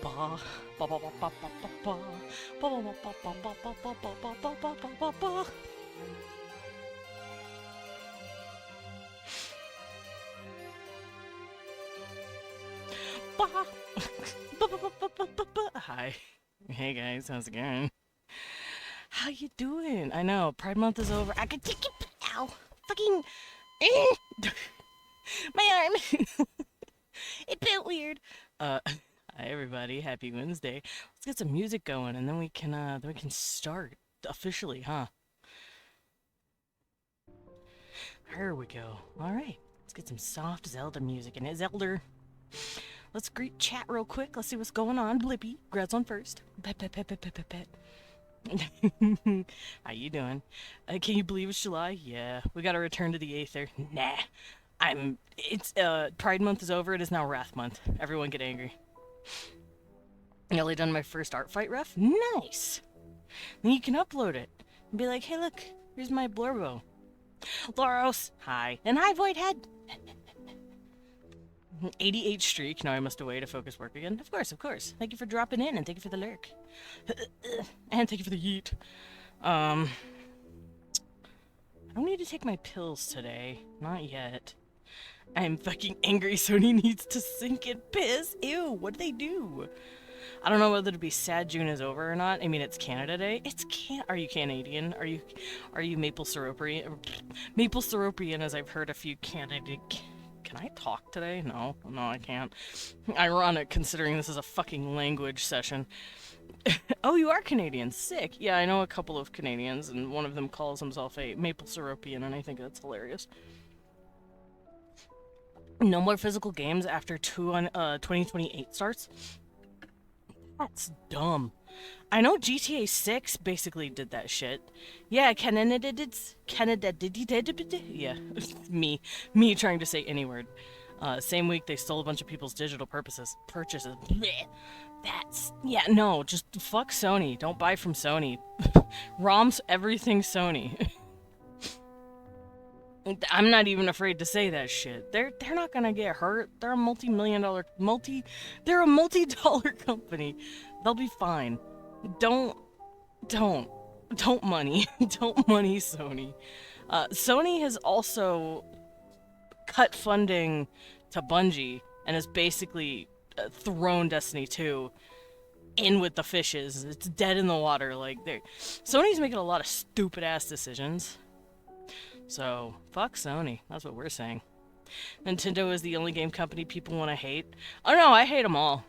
Hi. Hey guys, how's it going? How you doing? I know, Pride Month is over. I could take it. Ow. Fucking. My arm. It felt weird. Hi everybody. Happy Wednesday. Let's get some music going and then we can start officially, huh? Here we go. All right. Let's get some soft Zelda music. And Zelda, let's greet chat real quick. Let's see what's going on. Blippy, grabs on first. Pet, pet, pet, pet, pet, pet, pet. How you doing? Can you believe it's July? Yeah, we gotta return to the Aether. Nah, Pride Month is over. It is now Wrath Month. Everyone get angry. Nearly done my first art fight ref. Nice. Then you can upload it and be like, hey, look, here's my Blurbo. Loros, hi, and hi, Voidhead. 88 streak. Now I must away to focus work again. Of course, of course. Thank you for dropping in, and thank you for the lurk. And thank you for the yeet. I don't need to take my pills today. Not yet. I'm fucking angry. Sony needs to sink and piss. Ew, what do they do? I don't know whether to be sad June is over or not. I mean, it's Canada Day. Are you Canadian? Are you Maple Syrupian? Maple Syrupian, as I've heard a few Canada. Can I talk today? No, I can't. Ironic, considering this is a fucking language session. Oh, you are Canadian. Sick. Yeah, I know a couple of Canadians, and one of them calls himself a Maple Syrupian, and I think that's hilarious. No more physical games after 2028 starts. That's dumb. I know GTA 6 basically did that shit. Yeah, Canada did. Yeah, me trying to say any word. Same week they stole a bunch of people's digital purchases. Blech. No, just fuck Sony. Don't buy from Sony. ROMs everything Sony. I'm not even afraid to say that shit. They're not gonna get hurt. They're a they're a multi-dollar company. They'll be fine. Don't don't money. Don't money Sony. Sony has also cut funding to Bungie and has basically thrown Destiny 2 in with the fishes. It's dead in the water. Sony's making a lot of stupid ass decisions. So, fuck Sony. That's what we're saying. Nintendo is the only game company people want to hate. Oh no, I hate them all.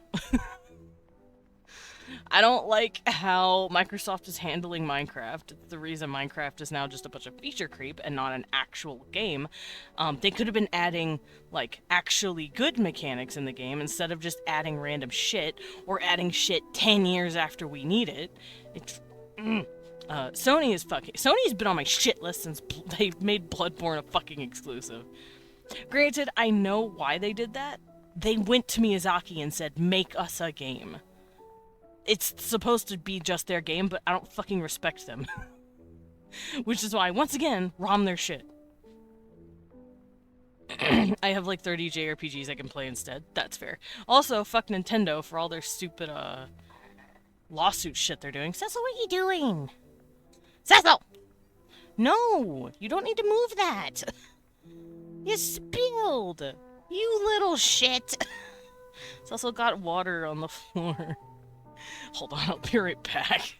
I don't like how Microsoft is handling Minecraft. It's the reason Minecraft is now just a bunch of feature creep and not an actual game. They could have been adding, actually good mechanics in the game instead of just adding random shit or adding shit 10 years after we need it. Sony's been on my shit list since they've made Bloodborne a fucking exclusive. Granted, I know why they did that. They went to Miyazaki and said, make us a game. It's supposed to be just their game, but I don't fucking respect them. Which is why, once again, ROM their shit. I have 30 JRPGs I can play instead. That's fair. Also, fuck Nintendo for all their stupid, lawsuit shit they're doing. Cecil, what are you doing? Cecil! No! You don't need to move that! You spilled! You little shit! Cecil got water on the floor. Hold on, I'll be right back.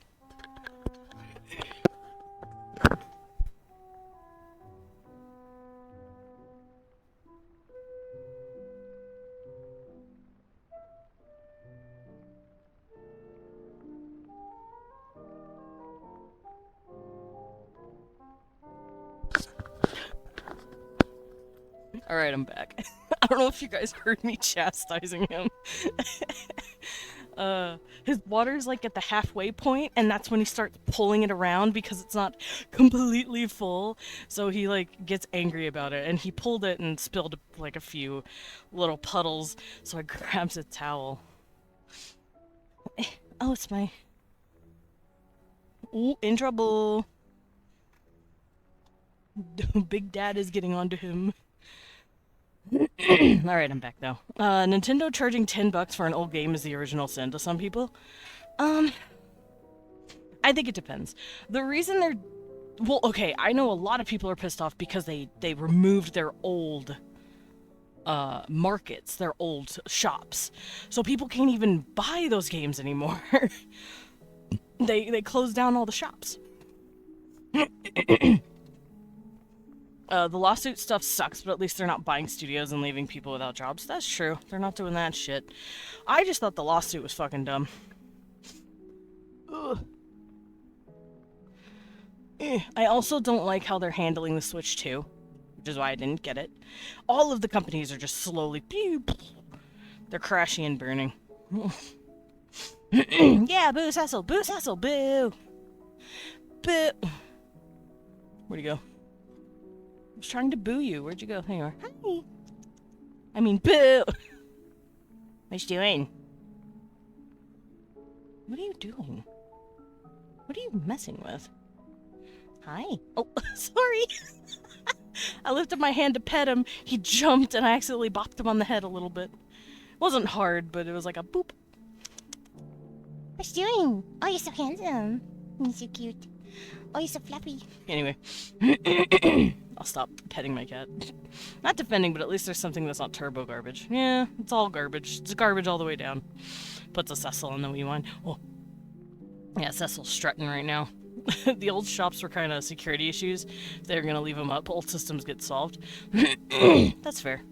Alright, I'm back. I don't know if you guys heard me chastising him. His water's at the halfway point, and that's when he starts pulling it around because it's not completely full. So he gets angry about it, and he pulled it and spilled a few little puddles. So I grabs a towel. Oh, it's my. Ooh, in trouble. Big Dad is getting onto him. Alright, I'm back though. Nintendo charging $10 for an old game is the original sin to some people. Um, I think it depends. The reason they're well, okay, I know a lot of people are pissed off because they removed their old markets, their old shops. So people can't even buy those games anymore. They closed down all the shops. The lawsuit stuff sucks, but at least they're not buying studios and leaving people without jobs. That's true. They're not doing that shit. I just thought the lawsuit was fucking dumb. Ugh. I also don't like how they're handling the Switch 2, which is why I didn't get it. All of the companies are just slowly... They're crashing and burning. Yeah, boo, Cecil, boo, Cecil, boo! Boo! Where'd you go? I was trying to boo you. Where'd you go? There you are. Hi! I mean, boo! What you doing? What are you doing? What are you messing with? Hi. Oh, sorry. I lifted my hand to pet him. He jumped and I accidentally bopped him on the head a little bit. It wasn't hard, but it was like a boop. What you doing? Oh, you're so handsome. You're so cute. Oh, you're so fluffy. Anyway. I'll stop petting my cat. Not defending, but at least there's something that's not turbo garbage. Yeah, it's all garbage. It's garbage all the way down. Puts a Cecil on the Wii one. Oh. Yeah, Cecil's strutting right now. The old shops were kind of security issues. They're gonna leave them up. Old systems get solved. That's fair.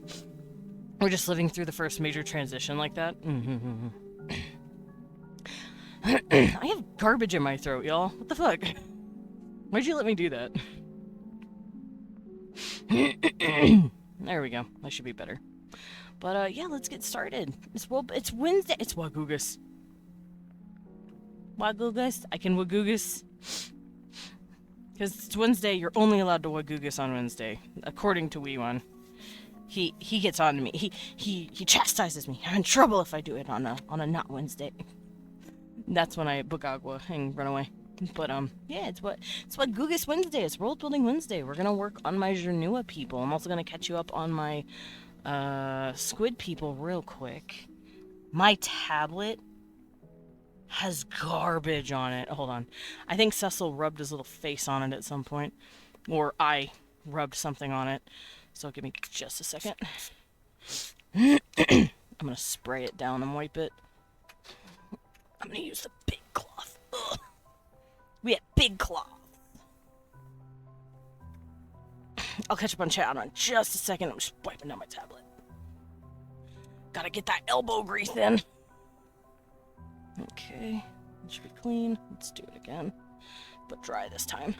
We're just living through the first major transition like that. I have garbage in my throat, y'all. What the fuck? Why'd you let me do that? There we go. I should be better. But yeah, let's get started. It's Wednesday. It's Wagugus. Wagugus? I can Wagugus. Because it's Wednesday, you're only allowed to Wagugus on Wednesday, according to Wii1. He gets on to me. He chastises me. I'm in trouble if I do it on a not Wednesday. That's when I book Agua and run away. But yeah, it's what Gugus Wednesday. It's World Building Wednesday. We're gonna work on my Janua people. I'm also gonna catch you up on my Squid people real quick. My tablet has garbage on it. Hold on. I think Cecil rubbed his little face on it at some point. Or I rubbed something on it. So give me just a second. I'm gonna spray it down and wipe it. I'm gonna use the big cloth. Ugh. We have big cloth. I'll catch up on chat in just a second. I'm just wiping down my tablet. Gotta get that elbow grease in. Okay, it should be clean. Let's do it again, but dry this time.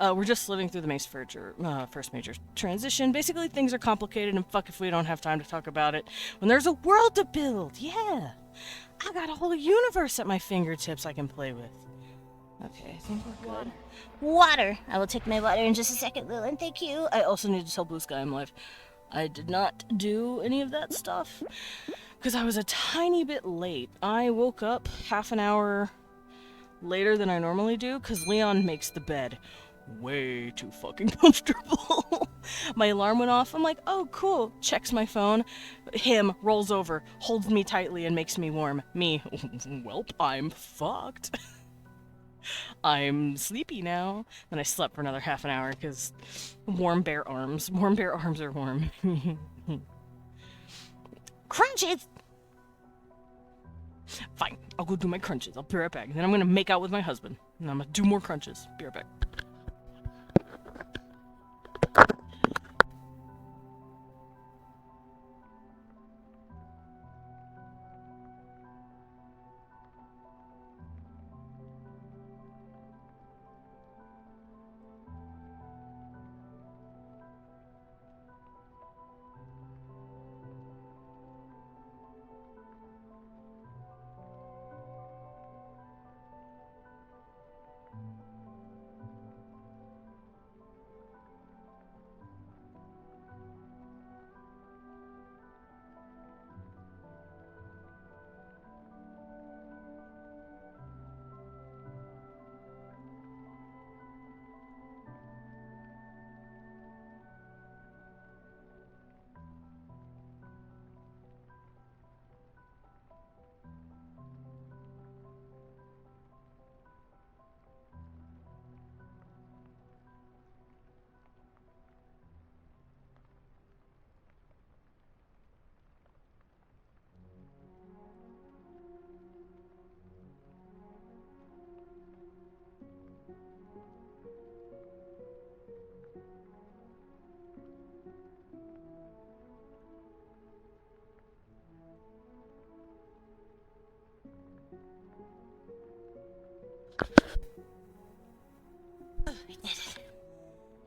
We're just living through the first major transition. Basically, things are complicated, and fuck if we don't have time to talk about it. When there's a world to build, yeah! I got a whole universe at my fingertips I can play with. Okay, I think we're good. Water. I will take my water in just a second, Lilin. Thank you. I also need to tell Blue Sky I'm live. I did not do any of that stuff because I was a tiny bit late. I woke up half an hour later than I normally do because Leon makes the bed way too fucking comfortable. My alarm went off. I'm like, oh, cool. Checks my phone. Him rolls over, holds me tightly, and makes me warm. Me, welp, I'm fucked. I'm sleepy now. Then I slept for another half an hour because warm bear arms. Warm bear arms are warm. Crunches! Fine, I'll go do my crunches. I'll be right back. Then I'm gonna make out with my husband. And I'm gonna do more crunches. Be right back.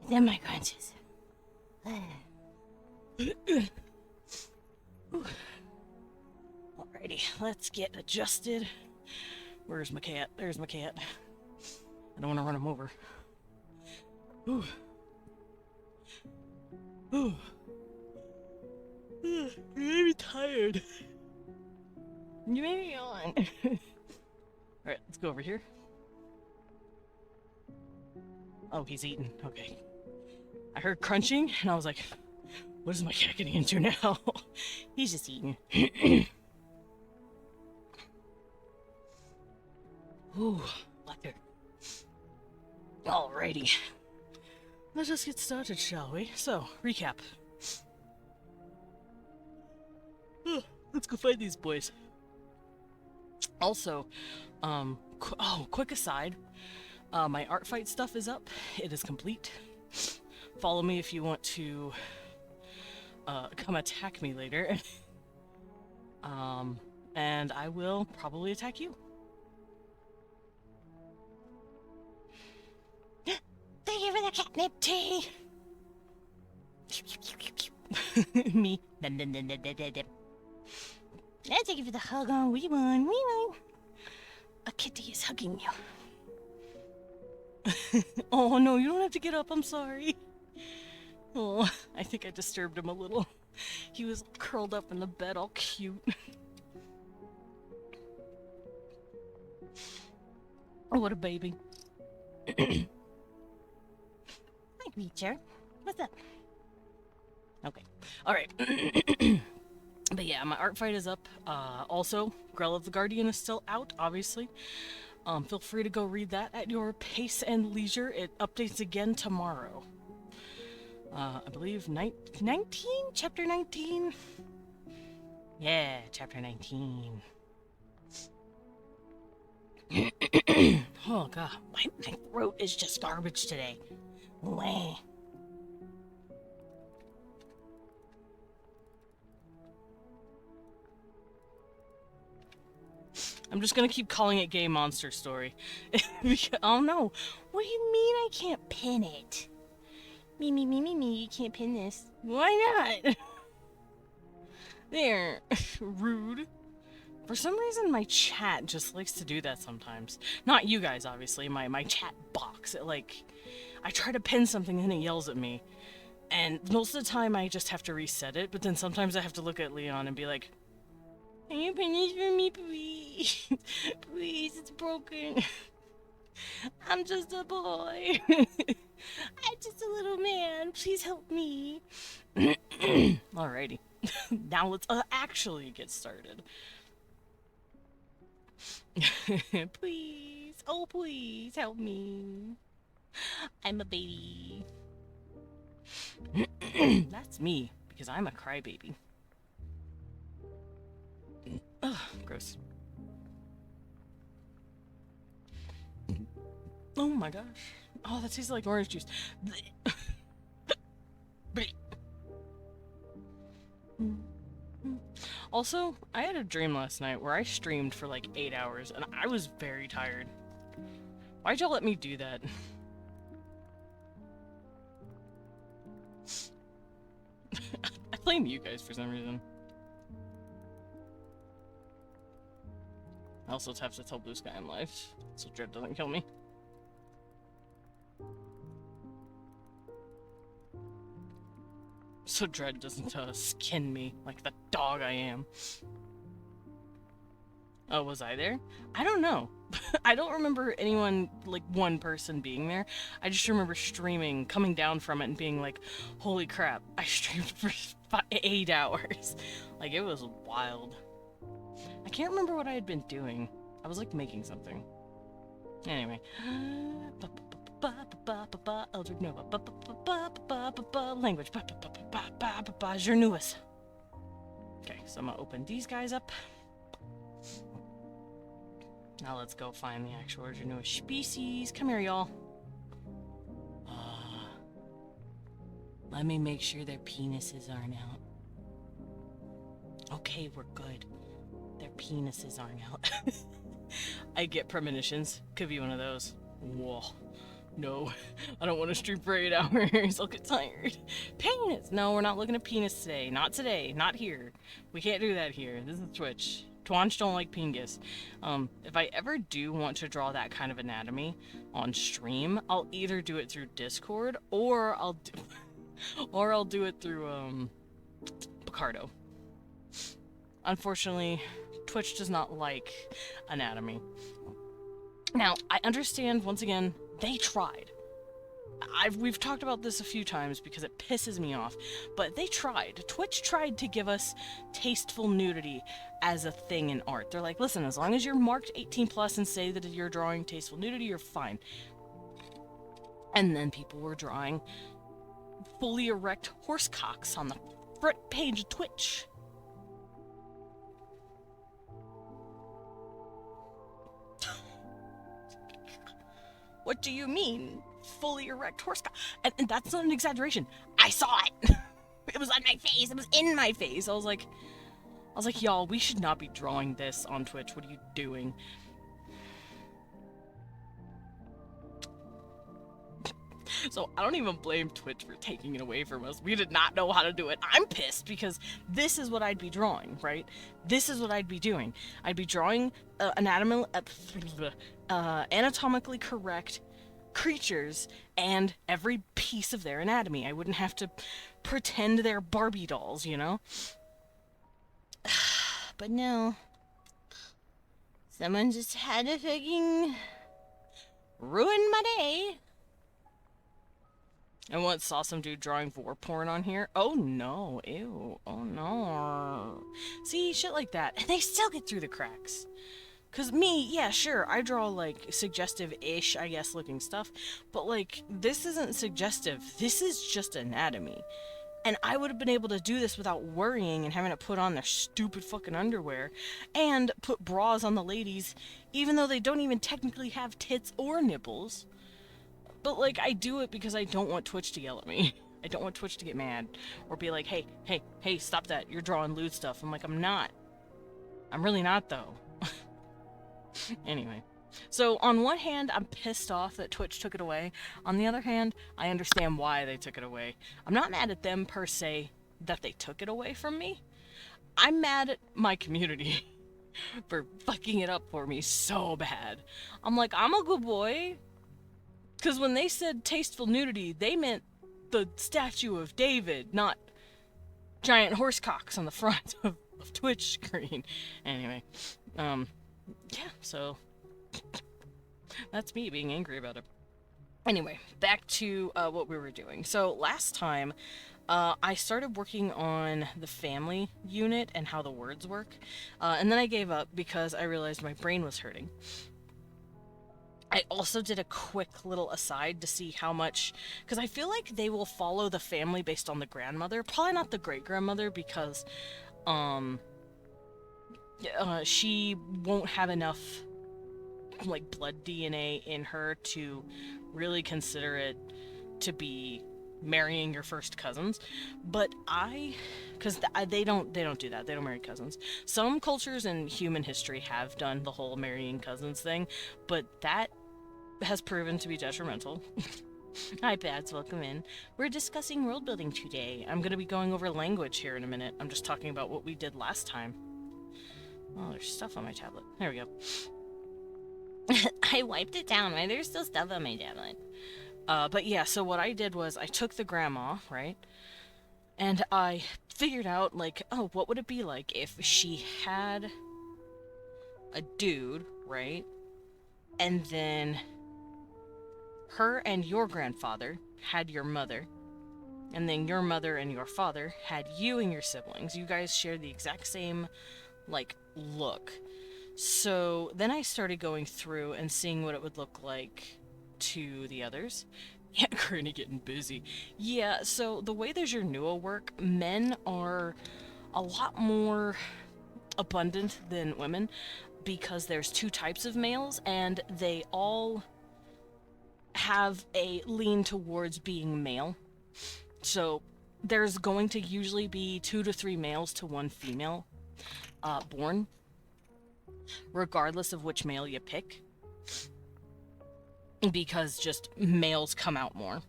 Then my crunches. Alrighty, let's get adjusted. Where's my cat? There's my cat. I don't want to run him over. Ooh. Ooh. You're maybe tired. You may be on. Alright, let's go over here. Oh, he's eating. Okay. I heard crunching, and I was like, what is my cat getting into now? He's just eating. Ooh, lekker. Alrighty. Let's just get started, shall we? So, recap. Let's go find these boys. Also, quick aside. My art fight stuff is up. It is complete. Follow me if you want to come attack me later. And I will probably attack you. Thank you for the catnip tea. Me. And thank you for the hug on Wee One. A kitty is hugging you. Oh no, you don't have to get up, I'm sorry. Oh, I think I disturbed him a little. He was curled up in the bed all cute. Oh, what a baby. Hi, Reacher. What's up? Okay. Alright. But yeah, my art fight is up. Also, Grell of the Guardian is still out, obviously. Feel free to go read that at your pace and leisure. It updates again tomorrow. I believe 19? Chapter 19? Yeah, chapter 19. Oh god, my throat is just garbage today. Wah. I'm just gonna keep calling it Gay Monster Story. Oh no, what do you mean I can't pin it? Me, you can't pin this. Why not? There, rude. For some reason, my chat just likes to do that sometimes. Not you guys, obviously. My chat box. I try to pin something and it yells at me. And most of the time, I just have to reset it. But then sometimes I have to look at Leon and be like, can you pin this for me, please? Please, it's broken. I'm just a boy. I'm just a little man. Please help me. Alrighty. Now let's actually get started. Please. Oh, please help me. I'm a baby. That's me, because I'm a crybaby. Ugh, gross. Oh my gosh. Oh, that tastes like orange juice. Also, I had a dream last night where I streamed for like 8 hours and I was very tired. Why'd y'all let me do that? I blame you guys for some reason. I also have to tell Blue Sky I'm live, so Dread doesn't kill me. So Dread doesn't skin me like the dog I am. Oh, was I there? I don't know. I don't remember anyone, like one person being there. I just remember streaming, coming down from it and being like, holy crap, I streamed for 8 hours. Like, it was wild. I can't remember what I had been doing. I was like making something. Anyway. Eldritch Nova. Language. Jernuis. Okay, so I'm gonna open these guys up. Now let's go find the actual Jernuis species. Come here, y'all. Let me make sure their penises aren't out. Okay, we're good. Their penises aren't out. I get premonitions. Could be one of those. Whoa. No, I don't want to stream for 8 hours. I'll get tired. Penis! No, we're not looking at penis today. Not today. Not here. We can't do that here. This is Twitch. Twanch don't like penis. If I ever do want to draw that kind of anatomy on stream, I'll either do it through Discord or I'll do it through Picardo. Unfortunately, Twitch does not like anatomy. Now, I understand, once again, they tried. We've talked about this a few times because it pisses me off, but they tried. Twitch tried to give us tasteful nudity as a thing in art. They're like, listen, as long as you're marked 18 plus and say that you're drawing tasteful nudity, you're fine. And then people were drawing fully erect horse cocks on the front page of Twitch. What do you mean, fully erect horse cock? And that's not an exaggeration. I saw it. It was on my face. It was in my face. I was like, y'all, we should not be drawing this on Twitch. What are you doing? So I don't even blame Twitch for taking it away from us. We did not know how to do it. I'm pissed because this is what I'd be drawing, right? This is what I'd be doing. I'd be drawing anatomically correct creatures and every piece of their anatomy. I wouldn't have to pretend they're Barbie dolls, you know? But no. Someone just had to fucking ruin my day. And once saw some dude drawing vor porn on here. Oh no, ew, oh no. See, shit like that. And they still get through the cracks. Cause me, yeah, sure, I draw like suggestive-ish, I guess, looking stuff. But like, this isn't suggestive. This is just anatomy. And I would have been able to do this without worrying and having to put on their stupid fucking underwear. And put bras on the ladies, even though they don't even technically have tits or nipples. But, like, I do it because I don't want Twitch to yell at me. I don't want Twitch to get mad. Or be like, hey, stop that. You're drawing lewd stuff. I'm like, I'm not. I'm really not, though. Anyway. So, on one hand, I'm pissed off that Twitch took it away. On the other hand, I understand why they took it away. I'm not mad at them, per se, that they took it away from me. I'm mad at my community for fucking it up for me so bad. I'm like, I'm a good boy. Because when they said tasteful nudity, they meant the statue of David, not giant horse cocks on the front of Twitch screen. Anyway, yeah, so that's me being angry about it. Anyway, back to what we were doing. So last time, I started working on the family unit and how the words work, and then I gave up because I realized my brain was hurting. I also did a quick little aside to see how much, because I feel like they will follow the family based on the grandmother, probably not the great-grandmother, because, she won't have enough, like, blood DNA in her to really consider it to be marrying your first cousins, but because they don't do that. They don't marry cousins. Some cultures in human history have done the whole marrying cousins thing, but that has proven to be detrimental. Hi, Pads, welcome in. We're discussing world building today. I'm going to be going over language here in a minute. I'm just talking about what we did last time. Oh, there's stuff on my tablet. There we go. I wiped it down, right? There's still stuff on my tablet. But yeah, so what I did was I took the grandma, right? And I figured out, like, oh, what would it be like if she had a dude, right? And then her and your grandfather had your mother, and then your mother and your father had you and your siblings. You guys shared the exact same, like, look. So then I started going through and seeing what it would look like to the others. Yeah, Granny getting busy. Yeah, so the way there's your Nua work, men are a lot more abundant than women because there's two types of males, and they all have a lean towards being male. So there's going to usually be 2 to 3 males to 1 female born, regardless of which male you pick. because just males come out more.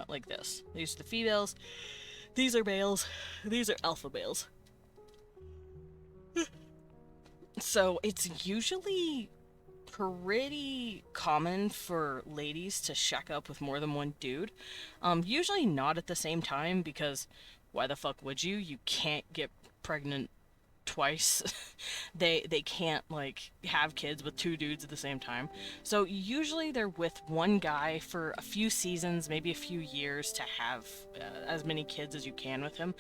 Like this. These are the females. These are males. These are alpha males. So it's usually pretty common for ladies to shack up with more than one dude. Usually not at the same time, because why the fuck would you? You can't get pregnant twice. They can't like have kids with two dudes at the same time. So usually they're with one guy for a few seasons, maybe a few years, to have as many kids as you can with him.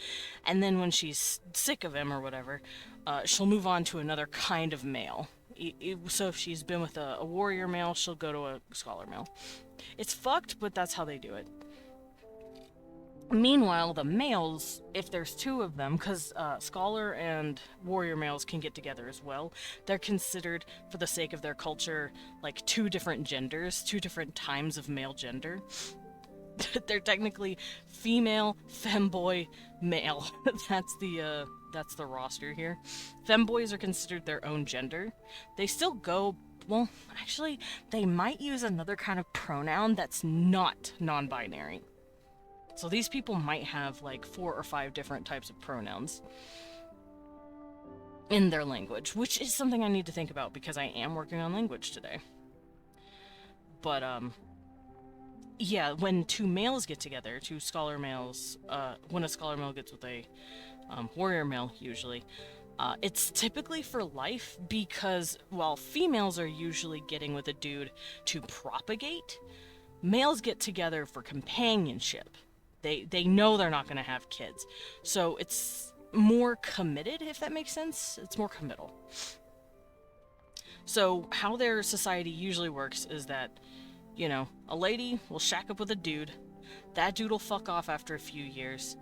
And then when she's sick of him or whatever, she'll move on to another kind of male. So if she's been with a warrior male, she'll go to a scholar male. It's fucked, but that's how they do it. Meanwhile, the males, if there's two of them, because scholar and warrior males can get together as well, they're considered, for the sake of their culture, like two different genders, two different times of male gender. They're technically female, femboy, male. That's the roster here. Femboys are considered their own gender. They still go. Well, actually, they might use another kind of pronoun that's not non-binary. So these people might have like 4 or 5 different types of pronouns in their language, which is something I need to think about because I am working on language today. But yeah, when two males get together, two scholar males, when a scholar male gets with a warrior male, usually, it's typically for life, because while females are usually getting with a dude to propagate, males get together for companionship. They know they're not going to have kids. So it's more committed, if that makes sense. It's more committal. So how their society usually works is that, you know, a lady will shack up with a dude. That dude will fuck off after a few years.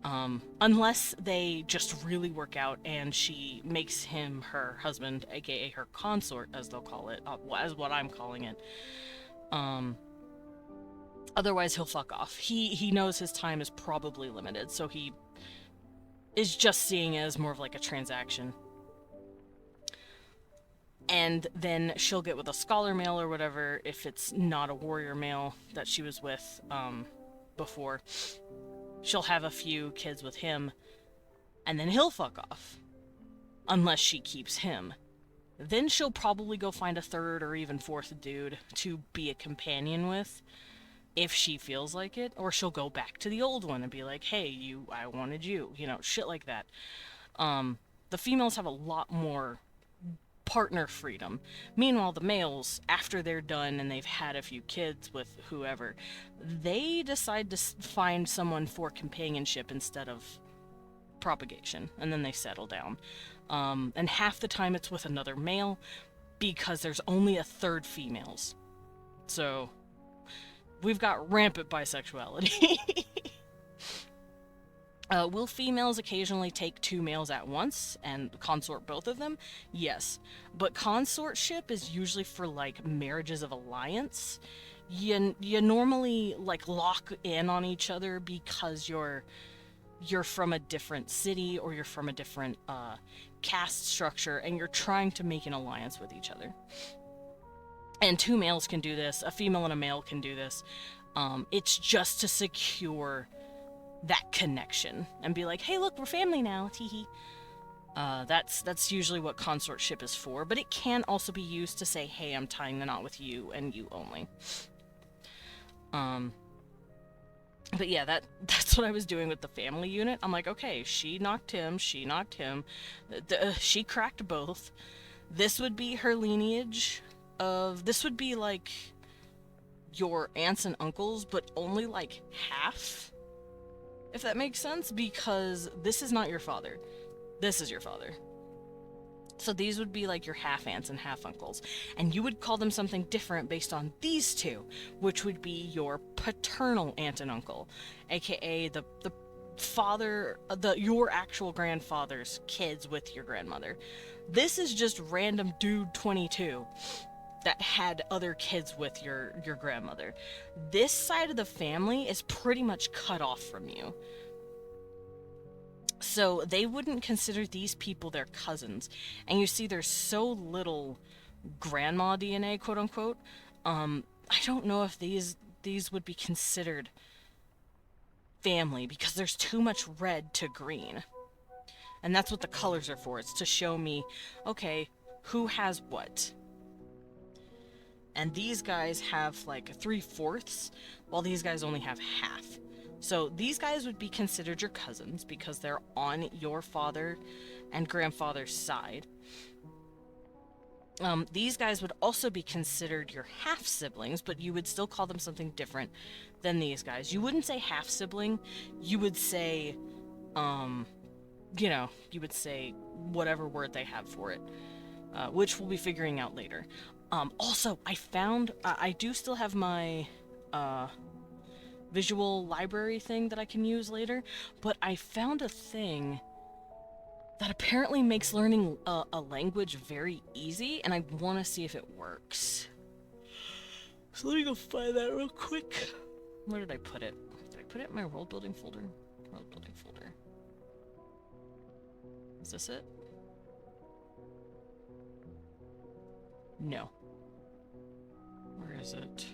Unless they just really work out and she makes him her husband, aka her consort, as they'll call it, as what I'm calling it. Otherwise, he'll fuck off. He knows his time is probably limited, so he is just seeing it as more of like a transaction. And then she'll get with a scholar male or whatever if it's not a warrior male that she was with before. She'll have a few kids with him, and then he'll fuck off. Unless she keeps him. Then she'll probably go find a third or even fourth dude to be a companion with, if she feels like it, or she'll go back to the old one and be like, hey, I wanted you, shit like that. The females have a lot more partner freedom. Meanwhile, the males, after they're done and they've had a few kids with whoever, they decide to find someone for companionship instead of propagation, and then they settle down. And half the time it's with another male, because there's only a third females. So we've got rampant bisexuality. Will females occasionally take two males at once and consort both of them? Yes. But consortship is usually for, like, marriages of alliance. You normally, like, lock in on each other because you're from a different city, or you're from a different caste structure, and you're trying to make an alliance with each other. And two males can do this. A female and a male can do this. It's just to secure that connection and be like, hey, look, we're family now, teehee. That's usually what consortship is for, but it can also be used to say, hey, I'm tying the knot with you and you only. But yeah, that's what I was doing with the family unit. I'm like, okay, she knocked him, she cracked both. This would be her lineage this would be like your aunts and uncles, but only like half, if that makes sense, because this is not your father. This is your father. So these would be like your half aunts and half uncles, and you would call them something different based on these two, which would be your paternal aunt and uncle, aka the father, your actual grandfather's kids with your grandmother. This is just random dude 22 that had other kids with your grandmother. This side of the family is pretty much cut off from you. So they wouldn't consider these people their cousins. And you see there's so little grandma DNA, quote unquote. I don't know if these would be considered family because there's too much red to green. And that's what the colors are for. It's to show me, okay, who has what. And these guys have like 3/4, while these guys only have half. So these guys would be considered your cousins because they're on your father and grandfather's side. These guys would also be considered your half-siblings, but you would still call them something different than these guys. You wouldn't say half-sibling, you would say, you would say whatever word they have for it, which we'll be figuring out later. Also, I found, I do still have my, visual library thing that I can use later, but I found a thing that apparently makes learning a language very easy, and I want to see if it works. So let me go find that real quick. Where did I put it? Did I put it in my world building folder? World building folder. Is this it? No. Where is it?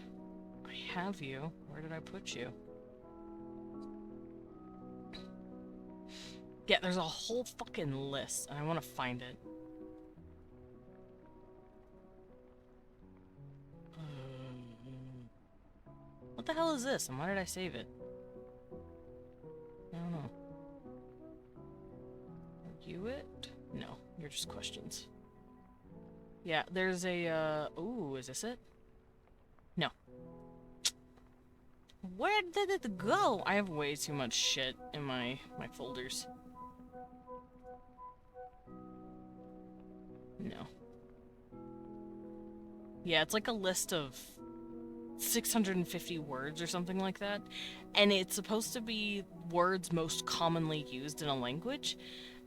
I have you. Where did I put you? Yeah, there's a whole fucking list, and I want to find it. What the hell is this, and why did I save it? I don't know. Are you it? No, you're just questions. Yeah, there's a, ooh, is this it? No. Where did it go? I have way too much shit in my folders. No. Yeah, it's like a list of 650 words or something like that. And it's supposed to be words most commonly used in a language.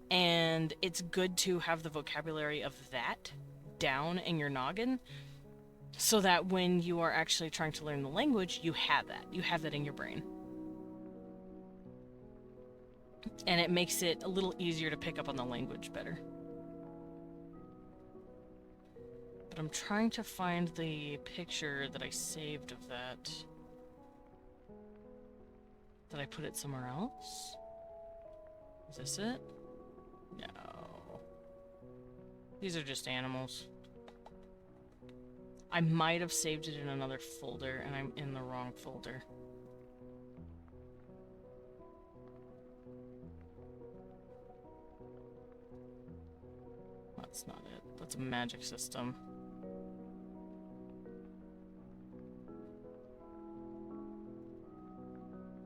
And it's good to have the vocabulary of that down in your noggin, so that when you are actually trying to learn the language, you have that. You have that in your brain. And it makes it a little easier to pick up on the language better. But I'm trying to find the picture that I saved of that. Did I put it somewhere else? Is this it? No. These are just animals. I might have saved it in another folder, and I'm in the wrong folder. That's not it. That's a magic system.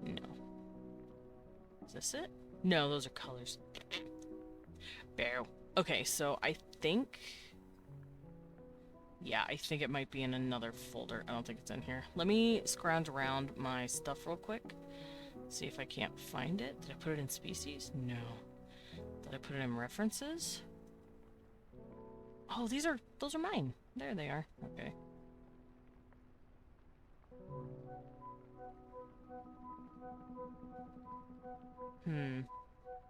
No. Is this it? No, those are colors. Bow. Okay, so I think... Yeah, I think it might be in another folder. I don't think it's in here. Let me scrounge around my stuff real quick. See if I can't find it. Did I put it in species? No. Did I put it in references? Oh, those are mine. There they are. Okay.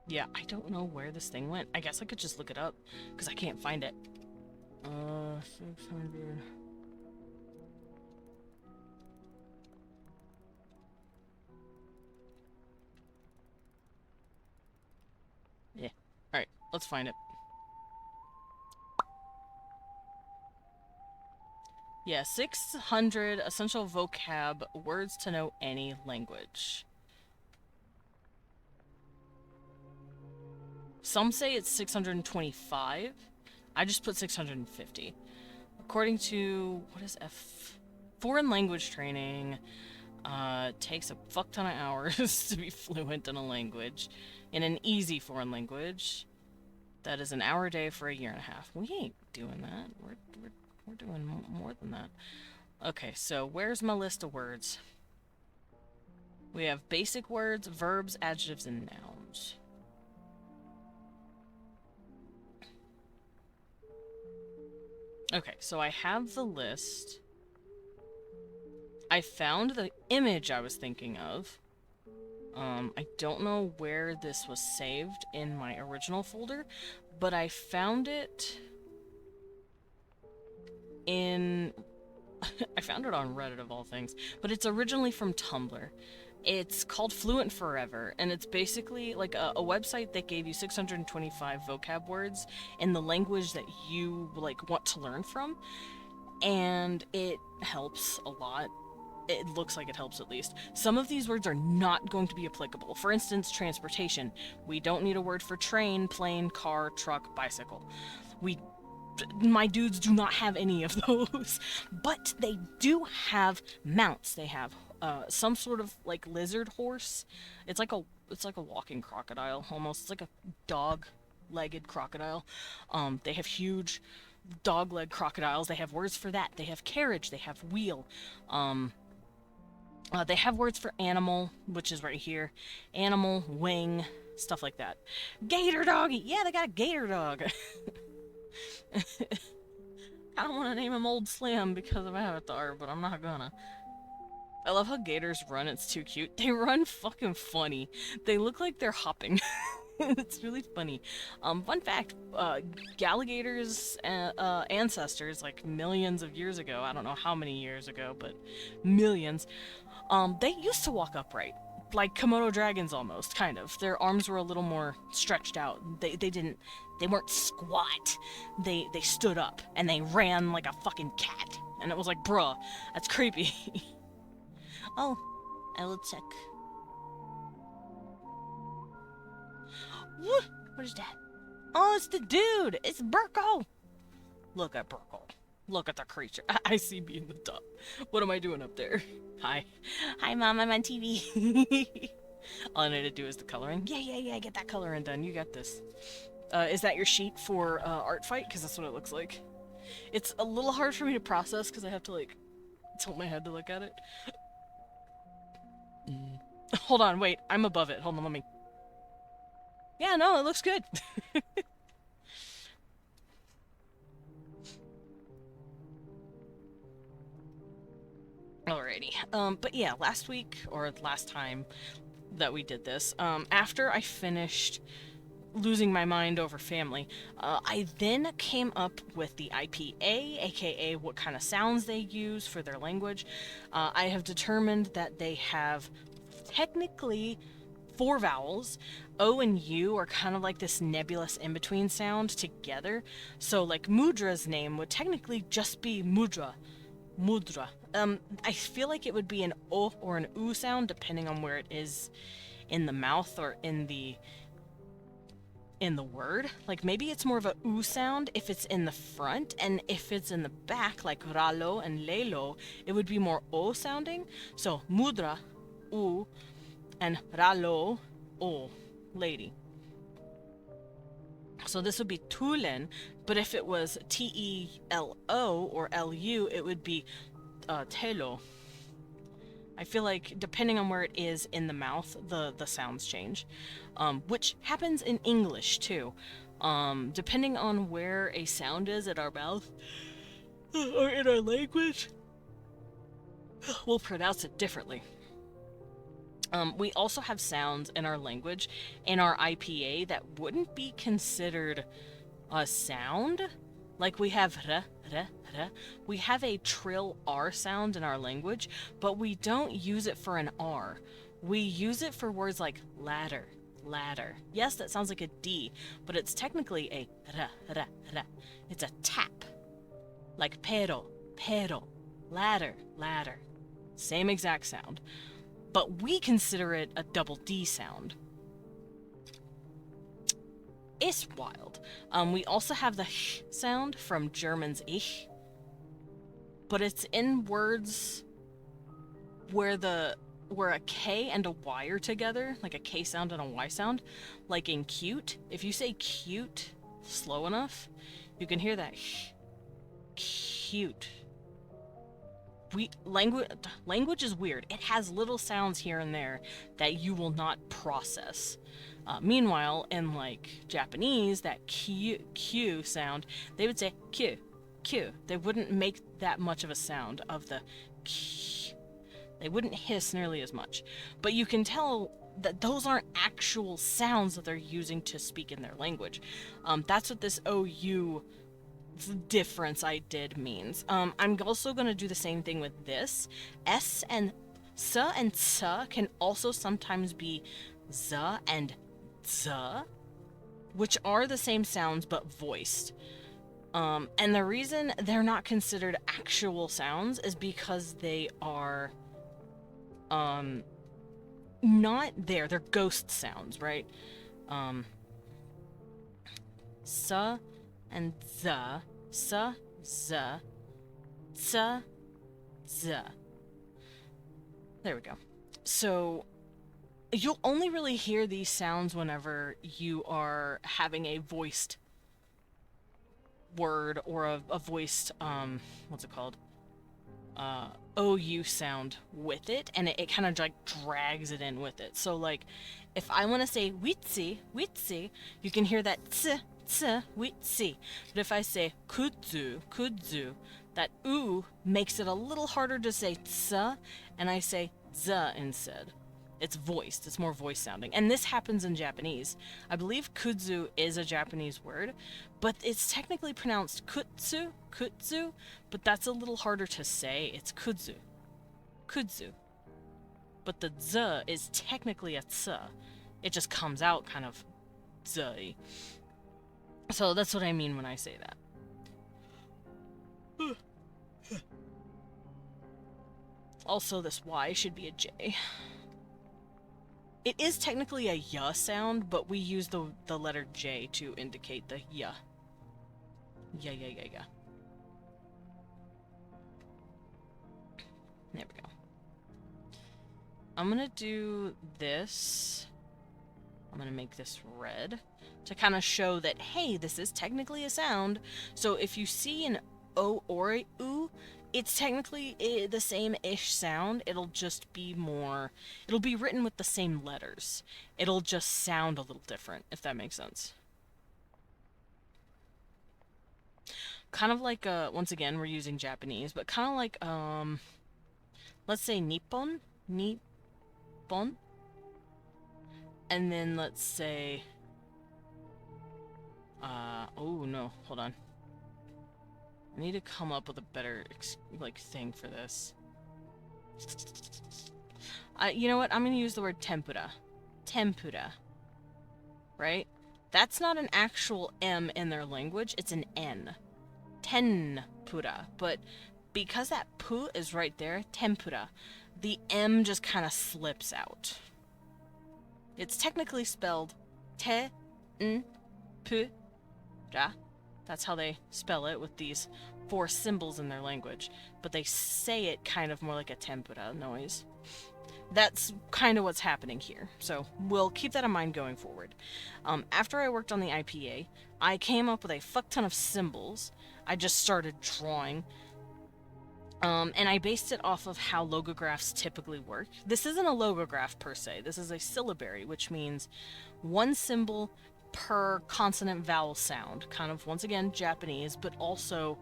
Yeah, I don't know where this thing went. I guess I could just look it up, because I can't find it. 600... Yeah. Alright, let's find it. Yeah, 600 essential vocab words to know any language. Some say it's 625. I just put 650. According to, what is F? Foreign language training takes a fuck ton of hours to be fluent in a language. In an easy foreign language, that is an hour a day for a year and a half. We ain't doing that. We're doing more than that. Okay, so where's my list of words? We have basic words, verbs, adjectives, and nouns. Okay, so I have the list. I found the image I was thinking of. I don't know where this was saved in my original folder, but I found it in I found it on Reddit of all things, but it's originally from Tumblr. It's called Fluent Forever, and it's basically like a website that gave you 625 vocab words in the language that you like want to learn from, and it helps a lot. It looks like it helps at least. Some of these words are not going to be applicable. For instance, transportation. We don't need a word for train, plane, car, truck, bicycle. My dudes do not have any of those, but they do have mounts. They have some sort of like lizard horse. It's like a walking crocodile almost. It's like a dog-legged crocodile. They have huge dog-leg crocodiles. They have words for that. They have carriage. They have wheel. They have words for animal, which is right here. Animal, wing, stuff like that. Gator doggy. Yeah, they got a gator dog. I don't want to name him Old Slim because of Avatar, but I'm not gonna. I love how gators run, it's too cute. They run fucking funny. They look like they're hopping. It's really funny. Fun fact, alligators' ancestors, like millions of years ago, I don't know how many years ago, but millions, they used to walk upright. Like Komodo dragons almost, kind of. Their arms were a little more stretched out. They weren't squat. They stood up and they ran like a fucking cat. And it was like, bruh, that's creepy. Oh, I will check. What is that? Oh, it's the dude. It's Burko. Look at Burko. Look at the creature. I see me in the top. What am I doing up there? Hi. Hi, Mom. I'm on TV. All I need to do is the coloring. Yeah. Get that coloring done. You got this. Is that your sheet for art fight? Because that's what it looks like. It's a little hard for me to process because I have to like tilt my head to look at it. Hold on, wait. I'm above it. Hold on, let me. Yeah, no, it looks good. Alrighty. But yeah, last week, or last time that we did this, after I finished losing my mind over family, I then came up with the IPA, aka what kind of sounds they use for their language. I have determined that they have technically 4 vowels. O and U are kind of like this nebulous in-between sound together. So like Mudra's name would technically just be Mudra. Mudra. I feel like it would be an O or an U sound depending on where it is in the mouth or in the word. Like maybe it's more of a U sound if it's in the front, and if it's in the back, like Ralo and Lelo, it would be more O sounding. So Mudra, U, and Ralo, O, lady. So this would be Tulen, but if it was T-E-L-O or L-U, it would be Telo. I feel like depending on where it is in the mouth, the sounds change, which happens in English too. Depending on where a sound is in our mouth or in our language, we'll pronounce it differently. We also have sounds in our language, in our IPA, that wouldn't be considered a sound. Like we have r, r, r. We have a trill R sound in our language, but we don't use it for an R. We use it for words like ladder, ladder. Yes, that sounds like a D, but it's technically a r, r, r. It's a tap. Like pero, pero, ladder, ladder. Same exact sound. But we consider it a double D sound. It's wild. We also have the sh sound from German's ich, but it's in words where a K and a Y are together, like a K sound and a Y sound, like in cute. If you say cute slow enough, you can hear that sh. Cute. Language is weird. It has little sounds here and there that you will not process. Meanwhile, in like Japanese, that Q sound, they would say Q, Q. They wouldn't make that much of a sound of the Q. They wouldn't hiss nearly as much. But you can tell that those aren't actual sounds that they're using to speak in their language. That's what this OU difference I did means. I'm also going to do the same thing with this. S and ts can also sometimes be z and z, which are the same sounds but voiced. And the reason they're not considered actual sounds is because they are not there. They're ghost sounds, right? S and z, s, z, ts, z. There we go. So you'll only really hear these sounds whenever you are having a voiced word or a voiced, what's it called? OU sound with it, and it kind of like drags it in with it. So like, if I want to say witsi, witsi, you can hear that ts, witsi. But if I say kudzu, kudzu, that oo makes it a little harder to say ts, and I say z instead. It's voiced, it's more voice sounding. And this happens in Japanese. I believe kudzu is a Japanese word, but it's technically pronounced kutsu, kutsu, but that's a little harder to say. It's kudzu, kudzu. But the z is technically a ts. It just comes out kind of z. So that's what I mean when I say that. Also, this Y should be a J. It is technically a y sound, but we use the letter J to indicate the y. Yeah. There we go. I'm gonna do this. I'm gonna make this red to kind of show that, hey, this is technically a sound. So if you see an O or a oo, it's technically the same-ish sound. It'll just be more... It'll be written with the same letters. It'll just sound a little different, if that makes sense. Kind of like, once again, we're using Japanese, but kind of like, let's say Nippon. Nippon. And then let's say... oh no, hold on. I need to come up with a better, thing for this. You know what? I'm gonna use the word tempura. Tempura. Right? That's not an actual M in their language, it's an N. Tenpura. But because that pu is right there, tempura, the M just kind of slips out. It's technically spelled te-n-pu-ra. That's how they spell it with these 4 symbols in their language. But they say it kind of more like a tempura noise. That's kind of what's happening here. So we'll keep that in mind going forward. After I worked on the IPA, I came up with a fuck ton of symbols. I just started drawing. And I based it off of how logographs typically work. This isn't a logograph per se. This is a syllabary, which means one symbol per consonant vowel sound. Kind of, once again, Japanese, but also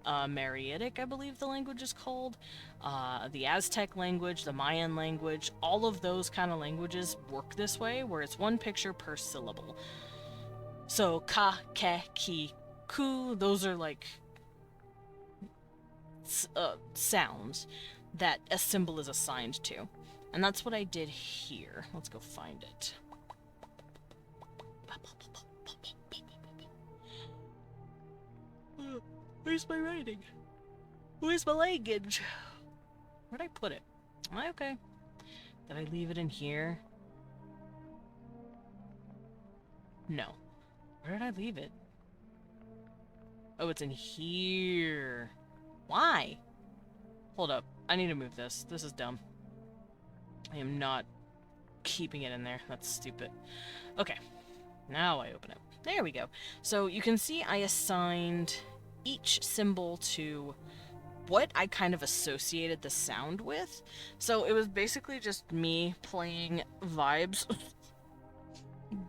Mariitic, I believe the language is called. The Aztec language, the Mayan language, all of those kind of languages work this way, where it's one picture per syllable. So, ka, ke, ki, ku, those are like sounds that a symbol is assigned to. And that's what I did here. Let's go find it. Where's my writing? Where's my language? Where'd I put it? Am I okay? Did I leave it in here? No. Where did I leave it? Oh, it's in here. Why? Hold up. I need to move this. This is dumb. I am not keeping it in there. That's stupid. Okay. Now I open it. There we go. So you can see I assigned each symbol to what I kind of associated the sound with. So it was basically just me playing vibes.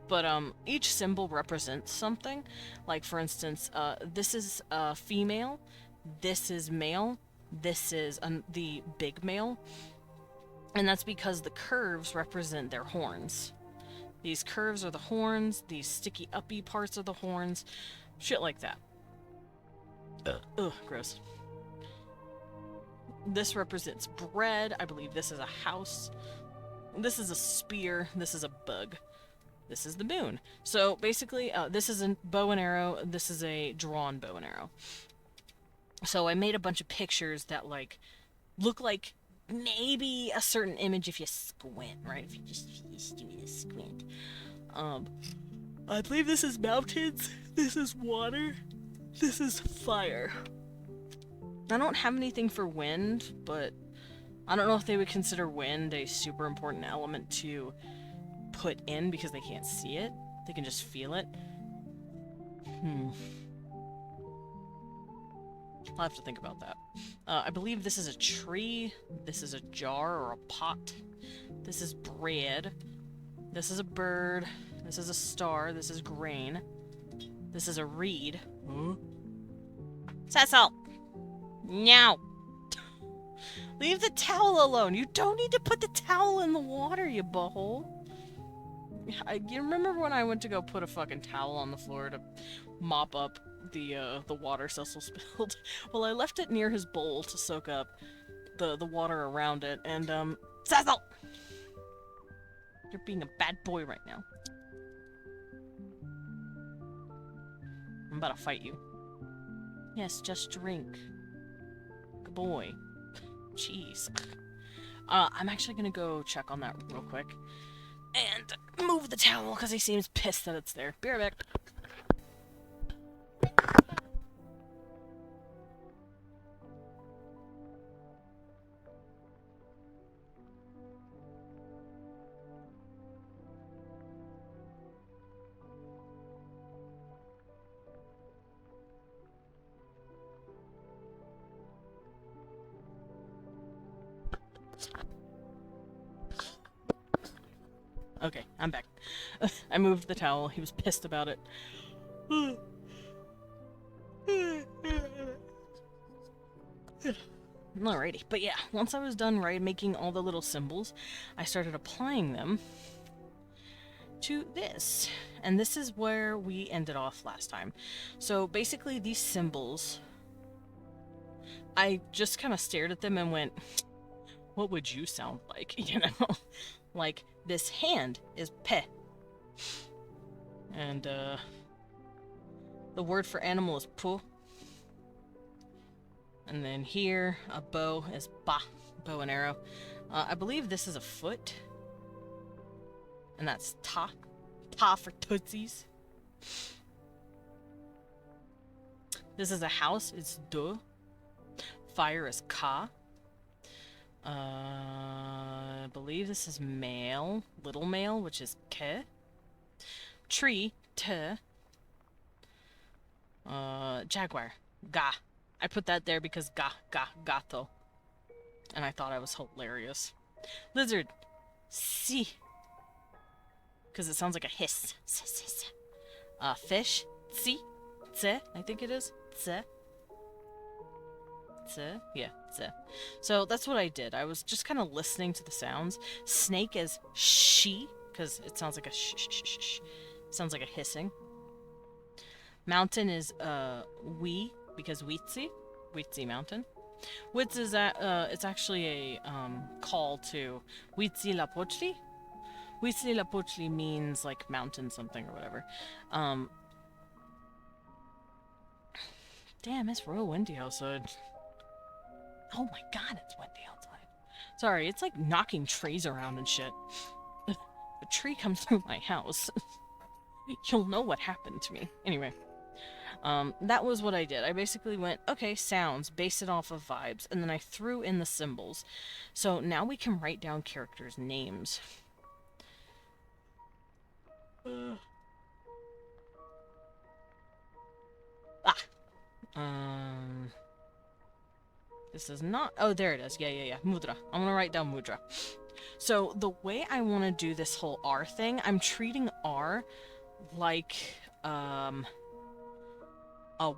But each symbol represents something. Like, for instance, this is female, this is male, this is the big male. And that's because the curves represent their horns. These curves are the horns, these sticky uppy parts are the horns. Shit like that. Ugh, gross. This represents bread. I believe this is a house. This is a spear. This is a bug. This is the moon. So basically, this is a bow and arrow. This is a drawn bow and arrow. So I made a bunch of pictures that, like, look like maybe a certain image if you squint, right? If you just do a squint. I believe this is mountains. This is water. This is fire. I don't have anything for wind, but I don't know if they would consider wind a super important element to put in because they can't see it. They can just feel it. I'll have to think about that. I believe this is a tree. This is a jar or a pot. This is bread. This is a bird. This is a star. This is grain. This is a reed. Cecil! No! Leave the towel alone. You don't need to put the towel in the water, you butthole. You remember when I went to go put a fucking towel on the floor to mop up the water Cecil spilled? Well, I left it near his bowl to soak up the water around it, and, Cecil! You're being a bad boy right now. I'm about to fight you. Yes, just drink. Good boy. Jeez. I'm actually gonna go check on that real quick. And move the towel, because he seems pissed that it's there. Be right back. Okay, I'm back. I moved the towel. He was pissed about it. Alrighty, but yeah, once I was done making all the little symbols, I started applying them to this. And this is where we ended off last time. So basically these symbols, I just kind of stared at them and went, what would you sound like? You know? Like, this hand is pe. And, the word for animal is pu. And then here, a bow is ba, bow and arrow. I believe this is a foot. And that's ta. Ta for tootsies. This is a house, it's do. Fire is ka. I believe this is male, little male, which is ke. Tree, te. Jaguar, ga. I put that there because gato. And I thought I was hilarious. Lizard, si. Because it sounds like a hiss. Fish, si. Tse, I think it is. Tse. Tse? Yeah, tse. So that's what I did. I was just kind of listening to the sounds. Snake is she, because it sounds like a shh. Sounds like a hissing. Mountain is we, because Witsi Mountain. Wits is it's actually a call to Witsi La Pochli. Witsi La Pochli means like mountain something or whatever. Damn, it's real windy outside. Oh my god, it's windy outside. Sorry, it's like knocking trees around and shit. If a tree comes through my house, you'll know what happened to me. Anyway. That was what I did. I basically went, okay, sounds, base it off of vibes, and then I threw in the symbols. So now we can write down characters' names. This is not... Oh, there it is. Yeah. Mudra. I'm gonna write down mudra. So the way I want to do this whole R thing, I'm treating R like, a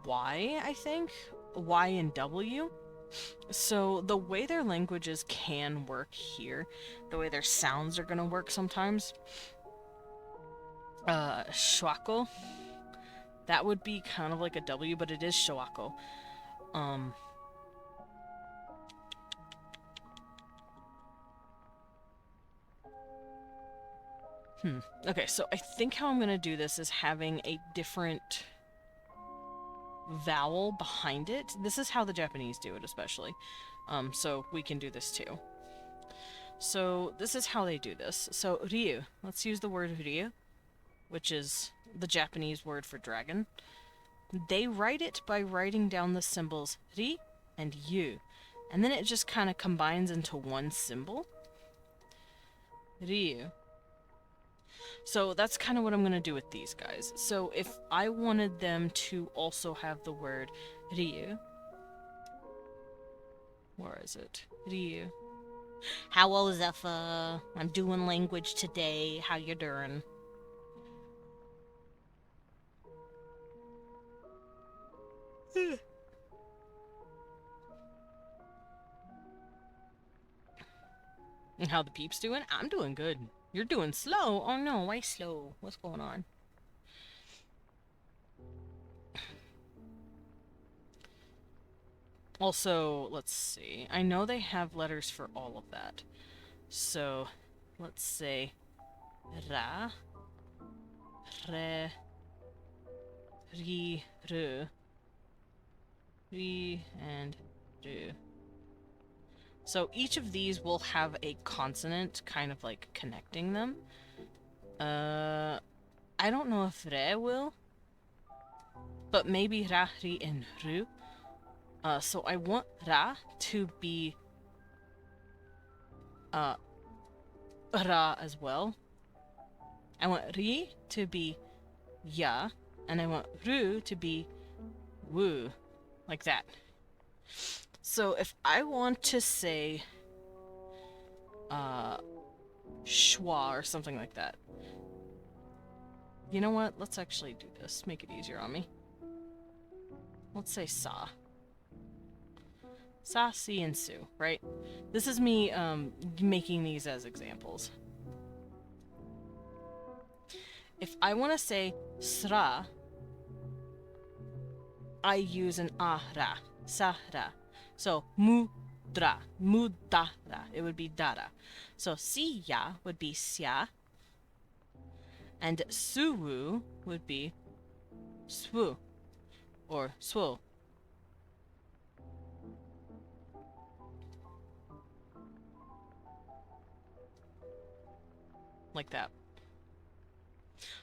Y, I think? Y and W. So the way their languages can work here, the way their sounds are gonna work sometimes. Schwako That would be kind of like a W, but it is Shawako. Okay, so I think how I'm gonna do this is having a different vowel behind it. This is how the Japanese do it, especially. So we can do this too. So this is how they do this. So Ryu, let's use the word Ryu, which is the Japanese word for dragon. They write it by writing down the symbols Ri and Yu, and then it just kind of combines into one symbol. Ryu. So that's kind of what I'm going to do with these guys. So if I wanted them to also have the word Ryu, where is it? Ryu. How was Zephyr? I'm doing language today. How you doing? And how the peeps doing? I'm doing good. You're doing slow? Oh no, why slow? What's going on? Also, let's see. I know they have letters for all of that. So, let's say Ra, Re, Ri, Ru, Ri, and Ru. So each of these will have a consonant kind of like connecting them. I don't know if Re will, but maybe Ra, Ri, and Ru. So I want Ra to be Ra as well. I want Ri to be Ya, and I want Ru to be Wu, like that. So if I want to say schwa or something like that. You know what? Let's actually do this. Make it easier on me. Let's say sa. Sa, si, and su, right? This is me making these as examples. If I want to say sra, I use an ahra, sahra. So mudra, mudara, it would be dara. So siya would be sya, and suwu would be swu, or swo. Like that.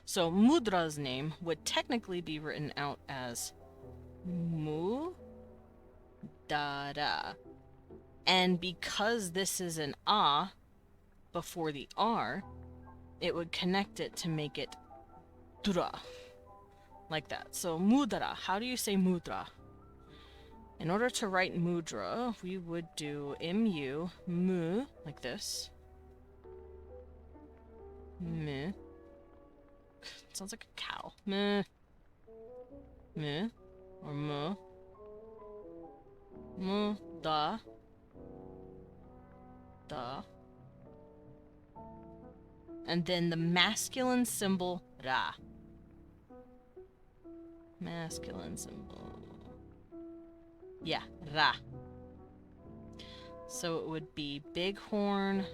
So Mudra's name would technically be written out as Mu Dara. And because this is an A before the R, it would connect it to make it Dura. Like that. So Mudra. How do you say Mudra? In order to write Mudra, we would do M-U, Mu, like this. Mu. Sounds like a cow. Mu. Mu. Or mu. Mu. Da. Da. And then the masculine symbol, Ra. Masculine symbol. Yeah, Ra. So it would be big horn,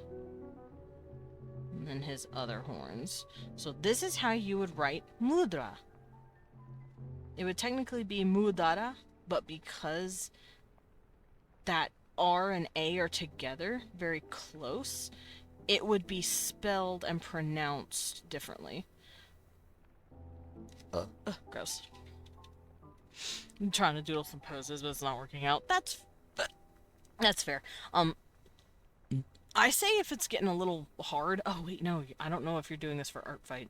and then his other horns. So this is how you would write Mudra. It would technically be Mudara, but because that R and A are together, very close, it would be spelled and pronounced differently. Gross. I'm trying to doodle some poses, but it's not working out. That's fair. I say if it's getting a little hard. Oh wait, no, I don't know if you're doing this for art fight.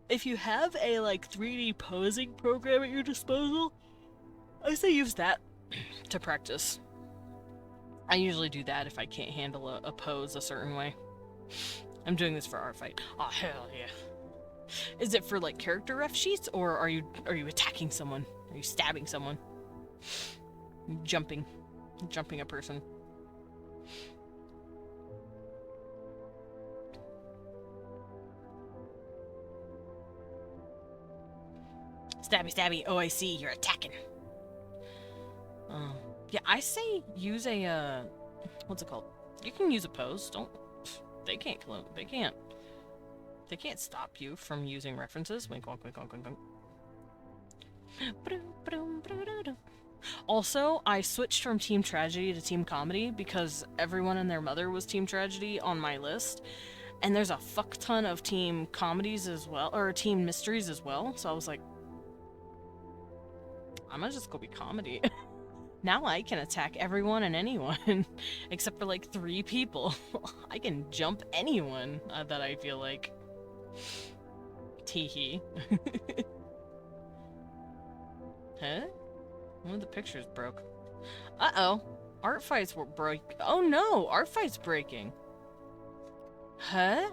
If you have a like 3D posing program at your disposal, I say use that to practice. I usually do that if I can't handle a pose a certain way. I'm doing this for art fight. Oh hell yeah. Is it for like character ref sheets, or are you attacking someone? Are you stabbing someone? Jumping a person. Stabby, stabby. Oh, I see. You're attacking. Yeah, I say use a, what's it called? You can use a pose. Don't... They can't kill... They can't... They can't stop you from using references. Wink, wink, wink, wink, wink, wink. Also, I switched from Team Tragedy to Team Comedy because everyone and their mother was Team Tragedy on my list. And there's a fuck ton of Team Comedies as well, or Team Mysteries as well. So I was like, I might just go be Comedy. Now I can attack everyone and anyone, except for like 3 people. I can jump anyone that I feel like. Teehee. Huh? One of the pictures broke. Uh-oh. Art fights were broke. Oh no! Art fight's breaking. Huh?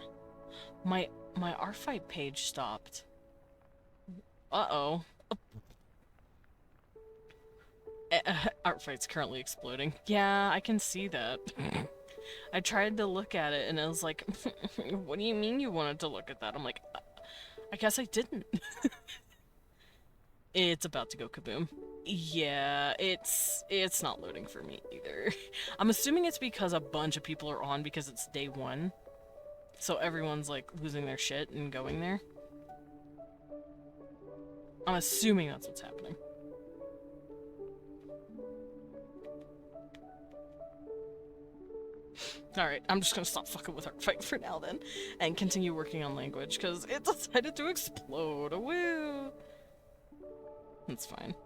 My art fight page stopped. Uh-oh. Art fight's currently exploding. Yeah, I can see that. I tried to look at it and I was like, what do you mean you wanted to look at that? I'm like, I guess I didn't. It's about to go kaboom. Yeah, it's not loading for me either. I'm assuming it's because a bunch of people are on because it's day 1. So everyone's like losing their shit and going there. I'm assuming that's what's happening. Alright, I'm just gonna stop fucking with Art Fight for now then, and continue working on language, because it decided to explode. Woo! That's fine.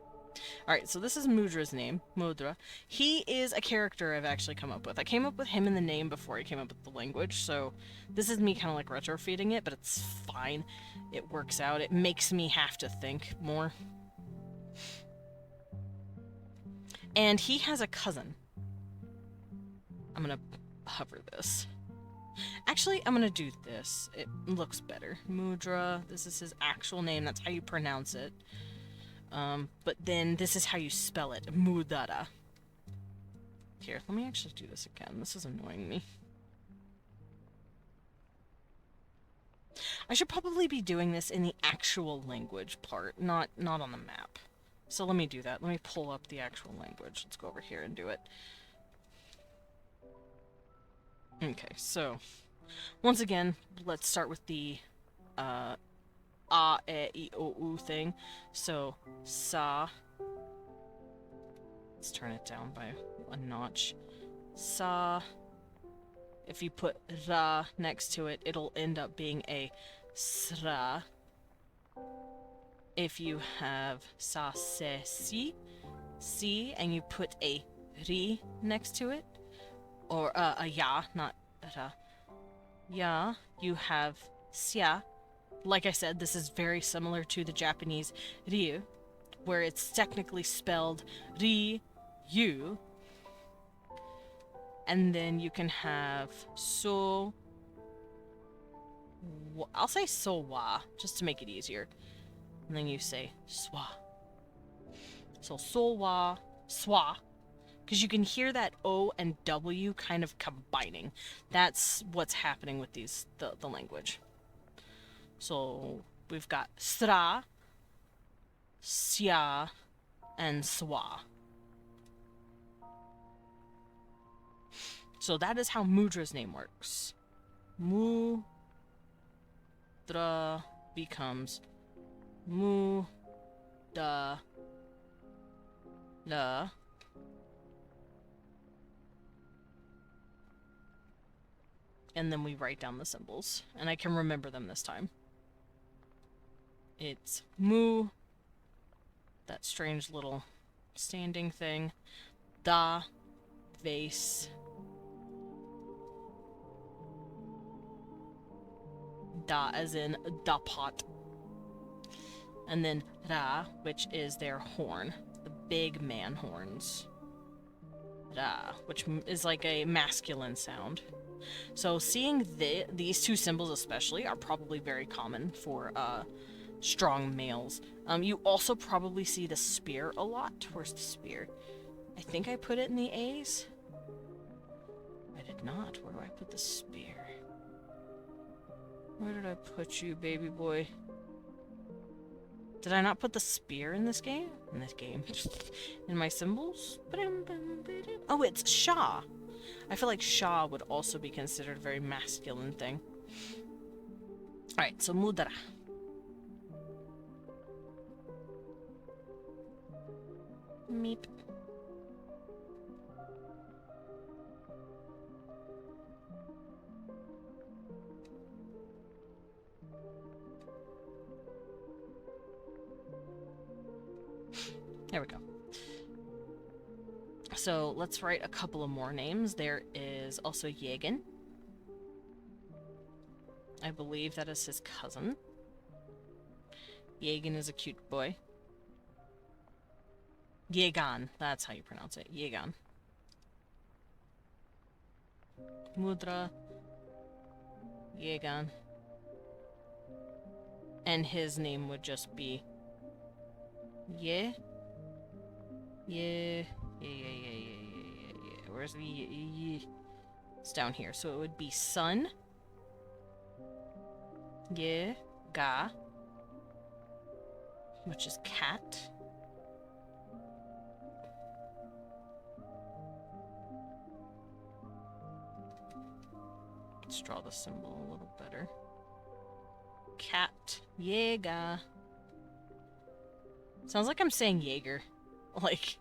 Alright, so this is Mudra's name, Mudra. He is a character I've actually come up with. I came up with him in the name before I came up with the language, so this is me kind of like retrofeeding it, but it's fine. It works out. It makes me have to think more. And he has a cousin. I'm gonna hover this. Actually, I'm gonna do this. It looks better. Mudra, this is his actual name, that's how you pronounce it. But then this is how you spell it. Mudara. Here, let me actually do this again. This is annoying me. I should probably be doing this in the actual language part, not on the map. So let me do that. Let me pull up the actual language. Let's go over here and do it. Okay, so once again, let's start with the a, e, I, o, u thing. So sa. Let's turn it down by a notch. Sa. If you put ra next to it, it'll end up being a sra. If you have sa, se, si, and you put a ri next to it, or a ya, not ra, ya, you have sia. Like I said, this is very similar to the Japanese ryu, where it's technically spelled ri, yu. And then you can have so, I'll say so wa, just to make it easier. And then you say swa. So so wa, swa. Because you can hear that O and W kind of combining. That's what's happening with these the language. So we've got sra, sya, and swa. So that is how Mudra's name works. Mudra becomes Mu da la. And then we write down the symbols. And I can remember them this time. It's mu, that strange little standing thing. Da, vase. Da as in da pot. And then ra, which is their horn. The big man horns. Ra, which is like a masculine sound. So seeing these two symbols especially are probably very common for strong males. You also probably see the spear a lot. Where's the spear? I think I put it in the A's. I did not. Where do I put the spear? Where did I put you, baby boy? Did I not put the spear in this game? In this game. In my symbols? Oh, it's Shah. I feel like Shah would also be considered a very masculine thing. Alright, so mudra. Meep. There we go. So let's write a couple of more names. There is also Yegin. I believe that is his cousin. Yegin is a cute boy. Yegan, that's how you pronounce it. Yegan. Mudra. Yegan. And his name would just be Ye. Yeah. Where's the ye? It's down here. So it would be Sun. Ye. Ga. Which is cat. Let's draw the symbol a little better. Cat. Yega. Sounds like I'm saying Jaeger. Like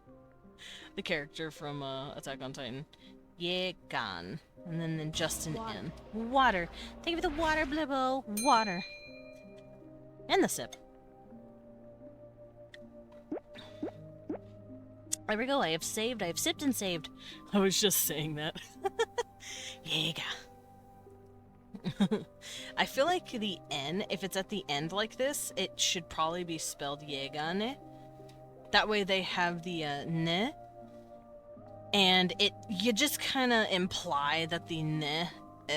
the character from Attack on Titan. Yegan. And then just an N. Water. Thank you for the water, Blibbo. Water. And the sip. There we go. I have saved. I have sipped and saved. I was just saying that. Yega. I feel like the N, if it's at the end like this, it should probably be spelled Yegane. That way they have the ne. And you just kind of imply that the ne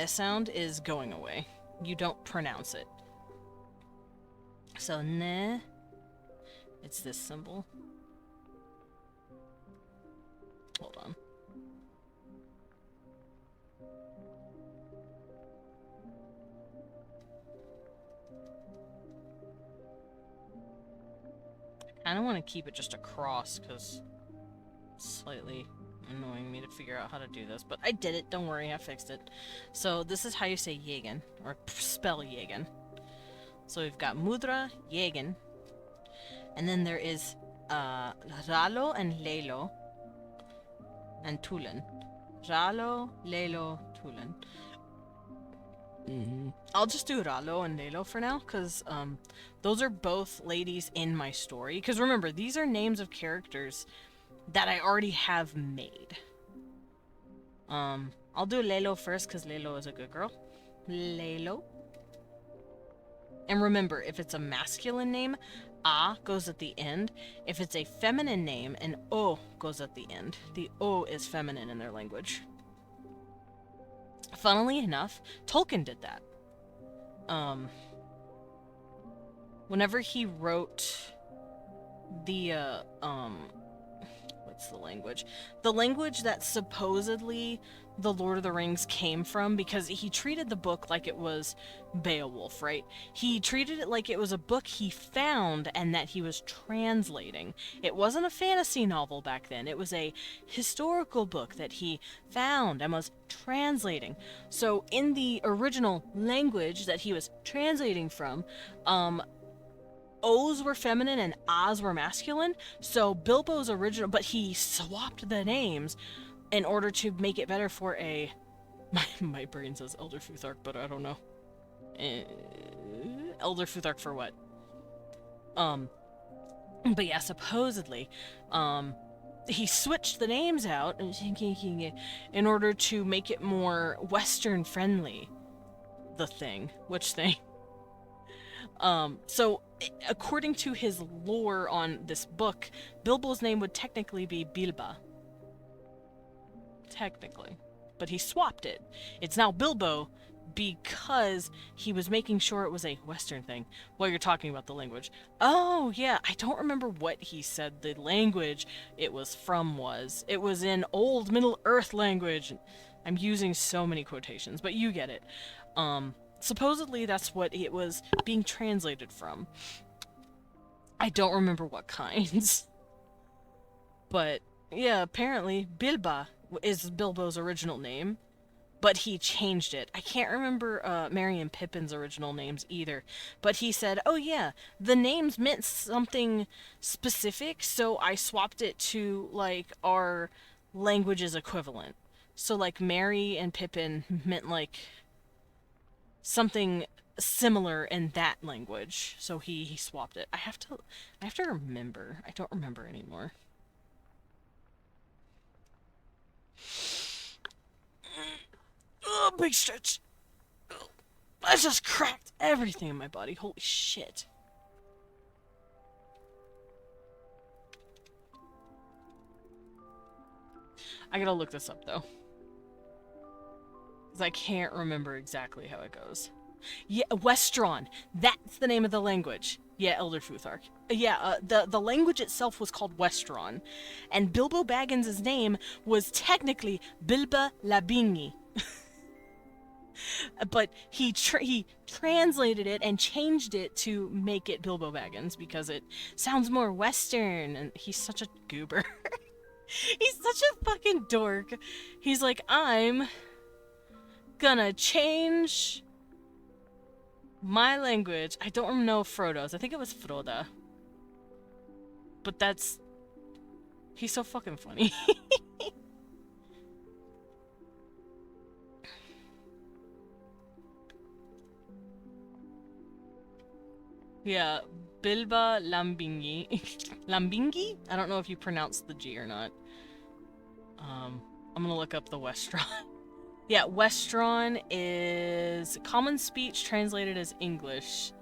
sound is going away. You don't pronounce it. So ne, it's this symbol. Hold on. I kind of want to keep it just across because it's slightly annoying me to figure out how to do this, but I did it. Don't worry, I fixed it. So this is how you say Yegin, or spell Yegin. So we've got Mudra, Yegin, and then there is Ralo and Lelo, and Tulen. Ralo, Lelo, Tulen. I'll just do Ralo and Lelo for now, because those are both ladies in my story. Because remember, these are names of characters that I already have made. I'll do Lelo first, because Lelo is a good girl. Lelo. And remember, if it's a masculine name, A goes at the end. If it's a feminine name, an O goes at the end. The O is feminine in their language. Funnily enough, Tolkien did that. Whenever he wrote the, what's the language? The language that supposedly the Lord of the Rings came from, because he treated the book like it was Beowulf, right? He treated it like it was a book he found and that he was translating. It wasn't a fantasy novel back then. It was a historical book that he found and was translating. So in the original language that he was translating from, O's were feminine and A's were masculine. So Bilbo's original, but he swapped the names in order to make it better for a... My brain says Elder Futhark, but I don't know. Elder Futhark for what? But yeah, supposedly, he switched the names out in order to make it more Western friendly. The thing. Which thing? So, according to his lore on this book, Bilbo's name would technically be Bilba. Technically. But he swapped it. It's now Bilbo because he was making sure it was a Western thing. While you're talking about the language. Oh, yeah, I don't remember what he said the language it was from was. It was in Old Middle Earth language. I'm using so many quotations, but you get it. Supposedly that's what it was being translated from. I don't remember what kinds. But yeah, apparently Bilba is Bilbo's original name, but he changed it. I can't remember Merry and Pippin's original names either, but he said, "Oh yeah, the names meant something specific, so I swapped it to like our language's equivalent." So like Merry and Pippin meant like something similar in that language, so he swapped it. I have to remember. I don't remember anymore. Oh, big stretch. I just cracked everything in my body. Holy shit. I gotta look this up though, because I can't remember exactly how it goes. Yeah, Westron. That's the name of the language. Yeah, Elder Futhark. Yeah, the language itself was called Westron, and Bilbo Baggins' name was technically Bilba Labingi. But he translated it and changed it to make it Bilbo Baggins because it sounds more Western, and he's such a goober. He's such a fucking dork. He's like, I'm gonna change my language. I don't know Frodo's. I think it was Froda. But that's... He's so fucking funny. Yeah, Bilba Lambingi. Lambingi? I don't know if you pronounced the G or not. I'm gonna look up the Westron. Yeah, Westron is common speech translated as English.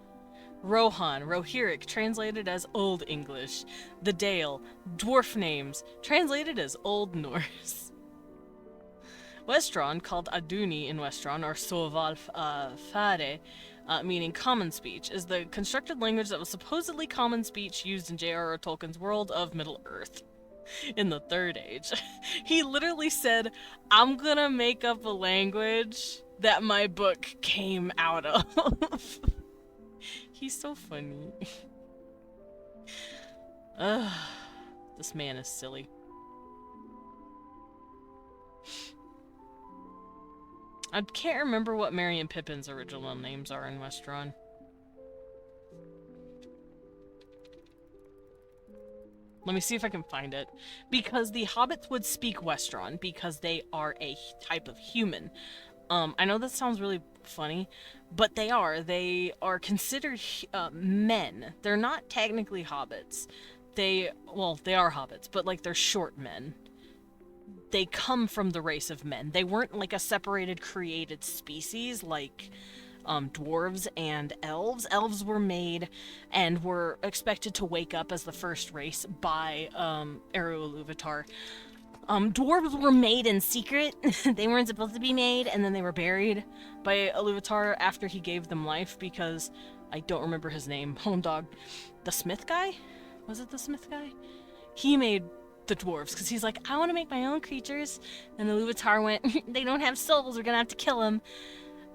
Rohan, Rohirric, translated as Old English. The Dale, dwarf names, translated as Old Norse. Westron, called Aduni in Westron, or Soval Fare, meaning common speech, is the constructed language that was supposedly common speech used in J.R.R. Tolkien's world of Middle-earth in the Third Age. He literally said, I'm gonna make up a language that my book came out of. He's so funny. Ugh, this man is silly. I can't remember what Merry and Pippin's original names are in Westron. Let me see if I can find it. Because the hobbits would speak Westron because they are a type of human. I know that sounds really funny, but they are. They are considered men. They're not technically hobbits. They are hobbits, but like they're short men. They come from the race of men. They weren't like a separated created species like dwarves and elves. Elves were made and were expected to wake up as the first race by Eru Ilúvatar. Dwarves were made in secret. They weren't supposed to be made, and then they were buried by Ilúvatar after he gave them life because I don't remember his name. Home dog. The Smith guy? Was it the Smith guy? He made the dwarves because he's like, I want to make my own creatures, and Ilúvatar went, they don't have souls, we're gonna have to kill them.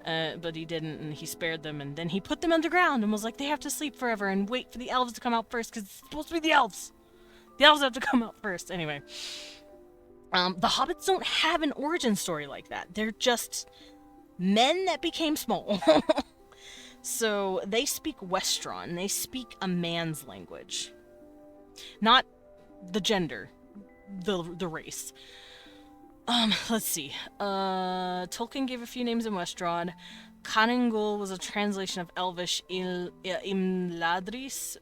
But he didn't, and he spared them, and then he put them underground and was like, they have to sleep forever and wait for the elves to come out first because it's supposed to be the elves. The elves have to come out first. Anyway. The hobbits don't have an origin story like that. They're just men that became small. So they speak Westron. They speak a man's language. Not the gender. The race. Let's see. Tolkien gave a few names in Westron. Caningul was a translation of Elvish Imladris,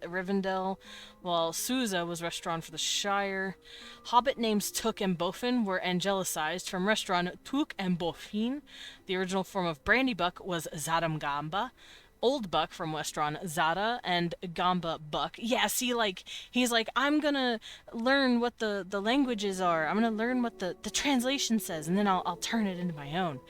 Rivendell, while Sousa was Westron for the Shire. Hobbit names Took and Bofin were angelicized from Westron Took and Bofin. The original form of Brandybuck was Zadamgamba. Old Buck from Westron, Zada, and Gamba Buck. Yeah, see, like, he's like, I'm gonna learn what the languages are. I'm gonna learn what the translation says, and then I'll turn it into my own.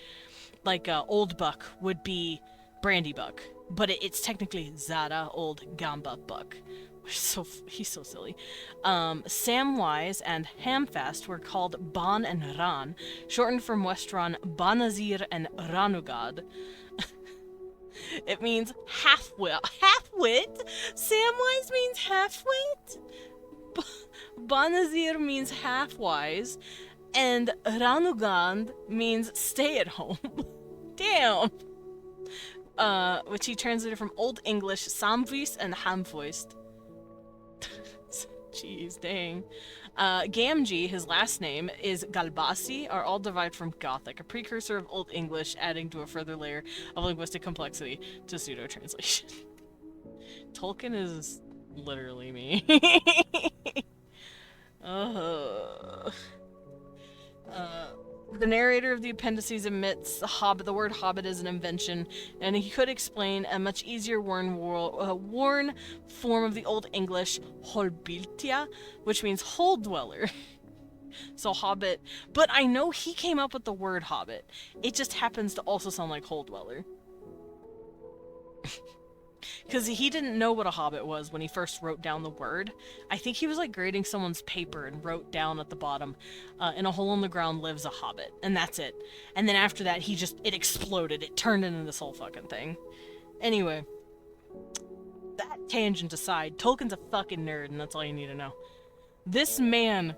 Like, Old Buck would be Brandy Buck, but it's technically Zada Old Gamba Buck. He's so silly. Samwise and Hamfast were called Ban and Ran, shortened from Westron Banazir and Ranugad. It means half-wit. Half-wit? Samwise means half-wit? Banazir means half-wise. And Ranugand means stay at home. Damn. Which he translated from Old English, Samvuist and Hamvuist. Jeez, dang. Gamgee, his last name, is Galbasi, are all derived from Gothic, a precursor of Old English, adding to a further layer of linguistic complexity to pseudo-translation. Tolkien is literally me. The narrator of the appendices admits the word hobbit is an invention, and he could explain a much easier worn form of the Old English holbiltia, which means hole dweller. So hobbit, but I know he came up with the word hobbit. It just happens to also sound like hole dweller. Because he didn't know what a hobbit was when he first wrote down the word. I think he was like grading someone's paper and wrote down at the bottom, in a hole in the ground lives a hobbit, and that's it. And then after that, it exploded. It turned into this whole fucking thing. Anyway, that tangent aside, Tolkien's a fucking nerd, and that's all you need to know. This man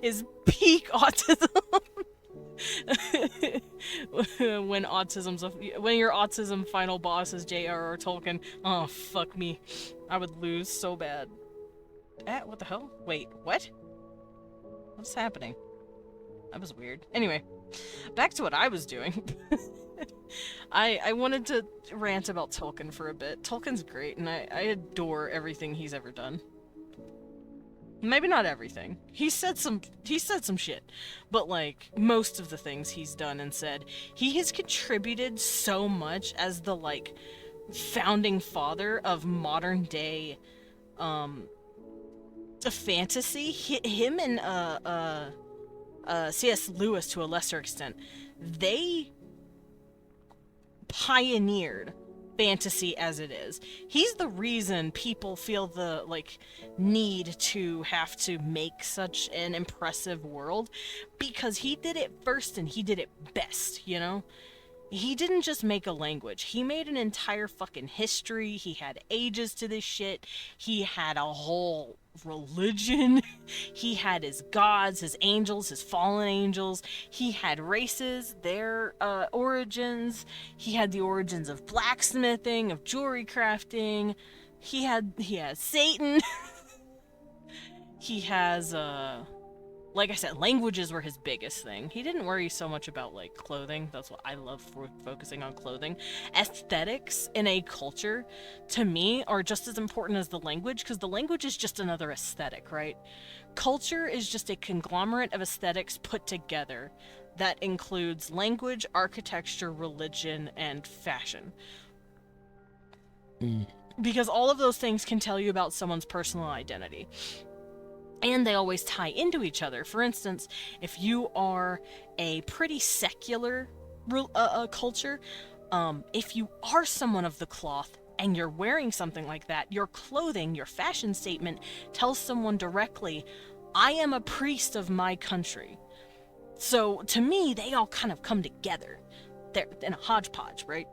is peak autism. when your autism final boss is J.R.R. Tolkien, oh fuck me, I would lose so bad. What the hell? Wait, what? What's happening? That was weird. Anyway, back to what I was doing. I wanted to rant about Tolkien for a bit. Tolkien's great, and I adore everything he's ever done. Maybe not everything. He said some shit. But like most of the things he's done and said, he has contributed so much as the like founding father of modern day fantasy. Him and C.S. Lewis to a lesser extent. They pioneered fantasy as it is. He's the reason people feel the like need to have to make such an impressive world, because he did it first and he did it best, you know? He didn't just make a language. He made an entire fucking history. He had ages to this shit. He had a whole religion. He had his gods, his angels, his fallen angels. He had races, their origins. He had the origins of blacksmithing, of jewelry crafting. He has Satan. He has like I said, languages were his biggest thing. He didn't worry so much about, like, clothing. That's what I love for focusing on clothing. Aesthetics in a culture, to me, are just as important as the language, because the language is just another aesthetic, right? Culture is just a conglomerate of aesthetics put together that includes language, architecture, religion, and fashion. Because all of those things can tell you about someone's personal identity. And they always tie into each other. For instance, if you are a pretty secular culture, if you are someone of the cloth and you're wearing something like that, your clothing, your fashion statement tells someone directly, I am a priest of my country. So to me, they all kind of come together. They're in a hodgepodge, right?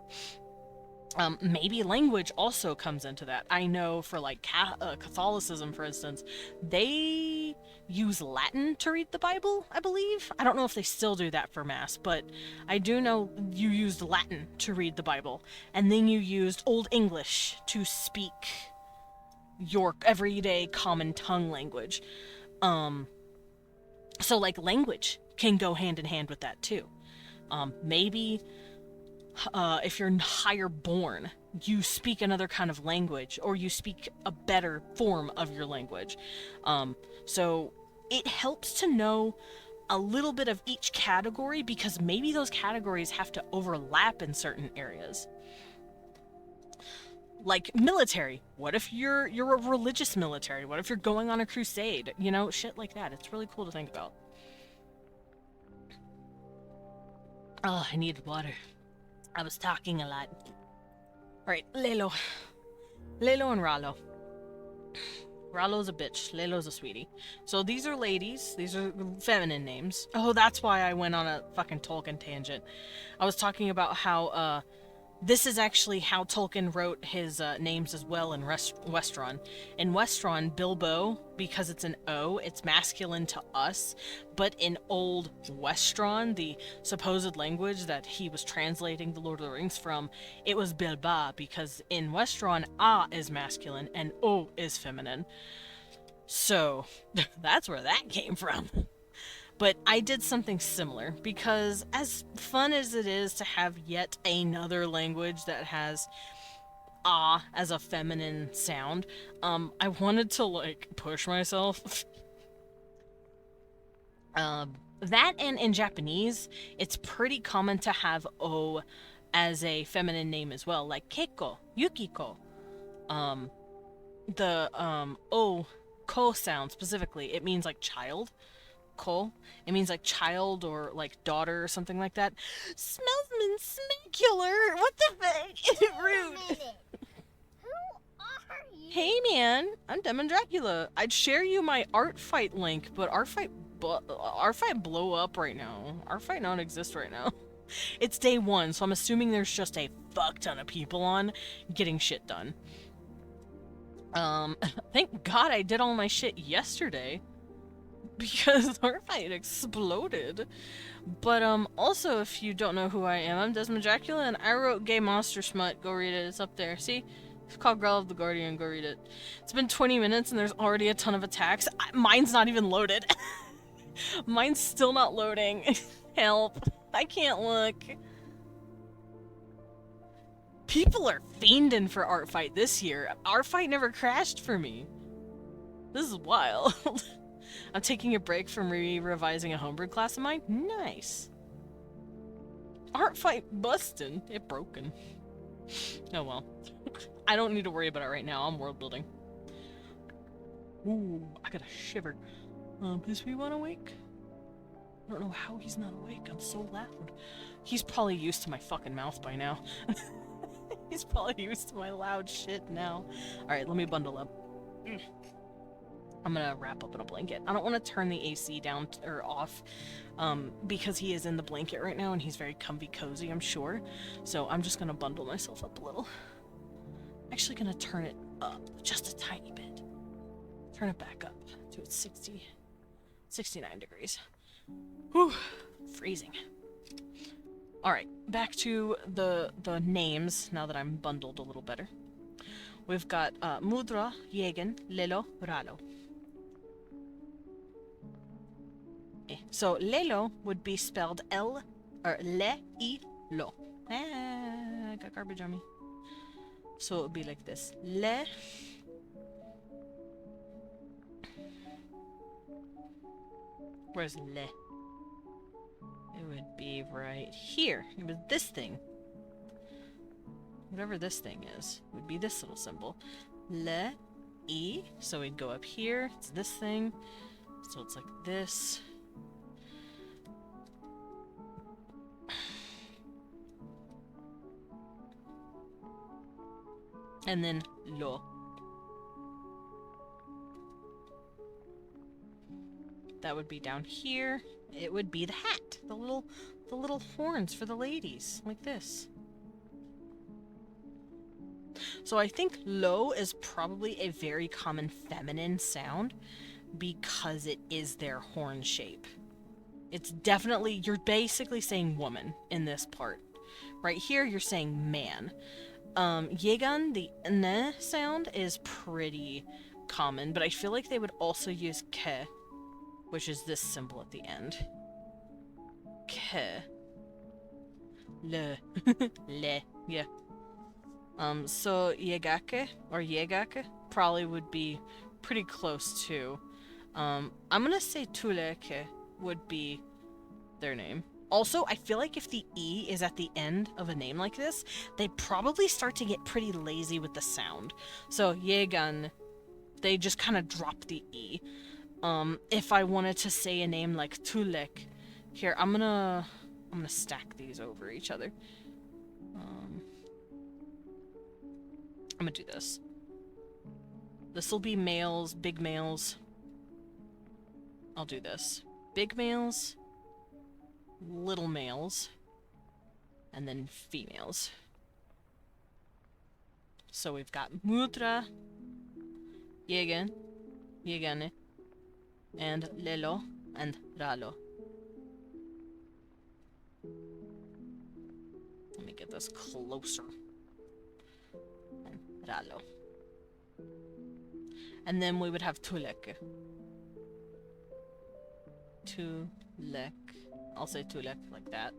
Maybe language also comes into that. I know for like Catholicism, for instance, they use Latin to read the Bible, I believe. I don't know if they still do that for Mass, but I do know you used Latin to read the Bible, and then you used Old English to speak your everyday common tongue language. So like language can go hand in hand with that too. Maybe if you're higher born, you speak another kind of language, or you speak a better form of your language. So it helps to know a little bit of each category, because maybe those categories have to overlap in certain areas. Like military. What if you're a religious military? What if you're going on a crusade? You know, shit like that. It's really cool to think about. Oh, I needed water. I was talking a lot. Alright, Lelo. Lelo and Rallo. Rallo's a bitch. Lelo's a sweetie. So these are ladies. These are feminine names. Oh, that's why I went on a fucking Tolkien tangent. I was talking about how, This is actually how Tolkien wrote his names as well in Westron. In Westron, Bilbo, because it's an O, it's masculine to us, but in Old Westron, the supposed language that he was translating the Lord of the Rings from, it was Bilba, because in Westron, A is masculine and O is feminine. So, that's where that came from. But I did something similar because, as fun as it is to have yet another language that has ah as a feminine sound, I wanted to like push myself. That and in Japanese, it's pretty common to have o as a feminine name as well, like Keiko, Yukiko. The o ko sound specifically, it means like child. Ko. It means like child or like daughter or something like that. Smellsman smacular. What the fuck? Rude. Who are you? Hey man, I'm Demon Dracula. I'd share you my art fight link, but art fight blow up right now. Art fight don't exist right now. It's day 1, so I'm assuming there's just a fuck ton of people on getting shit done. Thank God I did all my shit yesterday. Because our fight exploded. But also, if you don't know who I am, I'm Desmond Dracula, and I wrote Gay Monster Smut. Go read it, it's up there. See? It's called Girl of the Guardian, go read it. It's been 20 minutes and there's already a ton of attacks. Mine's not even loaded. Mine's still not loading. Help. I can't look. People are fiending for Art Fight this year. Art Fight never crashed for me. This is wild. I'm taking a break from revising a homebrew class of mine. Nice. Art Fight bustin'. It broken. Oh well. I don't need to worry about it right now. I'm world building. Ooh, I got a shiver. Is V1 awake? I don't know how he's not awake. I'm so loud. He's probably used to my fucking mouth by now. He's probably used to my loud shit now. Alright, let me bundle up. I'm gonna wrap up in a blanket. I don't want to turn the AC down or off because he is in the blanket right now and he's very comfy cozy, I'm sure. So I'm just gonna bundle myself up a little. Actually gonna turn it up just a tiny bit. Turn it back up to its 69 degrees. Whew, freezing. Alright, back to the names now that I'm bundled a little better. We've got Mudra, Yegen, Lelo, Ralo. So Lelo would be spelled L or Le-I-Lo. Ah, I got garbage on me. So it would be like this. Le. Where's Le? It would be right here. It was this thing. Whatever this thing is, it would be this little symbol. Le. E. So we'd go up here. It's this thing. So it's like this. And then Lo. That would be down here. It would be the hat. The little horns for the ladies. Like this. So I think Lo is probably a very common feminine sound because it is their horn shape. It's definitely, you're basically saying woman in this part. Right here, you're saying man. Yegan, the ne sound, is pretty common, but I feel like they would also use ke, which is this symbol at the end. Ke. Le. Le. Yeah. So Yegake, or Yegake, probably would be pretty close too. I'm gonna say Tuleke would be their name. Also, I feel like if the E is at the end of a name like this, they probably start to get pretty lazy with the sound. So Yegan, they just kind of drop the E. If I wanted to say a name like Tulek, here, I'm gonna stack these over each other. I'm gonna do this. This will be males, big males. I'll do this. Big males, little males, and then females. So we've got Mudra, Yegen, Yegane, and Lelo, and Ralo. Let me get this closer. And Ralo. And then we would have Tulek. Tulek. I'll say Tulek like that.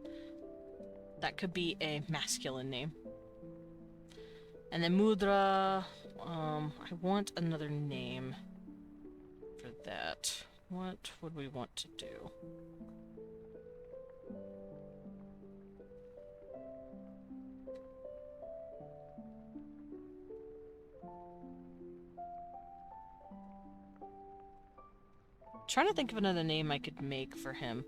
That could be a masculine name. And then Mudra. I want another name for that. What would we want to do? Trying to think of another name I could make for him.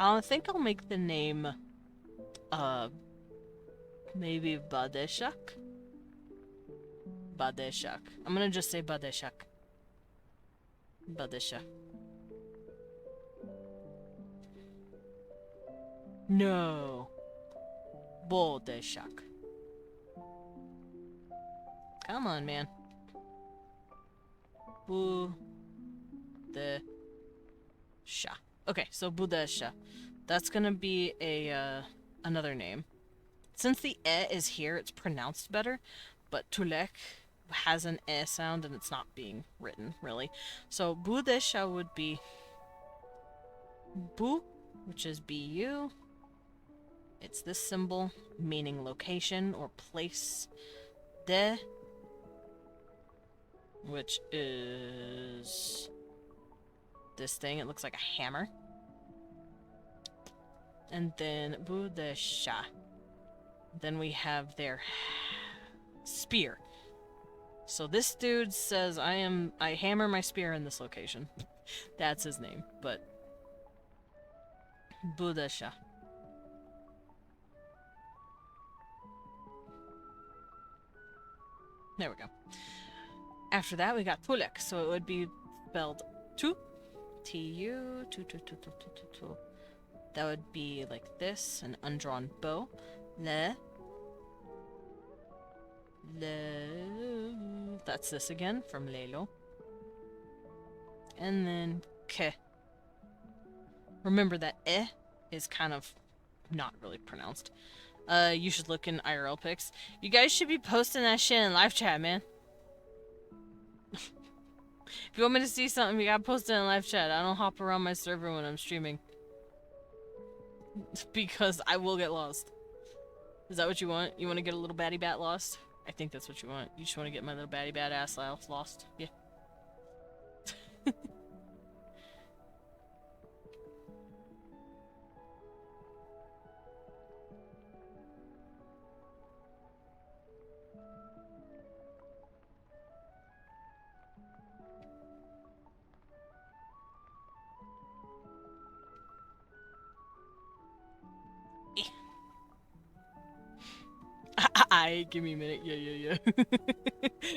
I think I'll make the name, maybe Badeshak? Badeshak. I'm gonna just say Badeshak. Badesha. No. Bodeshak. Come on, man. Budesha. Okay, so Budesha. That's gonna be a, another name. Since the E is here, it's pronounced better, but Tulek has an E sound and it's not being written, really. So Budesha would be Bu, which is BU. It's this symbol, meaning location or place. De, which is this thing. It looks like a hammer. And then Budesha. Then we have their spear. So this dude says, I hammer my spear in this location. That's his name, but Budesha. There we go. After that, we got Tulek, so it would be spelled Tu, T-U, Tu. That would be like this, an undrawn bow. Le. That's this again, from Lelo. And then Ke. Remember that E is kind of not really pronounced. You should look in IRL pics. You guys should be posting that shit in live chat, man. If you want me to see something, you gotta post it in live chat. I don't hop around my server when I'm streaming. Because I will get lost. Is that what you want? You want to get a little baddie bat lost? I think that's what you want. You just want to get my little baddie bat ass lost? Yeah. Give me a minute. Yeah.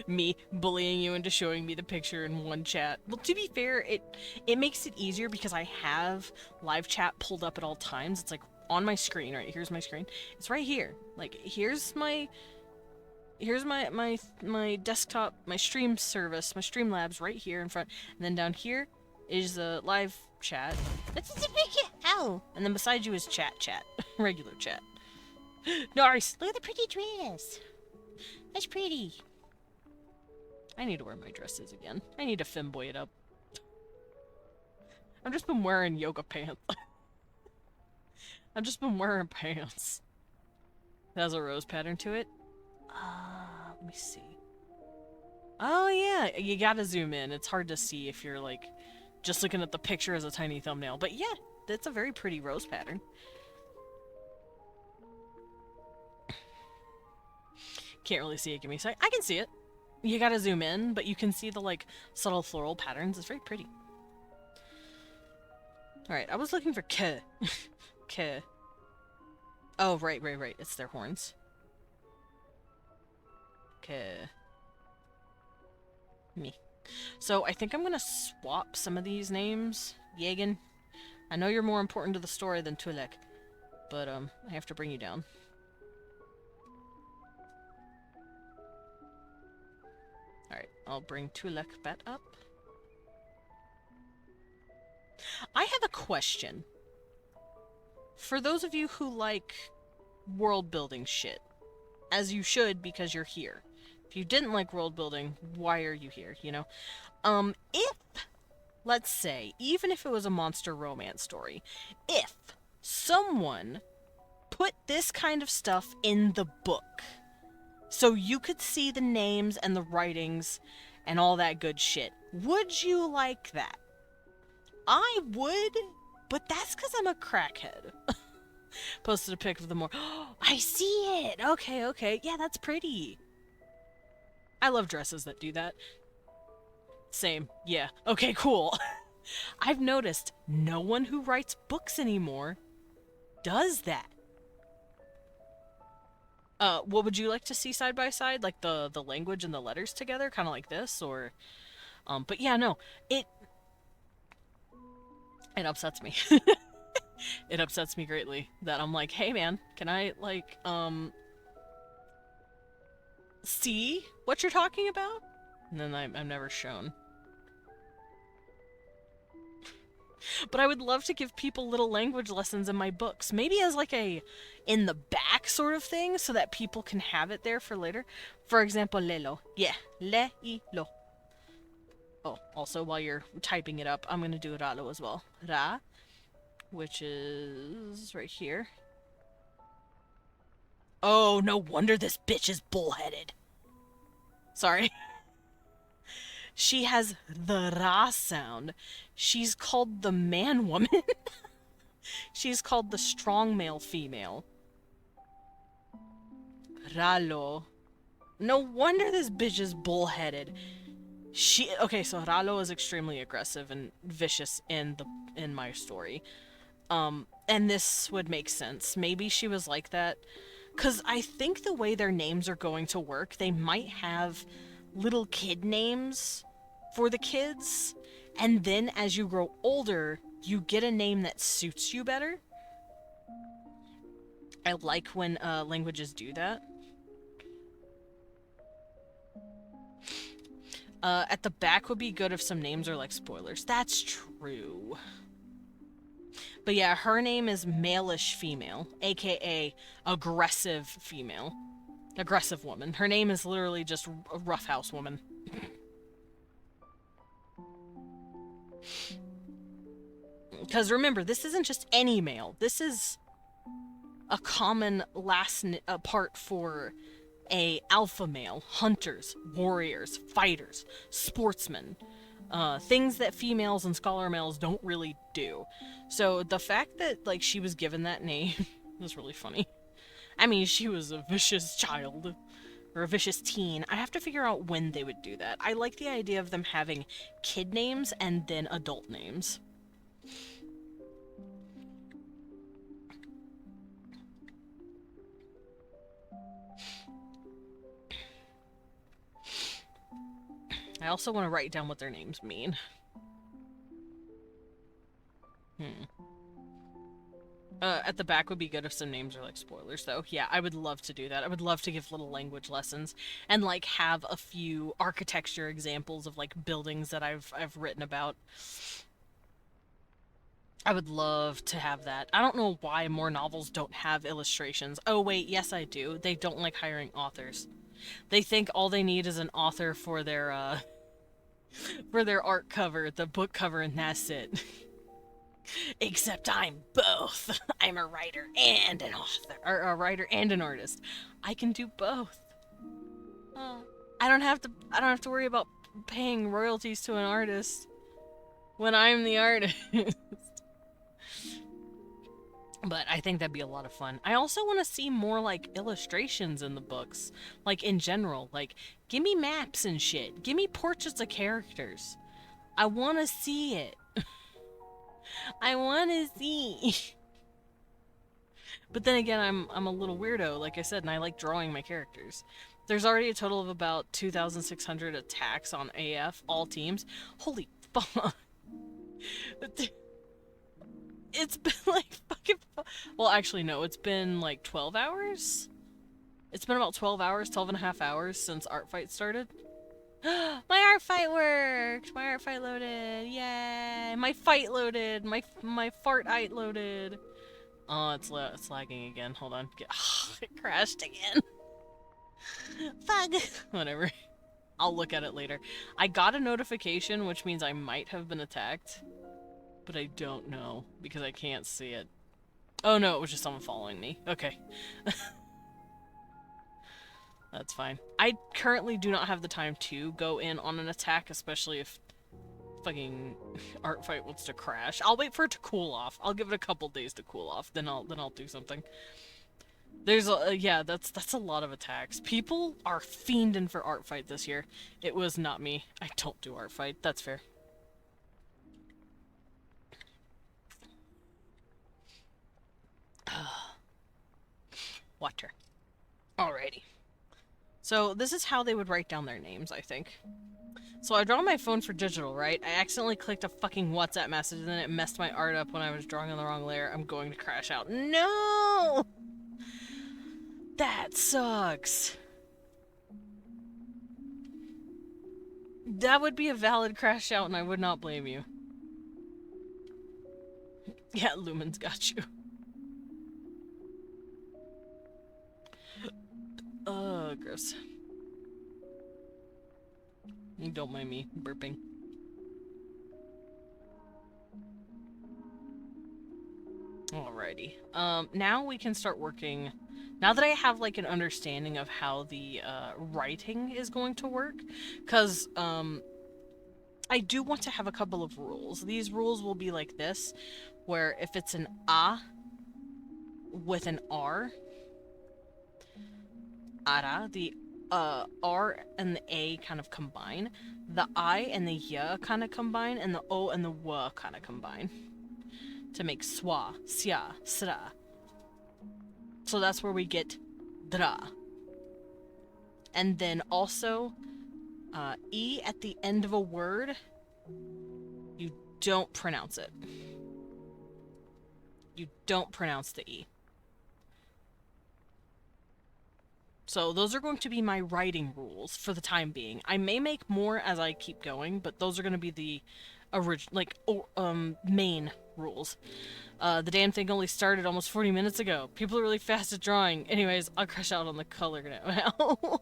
Me bullying you into showing me the picture in one chat. Well, to be fair, it makes it easier because I have live chat pulled up at all times. It's like on my screen, right? Here's my screen. It's right here. Like, here's my desktop, my stream service, my Streamlabs right here in front. And then down here is the live chat. Ow! And then beside you is chat. Regular chat. Nice! Look at the pretty dress. That's pretty. I need to wear my dresses again. I need to femboy it up. I've just been wearing yoga pants. I've just been wearing pants. It has a rose pattern to it. Let me see. Oh yeah, you gotta zoom in. It's hard to see if you're like just looking at the picture as a tiny thumbnail. But yeah, that's a very pretty rose pattern. Can't really see it. Give me a sec. I can see it. You gotta zoom in, but you can see the, like, subtle floral patterns. It's very pretty. Alright, I was looking for K. K. Oh, right. It's their horns. K. Me. So, I think I'm gonna swap some of these names. Yegan. I know you're more important to the story than Tulek, but, I have to bring you down. Alright, I'll bring Tulek back up. I have a question. For those of you who like world building shit, as you should because you're here. If you didn't like world building, why are you here, you know? If, let's say, even if it was a monster romance story, if someone put this kind of stuff in the book, so you could see the names and the writings and all that good shit, would you like that? I would, but that's because I'm a crackhead. Posted a pic of the more. Oh, I see it! Okay. Yeah, that's pretty. I love dresses that do that. Same. Yeah. Okay, cool. I've noticed no one who writes books anymore does that. What would you like to see side by side? Like the language and the letters together? Kind of like this? Or, but yeah, no. It upsets me. It upsets me greatly that I'm like, hey man, can I, like, see what you're talking about? And then I'm never shown. But I would love to give people little language lessons in my books. Maybe as like a in the back sort of thing so that people can have it there for later. For example, lelo. Yeah, le-i-lo. Oh, also while you're typing it up, I'm going to do ralo as well. Ra, which is right here. Oh, no wonder this bitch is bullheaded. Sorry. She has the ra sound. She's called the man woman. She's called the strong male female. Ralo. No wonder this bitch is bullheaded. Okay, so Ralo is extremely aggressive and vicious in my story. And this would make sense. Maybe she was like that. 'Cause I think the way their names are going to work, they might have little kid names for the kids, and then as you grow older, you get a name that suits you better. I like when languages do that. At the back would be good if some names are like spoilers. That's true. But yeah, her name is Malish Female, aka Aggressive Female. Aggressive woman. Her name is literally just a roughhouse woman. Because remember, this isn't just any male. This is a common last part for a alpha male. Hunters, warriors, fighters, sportsmen. Things that females and scholar males don't really do. So the fact that, like, she was given that name was really funny. I mean, she was a vicious child. Or a vicious teen. I have to figure out when they would do that. I like the idea of them having kid names and then adult names. I also want to write down what their names mean. At the back would be good if some names are like spoilers, though. Yeah, I would love to do that. I would love to give little language lessons and, like, have a few architecture examples of, like, buildings that I've written about. I would love to have that. I don't know why more novels don't have illustrations. Oh, wait, yes, I do. They don't like hiring authors. They think all they need is an author for their art cover, the book cover, and that's it. Except I'm both. I'm a writer and an author, or a writer and an artist. I can do both. I don't have to worry about paying royalties to an artist when I'm the artist. But I think that'd be a lot of fun. I also want to see more like illustrations in the books, like in general. Like, give me maps and shit. Give me portraits of characters. I want to see it. I want to see. But then again, I'm a little weirdo, like I said, and I like drawing my characters. There's already a total of about 2,600 attacks on AF, all teams. Holy fuck. It's been like fucking. Well, actually, no, it's been like 12 hours? It's been about 12 hours, 12 and a half hours since art fight started. My art fight worked! My art fight loaded! Yay! My fight loaded! My fart-ite loaded! Oh, it's lagging again. Hold on. It crashed again. Fuck. Whatever. I'll look at it later. I got a notification, which means I might have been attacked. But I don't know, because I can't see it. Oh no, it was just someone following me. Okay. That's fine. I currently do not have the time to go in on an attack, especially if fucking art fight wants to crash. I'll wait for it to cool off. I'll give it a couple days to cool off, then I'll do something. There's a yeah, that's a lot of attacks. People are fiending for art fight this year. It was not me. I don't do art fight. That's fair. Water. Alrighty. So this is how they would write down their names, I think. So I draw on my phone for digital, right? I accidentally clicked a fucking WhatsApp message and then it messed my art up when I was drawing on the wrong layer. I'm going to crash out. No! That sucks. That would be a valid crash out and I would not blame you. Yeah, Lumen's got you. Gross. Don't mind me burping. Alrighty. Now we can start working. Now that I have like an understanding of how the writing is going to work, because I do want to have a couple of rules. These rules will be like this, where if it's an A with an R, ara, the R and the A kind of combine, the I and the Y kind of combine, and the O and the W kind of combine to make swa, sya, sra. So that's where we get dra. And then also, E at the end of a word, you don't pronounce it. You don't pronounce the E. So those are going to be my writing rules for the time being. I may make more as I keep going, but those are going to be the main rules. The damn thing only started almost 40 minutes ago. People are really fast at drawing. Anyways, I'll crash out on the color now.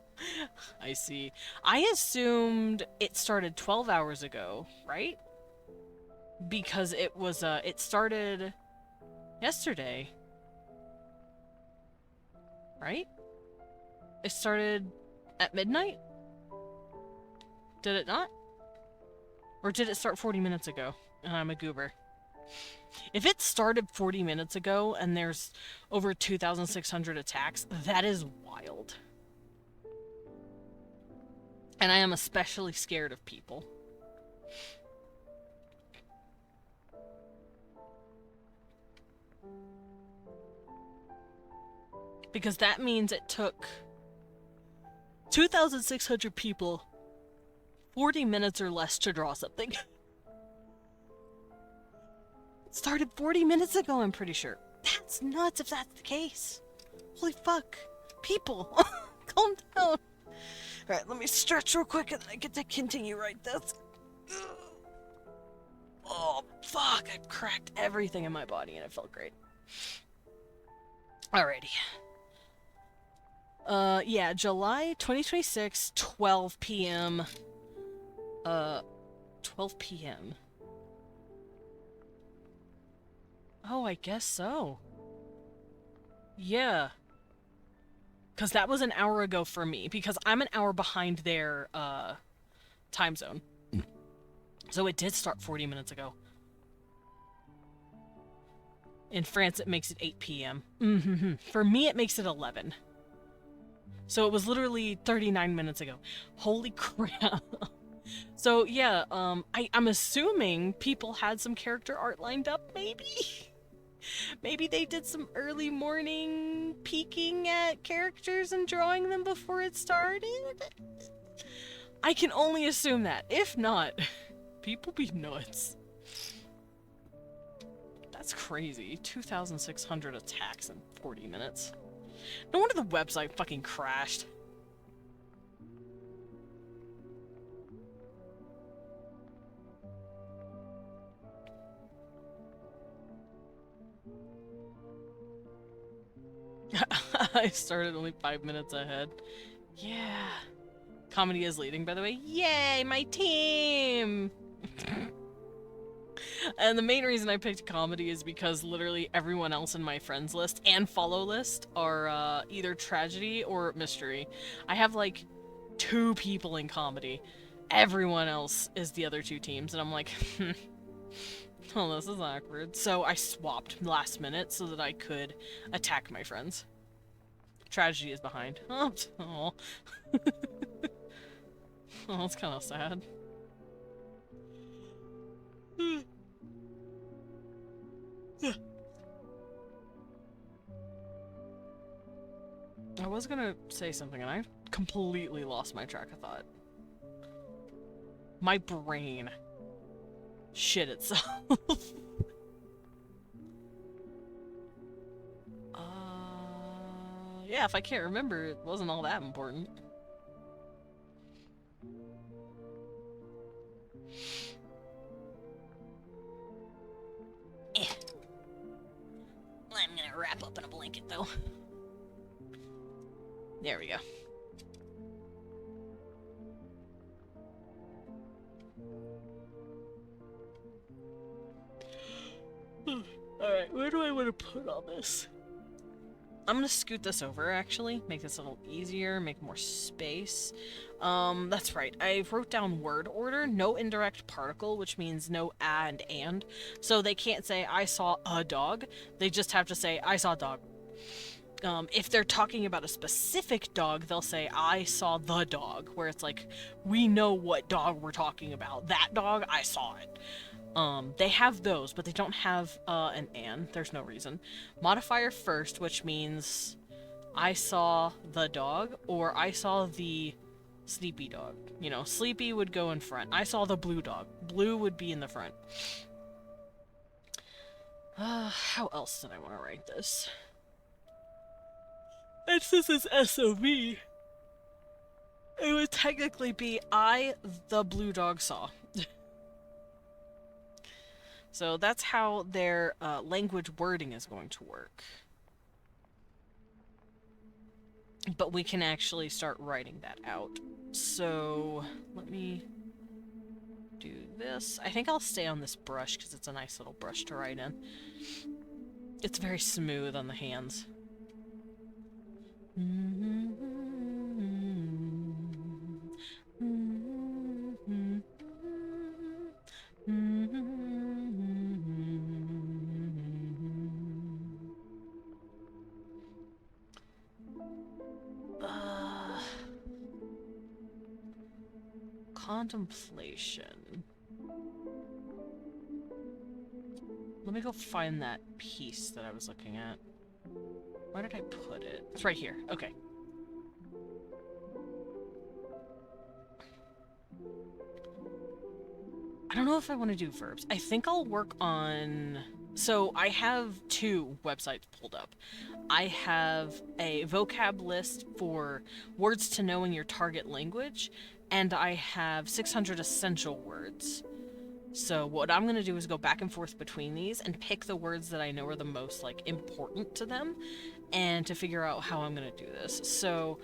I see. I assumed it started 12 hours ago, right? Because it was, it started yesterday. Right? It started at midnight? Did it not? Or did it start 40 minutes ago? And I'm a goober. If it started 40 minutes ago and there's over 2,600 attacks, that is wild. And I am especially scared of people. Because that means it took 2,600 people 40 minutes or less to draw something. It started 40 minutes ago, I'm pretty sure. That's nuts if that's the case. Holy fuck. People. Calm down. Alright, let me stretch real quick and then I get to continue right this. Oh, fuck. I cracked everything in my body and it felt great. Alrighty. Yeah, July 2026, 12 p.m. 12 p.m. Oh, I guess so. Yeah. Because that was an hour ago for me, because I'm an hour behind their, time zone. So it did start 40 minutes ago. In France, it makes it 8 p.m. For me, it makes it 11. So it was literally 39 minutes ago. Holy crap. So yeah, I'm assuming people had some character art lined up, maybe? Maybe they did some early morning peeking at characters and drawing them before it started? I can only assume that. If not, people be nuts. That's crazy. 2,600 attacks in 40 minutes. No wonder the website fucking crashed. I started only 5 minutes ahead. Yeah. Comedy is leading, by the way. Yay, my team! And the main reason I picked comedy is because literally everyone else in my friends list and follow list are either tragedy or mystery. I have like 2 people in comedy. Everyone else is the other 2 teams, and I'm like, oh, this is awkward. So I swapped last minute so that I could attack my friends. Tragedy is behind. Oh, oh. Oh, that's kind of sad. I was gonna say something and I completely lost my track of thought. My brain shit itself. Yeah, if I can't remember, it wasn't all that important. I'm gonna wrap up in a blanket, though. There we go. Alright, where do I want to put all this? I'm gonna scoot this over, actually. Make this a little easier, make more space. That's right. I wrote down word order, no indirect particle, which means no and. So they can't say, I saw a dog. They just have to say, I saw a dog. If they're talking about a specific dog, they'll say, I saw the dog, where it's like, we know what dog we're talking about. That dog, I saw it. They have those, but they don't have, an and. There's no reason. Modifier first, which means I saw the dog, or I saw the sleepy dog. You know, sleepy would go in front. I saw the blue dog. Blue would be in the front. How else did I want to write this? Since this is SOV, it would technically be I, the blue dog, saw. So that's how their language wording is going to work. But we can actually start writing that out. So let me do this. I think I'll stay on this brush because it's a nice little brush to write in. It's very smooth on the hands. Contemplation. Let me go find that piece that I was looking at. Where did I put it? It's right here. Okay. I don't know if I want to do verbs. I think I'll work on... So I have 2 websites pulled up. I have a vocab list for words to know in your target language, and I have 600 essential words. So what I'm going to do is go back and forth between these and pick the words that I know are the most, like, important to them, and to figure out how I'm going to do this. So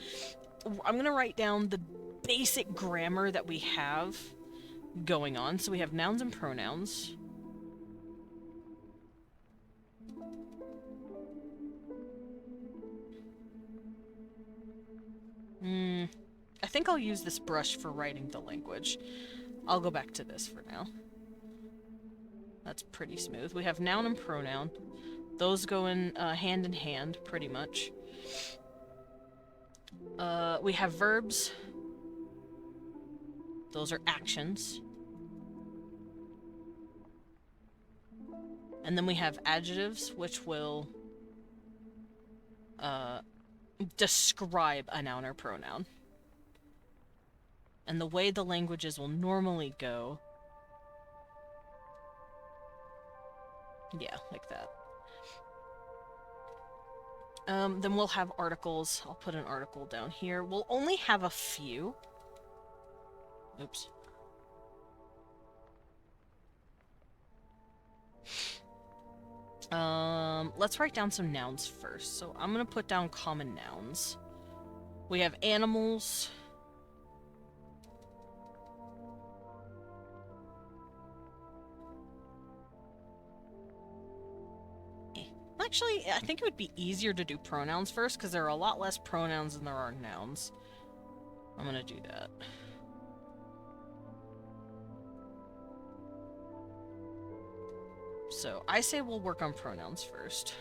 I'm going to write down the basic grammar that we have going on. So we have nouns and pronouns. I think I'll use this brush for writing the language. I'll go back to this for now. That's pretty smooth. We have noun and pronoun. Those go in hand, pretty much. We have verbs. Those are actions. And then we have adjectives, which will describe a noun or pronoun. And the way the languages will normally go... yeah, like that. Then we'll have articles. I'll put an article down here. We'll only have a few. Oops. Let's write down some nouns first. So I'm gonna put down common nouns. We have animals. Actually, I think it would be easier to do pronouns first, because there are a lot less pronouns than there are nouns. I'm gonna do that. So, I say we'll work on pronouns first.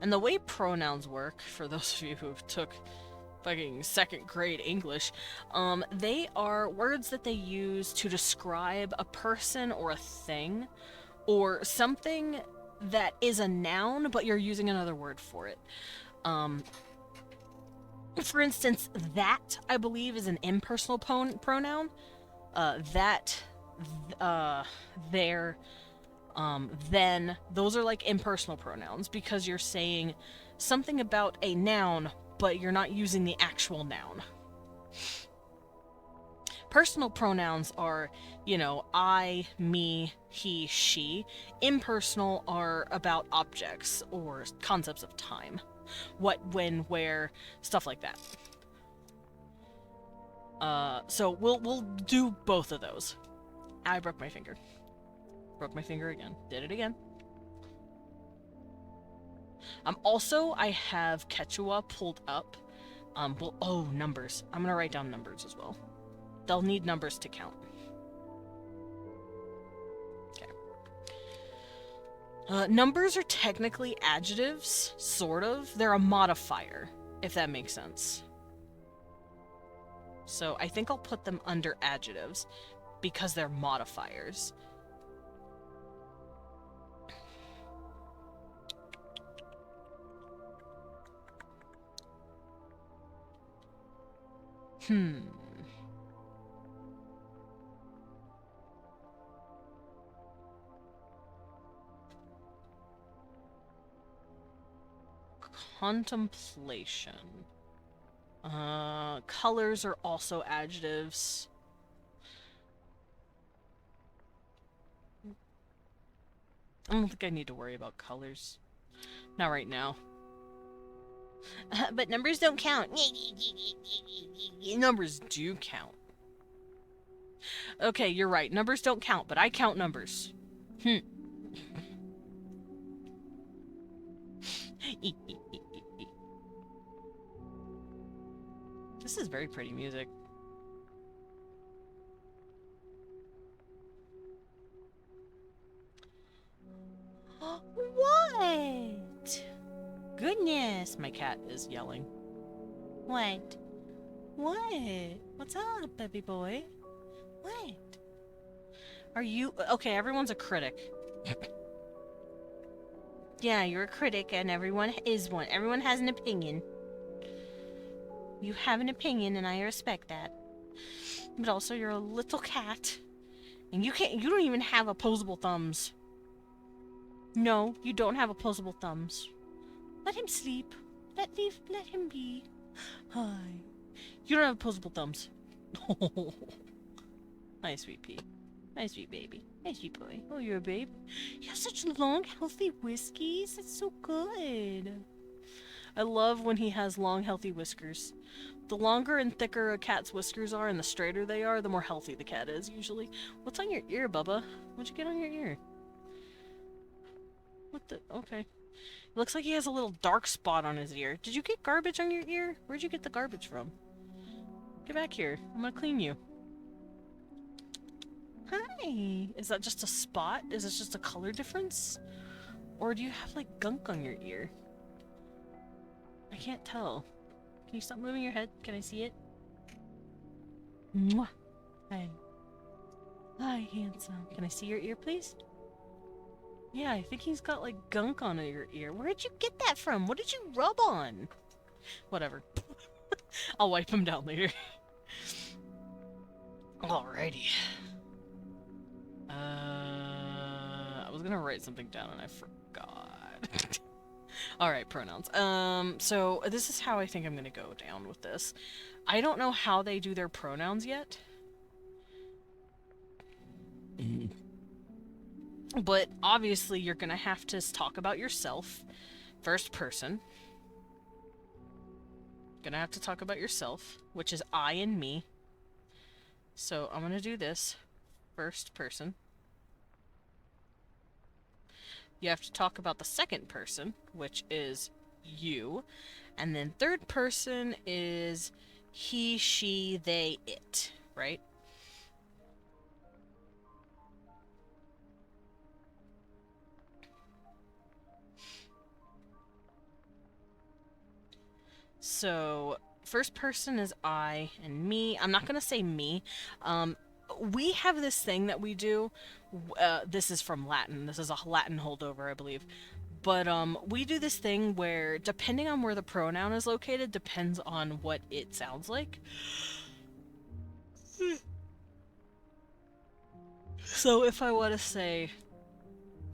And the way pronouns work, for those of you who took fucking second grade English, they are words that they use to describe a person or a thing, or something that is a noun, but you're using another word for it. For instance, that, I believe, is an impersonal pronoun. That, there, then, those are like impersonal pronouns, because you're saying something about a noun, but you're not using the actual noun. Personal pronouns are, you know, I, me, he, she. Impersonal are about objects or concepts of time. What, when, where, stuff like that. So we'll do both of those. I broke my finger. Broke my finger again. Did it again. Also, I have Quechua pulled up. Oh, numbers. I'm gonna write down numbers as well. They'll need numbers to count. Okay. Numbers are technically adjectives, sort of. They're a modifier, if that makes sense. So I think I'll put them under adjectives, because they're modifiers. Contemplation. Colors are also adjectives. I don't think I need to worry about colors. Not right now. But numbers don't count. Numbers do count. Okay, you're right. Numbers don't count, but I count numbers. This is very pretty music. What? Goodness, my cat is yelling. What? What? What's up, baby boy? What? Are you... Okay, everyone's a critic. Yeah, you're a critic, and everyone is one. Everyone has an opinion. You have an opinion, and I respect that. But also, you're a little cat. And you don't even have opposable thumbs. No, you don't have opposable thumbs. Let him sleep. Let him be. Hi. You don't have opposable thumbs. Hi, sweet pea. Hi, sweet baby. Hi, sweet boy. Oh, you're a babe. You have such long, healthy whiskies. That's so good. I love when he has long, healthy whiskers. The longer and thicker a cat's whiskers are and the straighter they are, the more healthy the cat is, usually. What's on your ear, Bubba? What'd you get on your ear? What the? Okay. It looks like he has a little dark spot on his ear. Did you get garbage on your ear? Where'd you get the garbage from? Get back here. I'm gonna clean you. Hi. Is that just a spot? Is this just a color difference? Or do you have, like, gunk on your ear? I can't tell. Can you stop moving your head? Can I see it? Mwah. Hi. Hi, handsome. Can I see your ear, please? Yeah, I think he's got, like, gunk on your ear. Where'd you get that from? What did you rub on? Whatever. I'll wipe him down later. Alrighty. I was gonna write something down and I forgot. Alright, pronouns. So this is how I think I'm gonna go down with this. I don't know how they do their pronouns yet. But obviously you're gonna have to talk about yourself. First person. Gonna have to talk about yourself, which is I and me. So I'm gonna do this. First person. You have to talk about the second person, which is you. And then third person is he, she, they, it, right? So, first person is I and me. I'm not gonna say me. We have this thing that we do. This is from Latin. This is a Latin holdover, I believe. But we do this thing where, depending on where the pronoun is located, depends on what it sounds like. So if I want to say,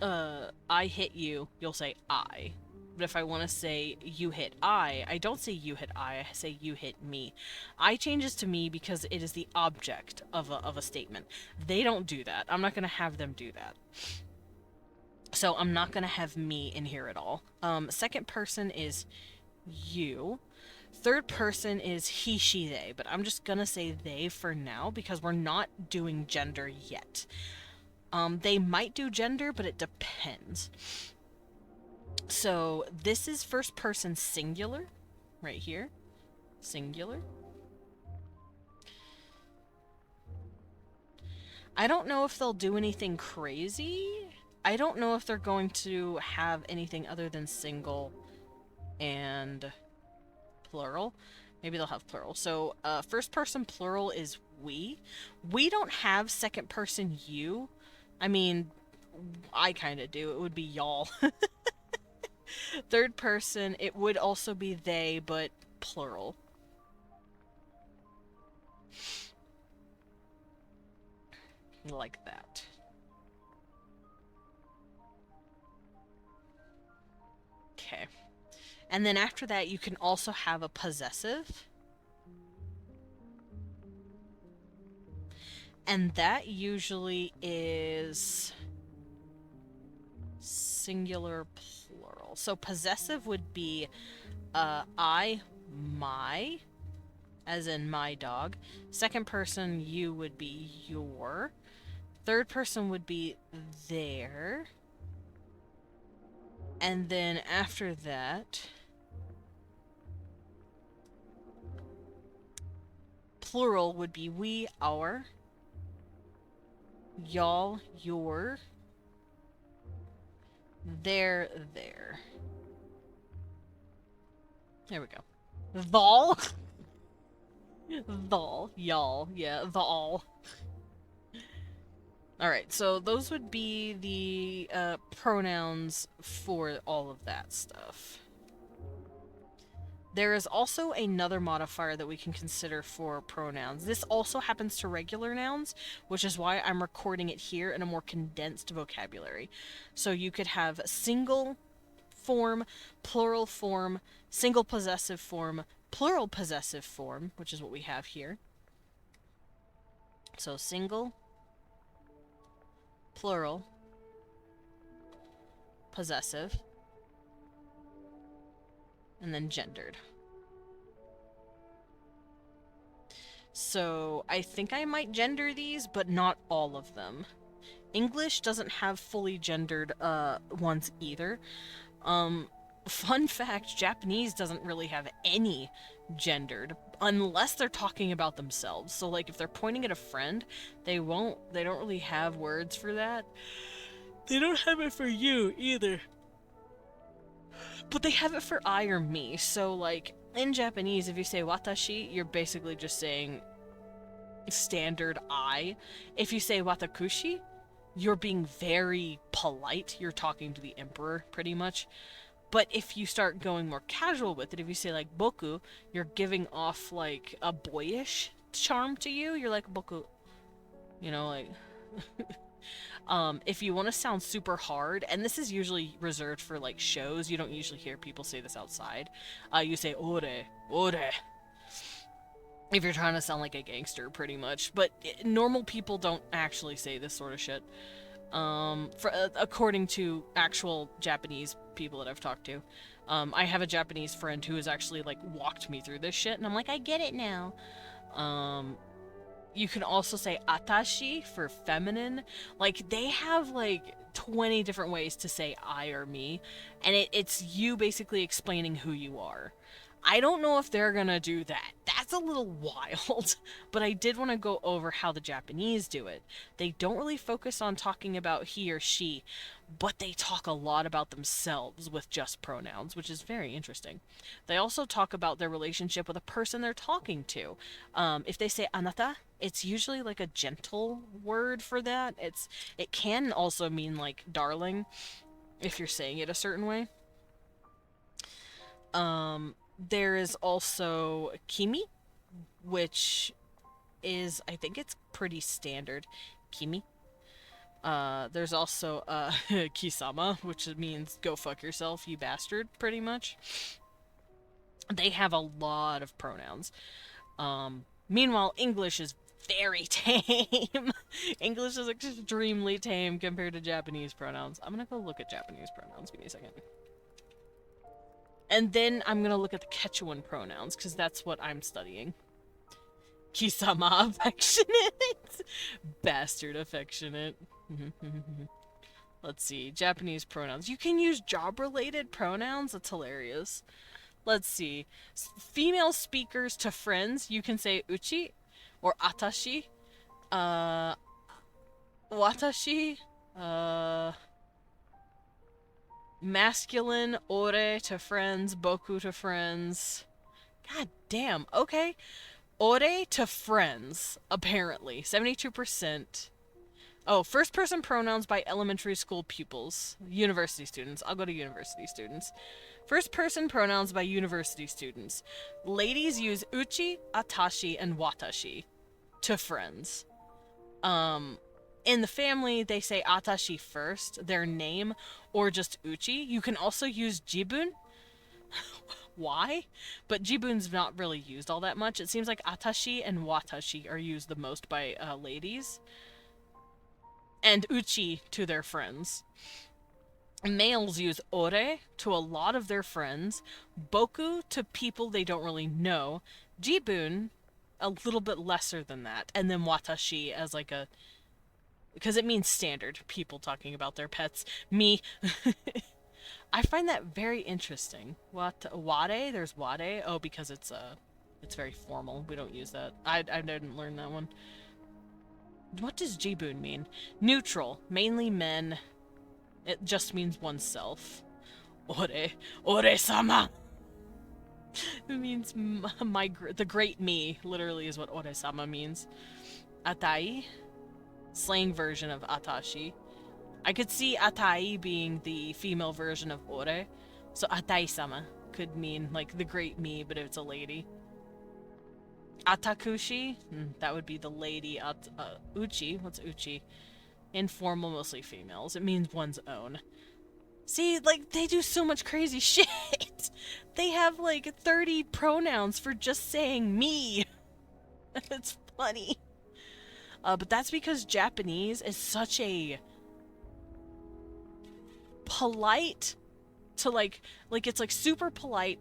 I hit you, you'll say I. But if I want to say you hit I don't say you hit I say you hit me. I changes to me because it is the object of a statement. They don't do that. I'm not going to have them do that. So I'm not going to have me in here at all. Second person is you. Third person is he, she, they. But I'm just going to say they for now because we're not doing gender yet. They might do gender, but it depends. So this is first person singular, right here. Singular. I don't know if they'll do anything crazy. I don't know if they're going to have anything other than single and plural. Maybe they'll have plural. So first person plural is we. We don't have second person you. I mean, I kind of do. It would be y'all. Third person, it would also be they, but plural. Like that. Okay. And then after that, you can also have a possessive. And that usually is singular plural. So possessive would be I, my, as in my dog. Second person, you would be your. Third person would be their. And then after that, plural would be we, our, y'all, your, their. There we go. Thal. Thal, y'all, yeah, thal. Alright, so those would be the pronouns for all of that stuff. There is also another modifier that we can consider for pronouns. This also happens to regular nouns, which is why I'm recording it here in a more condensed vocabulary. So you could have single form, plural form, single possessive form, plural possessive form, which is what we have here. So single, plural, possessive, and then gendered. So I think I might gender these, but not all of them. English doesn't have fully gendered ones either. Fun fact, Japanese doesn't really have any gendered unless they're talking about themselves. So like if they're pointing at a friend, they don't really have words for that. They don't have it for you either. But they have it for I or me. So like in Japanese, if you say watashi, you're basically just saying standard I. If you say watakushi, you're being very polite. You're talking to the emperor pretty much. But if you start going more casual with it, if you say like boku, you're giving off like a boyish charm to you. You're like boku, you know, like if you want to sound super hard, and this is usually reserved for like shows, you don't usually hear people say this outside. You say ore, ore. If you're trying to sound like a gangster, pretty much. But normal people don't actually say this sort of shit. According to actual Japanese people that I've talked to. I have a Japanese friend who has actually, like, walked me through this shit, and I'm like, I get it now. You can also say atashi for feminine. Like, they have, like, 20 different ways to say I or me, and it's you basically explaining who you are. I don't know if they're gonna do that. That's a little wild, but I did want to go over how the Japanese do it. They don't really focus on talking about he or she, but they talk a lot about themselves with just pronouns, which is very interesting. They also talk about their relationship with a person they're talking to. If they say anata, it's usually like a gentle word for that. It can also mean like darling, if you're saying it a certain way. There is also Kimi, which is, I think it's pretty standard. Kimi. There's also Kisama, which means go fuck yourself, you bastard, pretty much. They have a lot of pronouns. Meanwhile, English is very tame. English is extremely tame compared to Japanese pronouns. I'm gonna go look at Japanese pronouns. Give me a second. And then I'm gonna look at the Quechuan pronouns, because that's what I'm studying. Kisama affectionate. Bastard affectionate. Let's see. Japanese pronouns. You can use job-related pronouns. That's hilarious. Let's see. Female speakers to friends, you can say uchi or atashi. Watashi. Masculine, ore to friends, boku to friends. God damn, okay. Ore to friends, apparently. 72%. Oh, first person pronouns by elementary school pupils. University students. I'll go to university students. First person pronouns by university students. Ladies use uchi, atashi, and watashi to friends. In the family, they say atashi first, their name, or just uchi. You can also use jibun. Why? But jibun's not really used all that much. It seems like atashi and watashi are used the most by ladies. And uchi to their friends. Males use ore to a lot of their friends. Boku to people they don't really know. Jibun, a little bit lesser than that. And then watashi as like a... because it means standard. People talking about their pets. Me. I find that very interesting. Wade? There's wade. Oh, because it's very formal. We don't use that. I didn't learn that one. What does jibun mean? Neutral. Mainly men. It just means oneself. Ore-sama! It means the great me, literally is what ore-sama means. Atai? Slang version of atashi. I could see atai being the female version of ore. So atai-sama could mean, like, the great me, but it's a lady. Atakushi? That would be the lady. Uchi? What's uchi? Informal, mostly females. It means one's own. See, like, they do so much crazy shit! They have, like, 30 pronouns for just saying me! It's funny. But that's because Japanese is such a polite to like it's like super polite,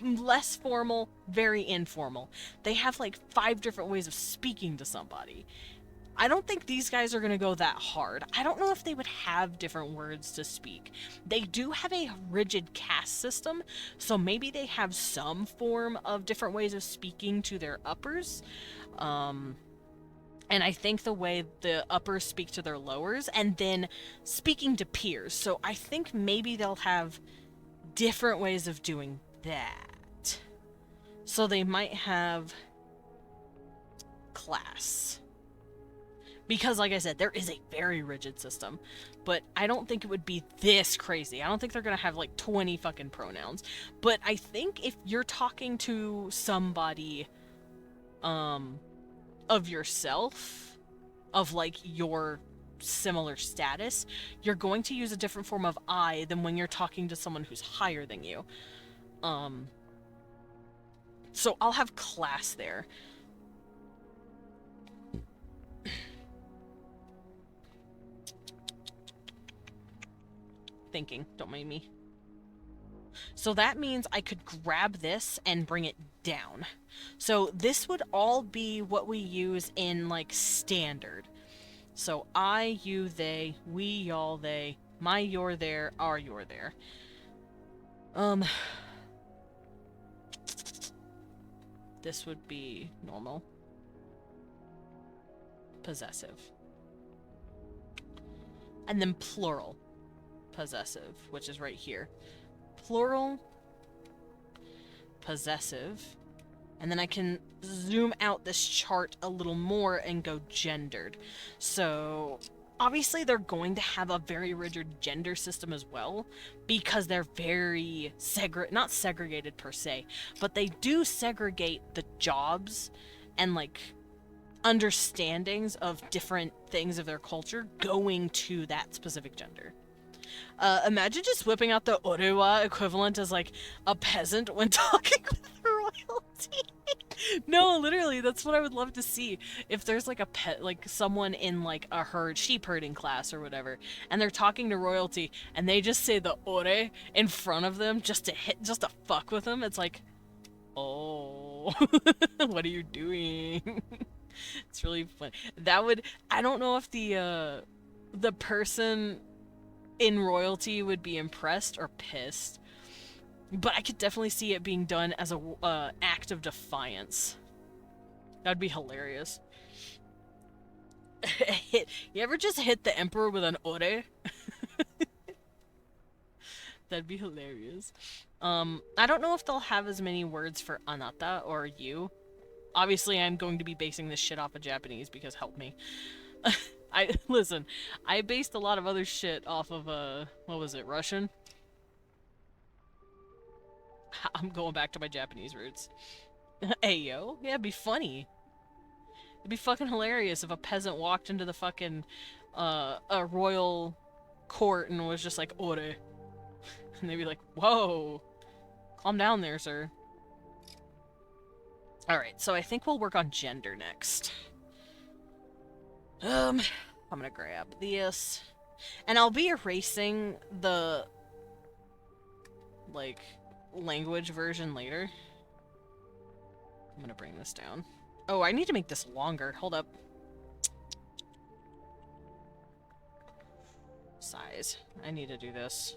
less formal, very informal. They have like 5 different ways of speaking to somebody. I don't think these guys are going to go that hard. I don't know if they would have different words to speak. They do have a rigid caste system, so maybe they have some form of different ways of speaking to their uppers. And I think the way the uppers speak to their lowers, and then speaking to peers. So I think maybe they'll have different ways of doing that. So they might have class. Because, like I said, there is a very rigid system. But I don't think it would be this crazy. I don't think they're going to have, like, 20 fucking pronouns. But I think if you're talking to somebody, of yourself, of, like, your similar status, you're going to use a different form of I than when you're talking to someone who's higher than you. So I'll have class there. Thinking, don't mind me. So that means I could grab this and bring it down. So this would all be what we use in, like, standard. So I, you, they, we, y'all, they, my, your, there, our, your, there. This would be normal. Possessive. And then plural. Possessive, which is right here. Plural, possessive, and then I can zoom out this chart a little more and go gendered. So obviously they're going to have a very rigid gender system as well, because they're very not segregated per se, but they do segregate the jobs and, like, understandings of different things of their culture going to that specific gender. Imagine just whipping out the orewa equivalent as, like, a peasant when talking with royalty. No, literally, that's what I would love to see. If there's, like, a pet, like, someone in, like, a sheep herding class or whatever, and they're talking to royalty, and they just say the ore in front of them just to fuck with them. It's like, oh, what are you doing? It's really fun. I don't know if the person in royalty would be impressed or pissed, but I could definitely see it being done as a act of defiance. That'd be hilarious. You ever just hit the emperor with an ore? That'd be hilarious. I don't know if they'll have as many words for anata or you. Obviously, I'm going to be basing this shit off of Japanese because help me. Listen, I based a lot of other shit off of, what was it, Russian? I'm going back to my Japanese roots. Ayo? Yeah, it'd be funny. It'd be fucking hilarious if a peasant walked into the fucking, a royal court and was just like, ore. And they'd be like, whoa, calm down there, sir. Alright, so I think we'll work on gender next. I'm gonna grab this. And I'll be erasing the, like, language version later. I'm gonna bring this down. Oh, I need to make this longer. Hold up. Size. I need to do this.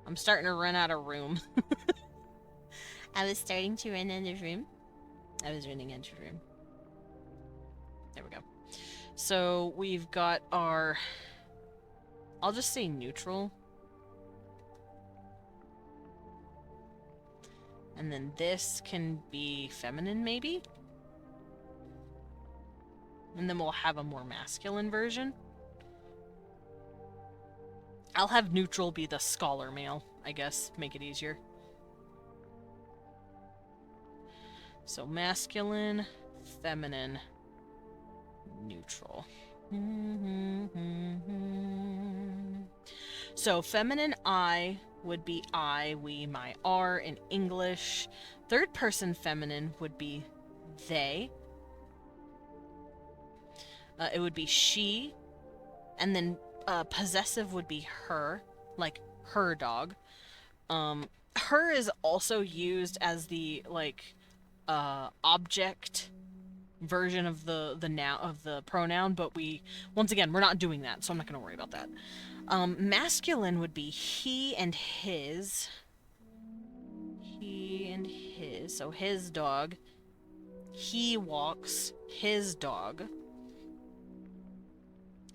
I'm starting to run out of room. I was starting to run out of room. I was running out of room. There we go. So we've got our... I'll just say neutral. And then this can be feminine, maybe? And then we'll have a more masculine version. I'll have neutral be the scholar male, I guess. Make it easier. So masculine, feminine, neutral. So feminine I would be I, we, my, our in English. Third person feminine would be they. It would be she. And then possessive would be her, like her dog. Her is also used as the, like, object version of the noun of the pronoun, but once again, we're not doing that, so I'm not going to worry about that. Masculine would be he and his. He and his. So his dog. He walks his dog.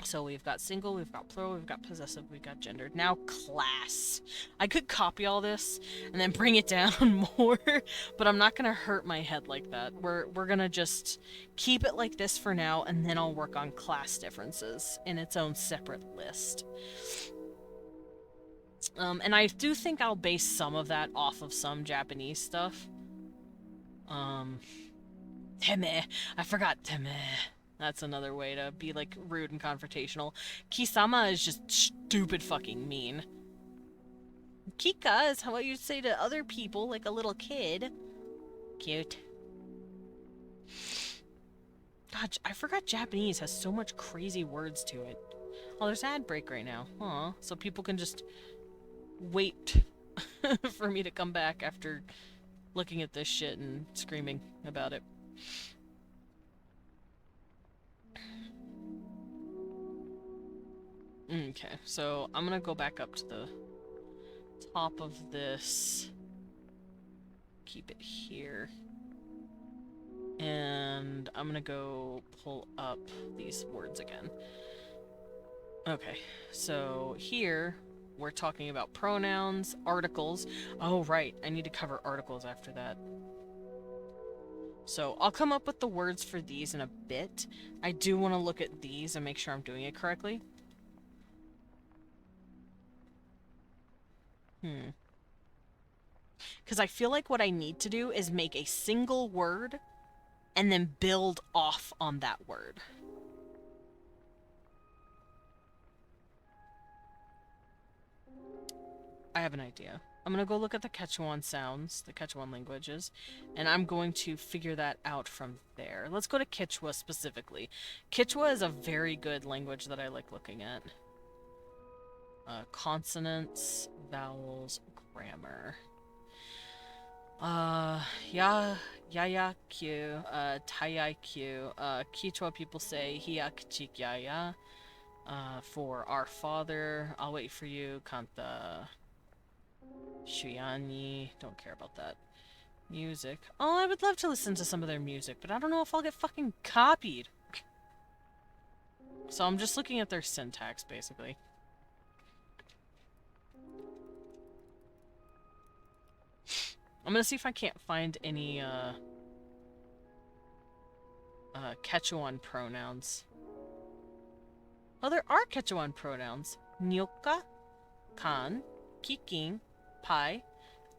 So we've got single, we've got plural, we've got possessive, we've got gendered. Now class. I could copy all this and then bring it down more, but I'm not gonna hurt my head like that. We're gonna just keep it like this for now, and then I'll work on class differences in its own separate list. And I do think I'll base some of that off of some Japanese stuff. Teme. I forgot teme. That's another way to be, like, rude and confrontational. Kisama is just stupid fucking mean. Kika is how you say to other people, like a little kid. Cute. God, I forgot Japanese has so much crazy words to it. Oh, there's ad break right now. Aw, so people can just wait for me to come back after looking at this shit and screaming about it. Okay, so I'm gonna go back up to the top of this. Keep it here. And I'm gonna go pull up these words again. Okay, so here we're talking about pronouns, articles. Oh, right, I need to cover articles after that. So I'll come up with the words for these in a bit. I do want to look at these and make sure I'm doing it correctly. Because I feel like what I need to do is make a single word and then build off on that word. I have an idea. I'm gonna go look at the Quechuan sounds, the Quechuan languages, and I'm going to figure that out from there. Let's go to Quechua specifically. Quechua is a very good language that I like looking at. Consonants, vowels, grammar. Yaya Q, Tayai Q. Quechua people say Hiak Chik Yaya. For our father, I'll wait for you, Kanta. Shuyani, don't care about that. Music. Oh, I would love to listen to some of their music, but I don't know if I'll get fucking copied. So I'm just looking at their syntax, basically. I'm gonna see if I can't find any, Quechuan pronouns. Oh, there are Quechuan pronouns. Nyoka, kan, kiking, pai,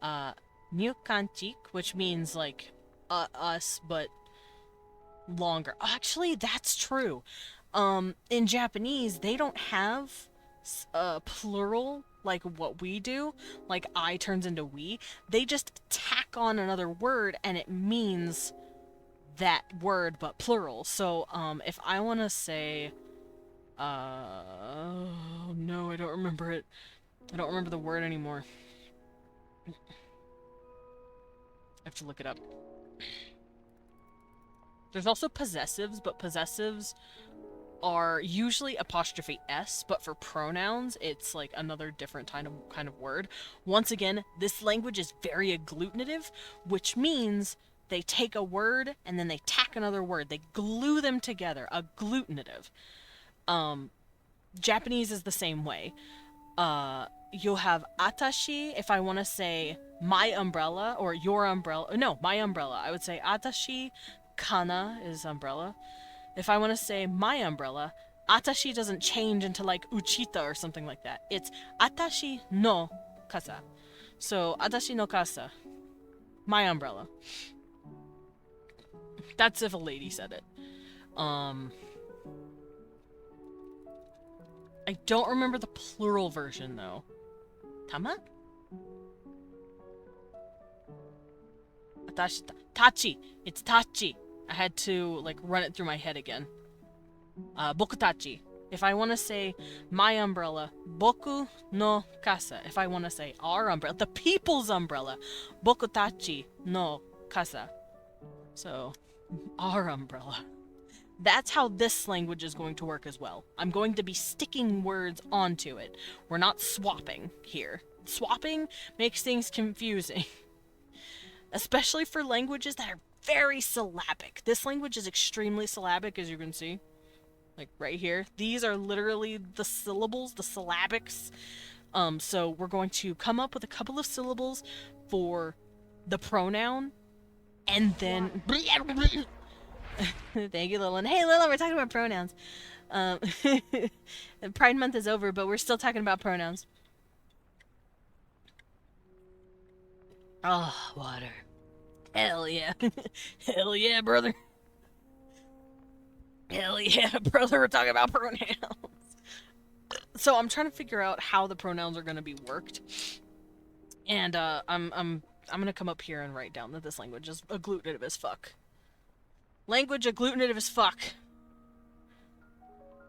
nyokanchik, which means, like, us, but longer. Actually, that's true. In Japanese, they don't have plural like what we do, like I turns into we. They just tack on another word and it means that word but plural. So if I want to say oh no, I don't remember it. I don't remember the word anymore. I have to look it up. There's also possessives, but possessives are usually apostrophe S, but for pronouns, it's like another different kind of word. Once again, this language is very agglutinative, which means they take a word and then they tack another word. They glue them together. Agglutinative. Japanese is the same way. You'll have atashi if I want to say my umbrella or your umbrella. No, my umbrella. I would say atashi kana is umbrella. If I want to say my umbrella, atashi doesn't change into like uchita or something like that. It's atashi no kasa. So, atashi no kasa. My umbrella. That's if a lady said it. I don't remember the plural version though. Tama? Atashi tachi. It's tachi. I had to, like, run it through my head again. Bokutachi. If I want to say my umbrella, boku no kasa. If I want to say our umbrella, the people's umbrella, bokutachi no kasa. So, Our umbrella. That's how this language is going to work as well. I'm going to be sticking words onto it. We're not swapping here. Swapping makes things confusing. Especially for languages that are very syllabic. This language is extremely syllabic, as you can see. Like right here. These are literally the syllables, the syllabics. So we're going to come up with a couple of syllables for the pronoun, and then... Thank you, Lillian. Hey, Lillian, we're talking about pronouns. Pride Month is over, but we're still talking about pronouns. Oh, water. Hell yeah. Hell yeah, brother. Hell yeah, brother, we're talking about pronouns. So I'm trying to figure out how the pronouns are going to be worked. And I'm going to come up here and write down that this language is agglutinative as fuck. Language agglutinative as fuck.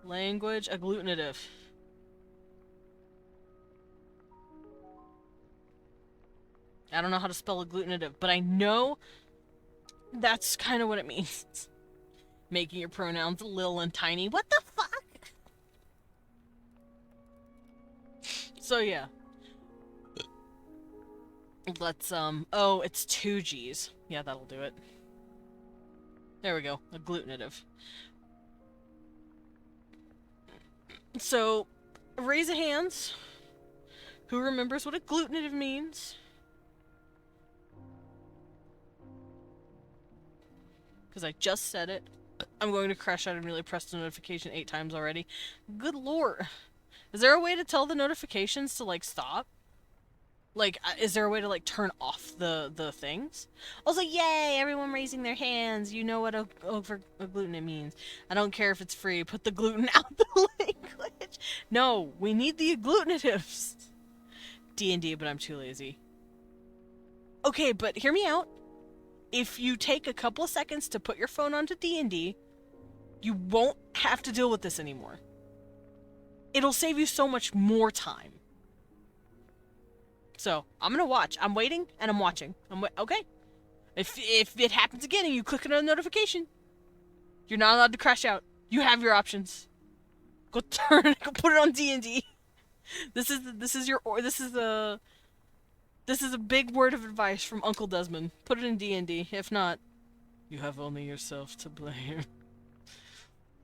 Language agglutinative. I don't know how to spell agglutinative, but I know that's kind of what it means. Making your pronouns little and tiny. What the fuck? So yeah. Let's, oh, it's 2 G's. Yeah, that'll do it. There we go. Agglutinative. So, raise a hands. Who remembers what agglutinative means? Because I just said it. I'm going to crash out and really press the notification 8 times already. Good lord. Is there a way to tell the notifications to, like, stop? Like, is there a way to, like, turn off the things? Also, yay! Everyone raising their hands. You know what agglutinative means. I don't care if it's free. Put the gluten out the language. No, we need the agglutinatives. D&D, but I'm too lazy. Okay, but hear me out. If you take a couple of seconds to put your phone onto D&D, you won't have to deal with this anymore. It'll save you so much more time. So, I'm gonna watch. I'm waiting, and I'm watching. Okay. If it happens again and you click on a notification, you're not allowed to crash out. You have your options. Go put it on D&D. This is a big word of advice from Uncle Desmond. Put it in D&D. If not, you have only yourself to blame.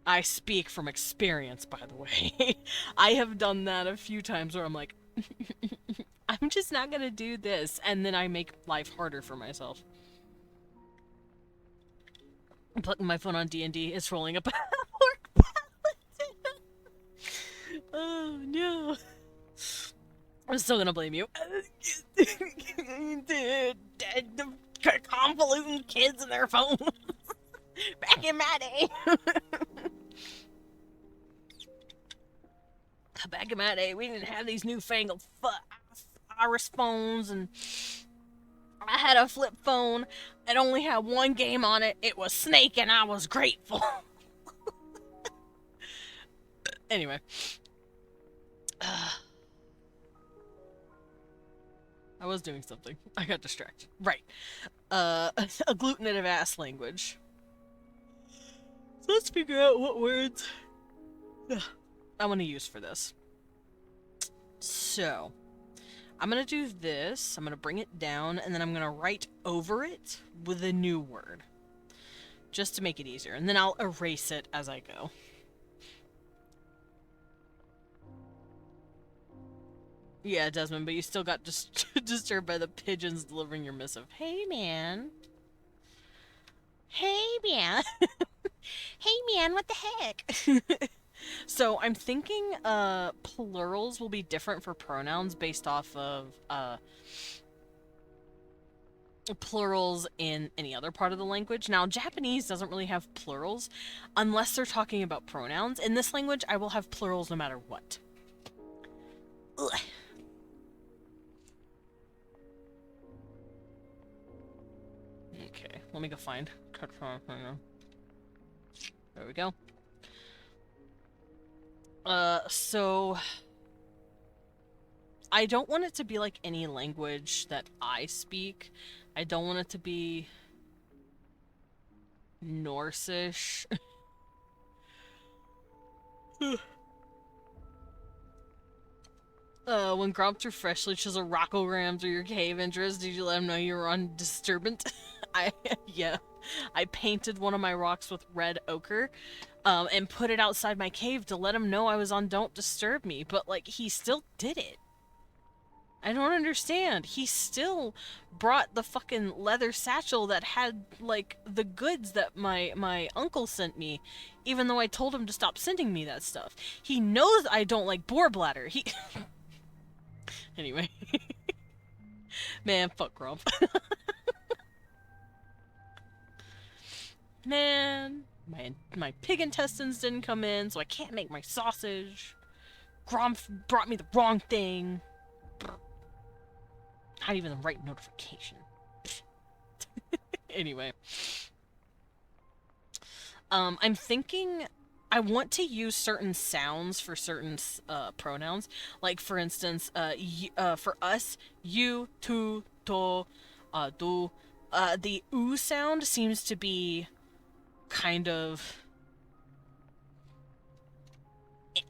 I speak from experience, by the way. I have done that a few times where I'm like, I'm just not gonna do this, and then I make life harder for myself. I'm putting my phone on D&D. It's rolling up. Oh no. I'm still gonna blame you. The convoluting kids and their phones. Back in my day. Back in my day, we didn't have these newfangled iris phones, and I had a flip phone. It only had one game on it. It was Snake, and I was grateful. Anyway. I was doing something. I got distracted. Right. Agglutinative ass language. So let's figure out what words I want to use for this. So, I'm going to do this. I'm going to bring it down, and then I'm going to write over it with a new word. Just to make it easier. And then I'll erase it as I go. Yeah, Desmond, but you still got disturbed by the pigeons delivering your missive. Hey, man. Hey, man. Hey, man, what the heck? So, I'm thinking, plurals will be different for pronouns based off of, plurals in any other part of the language. Now, Japanese doesn't really have plurals unless they're talking about pronouns. In this language, I will have plurals no matter what. Ugh. Okay, let me go find cut from. There we go. So I don't want it to be like any language that I speak. I don't want it to be Norse-ish. When Gromp threw fresh leeches or rockogram through your cave entrance, did you let him know you were on disturbance? Yeah. I painted one of my rocks with red ochre, and put it outside my cave to let him know I was on Don't Disturb Me, but, like, he still did it. I don't understand. He still brought the fucking leather satchel that had, like, the goods that my uncle sent me, even though I told him to stop sending me that stuff. He knows I don't like boar bladder. He... Anyway. Man, fuck Grump. Man, my pig intestines didn't come in, so I can't make my sausage. Grump brought me the wrong thing. Not even the right notification. Anyway. I'm thinking I want to use certain sounds for certain pronouns. Like, for instance, for us, you, tu, to, do. The oo sound seems to be kind of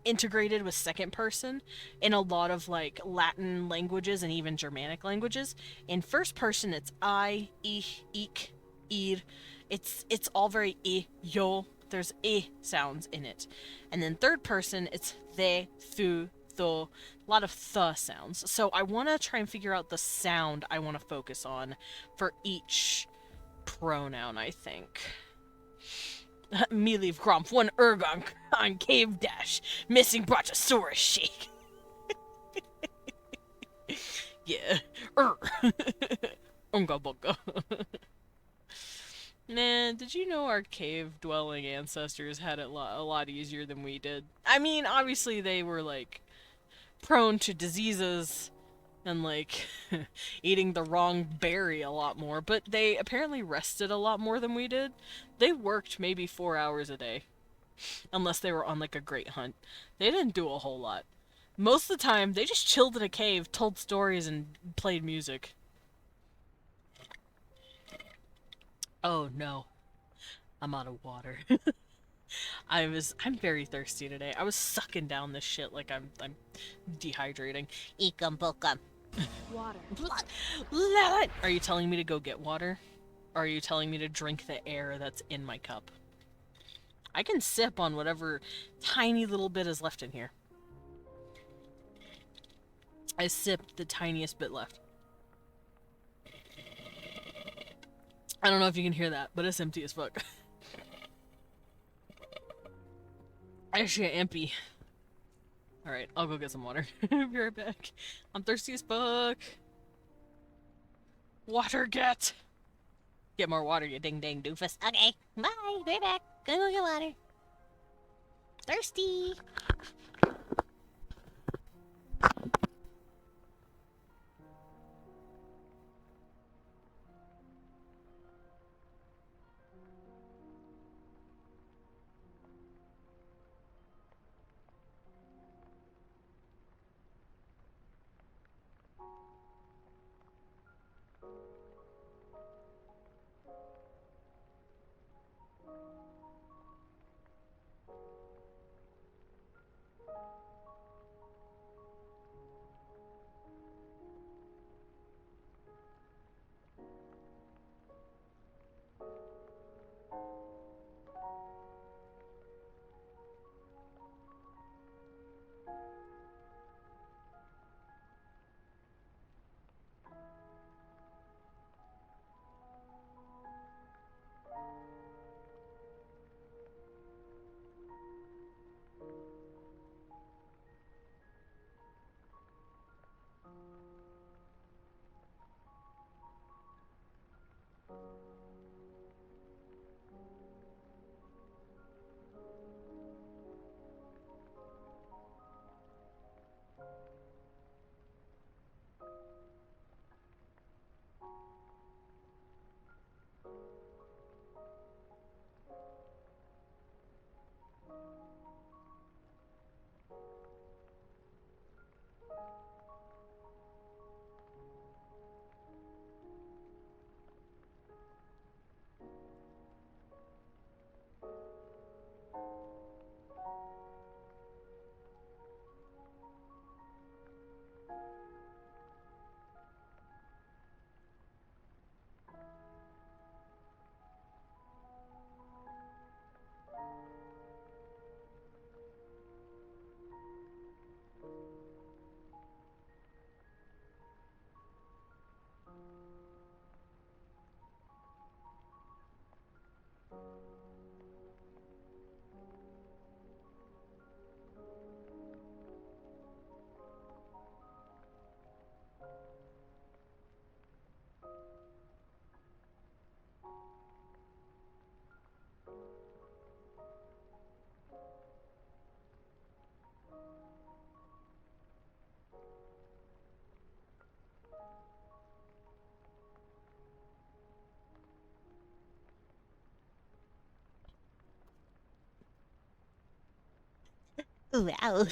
integrated with second person in a lot of, like, Latin languages and even Germanic languages. In first person, it's I, ich, ik, ir. It's all very I, yo. There's I sounds in it. And then third person, it's the, thu, tho. A lot of th sounds. So I want to try and figure out the sound I want to focus on for each pronoun, I think. Me leave Gromp one ergon on cave dash. Missing Brontosaurus shake. Yeah. Unga bunga. Man, did you know our cave-dwelling ancestors had it a lot easier than we did? I mean, obviously they were, like, prone to diseases and, like, eating the wrong berry a lot more, but they apparently rested a lot more than we did. They worked maybe 4 hours a day, unless they were on, like, a great hunt. They didn't do a whole lot. Most of the time, they just chilled in a cave, told stories, and played music. Oh no, I'm out of water. I'm very thirsty today. I was sucking down this shit like I'm dehydrating. Ekum bokum. Water. Are you telling me to go get water? Or are you telling me to drink the air that's in my cup? I can sip on whatever tiny little bit is left in here. I sipped the tiniest bit left. I don't know if you can hear that, but it's empty as fuck. Actually, empty. Alright, I'll go get some water. Be right back. I'm thirsty as fuck. Water get! Get more water, you ding dang doofus. Okay, bye. Right back. Gonna go get water. Thirsty. Wow.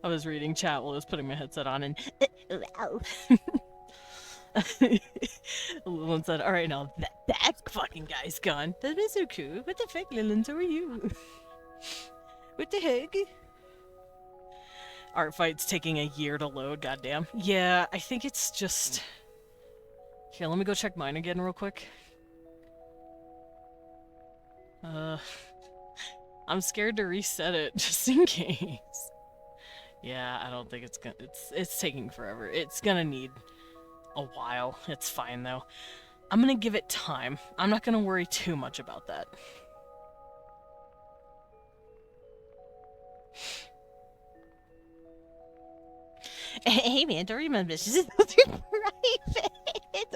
I was reading chat while I was putting my headset on, and Wow. Lillian said, "Alright, now that fucking guy's gone. That's been so cool. What the fuck, Lillian? So are you? What the heck?" Art fight's taking a year to load, goddamn. Yeah, I think it's just... Here, let me go check mine again real quick. I'm scared to reset it, just in case. Yeah, I don't think it's gonna... It's taking forever. It's gonna need a while. It's fine, though. I'm gonna give it time. I'm not gonna worry too much about that. Hey man, don't remember this is private.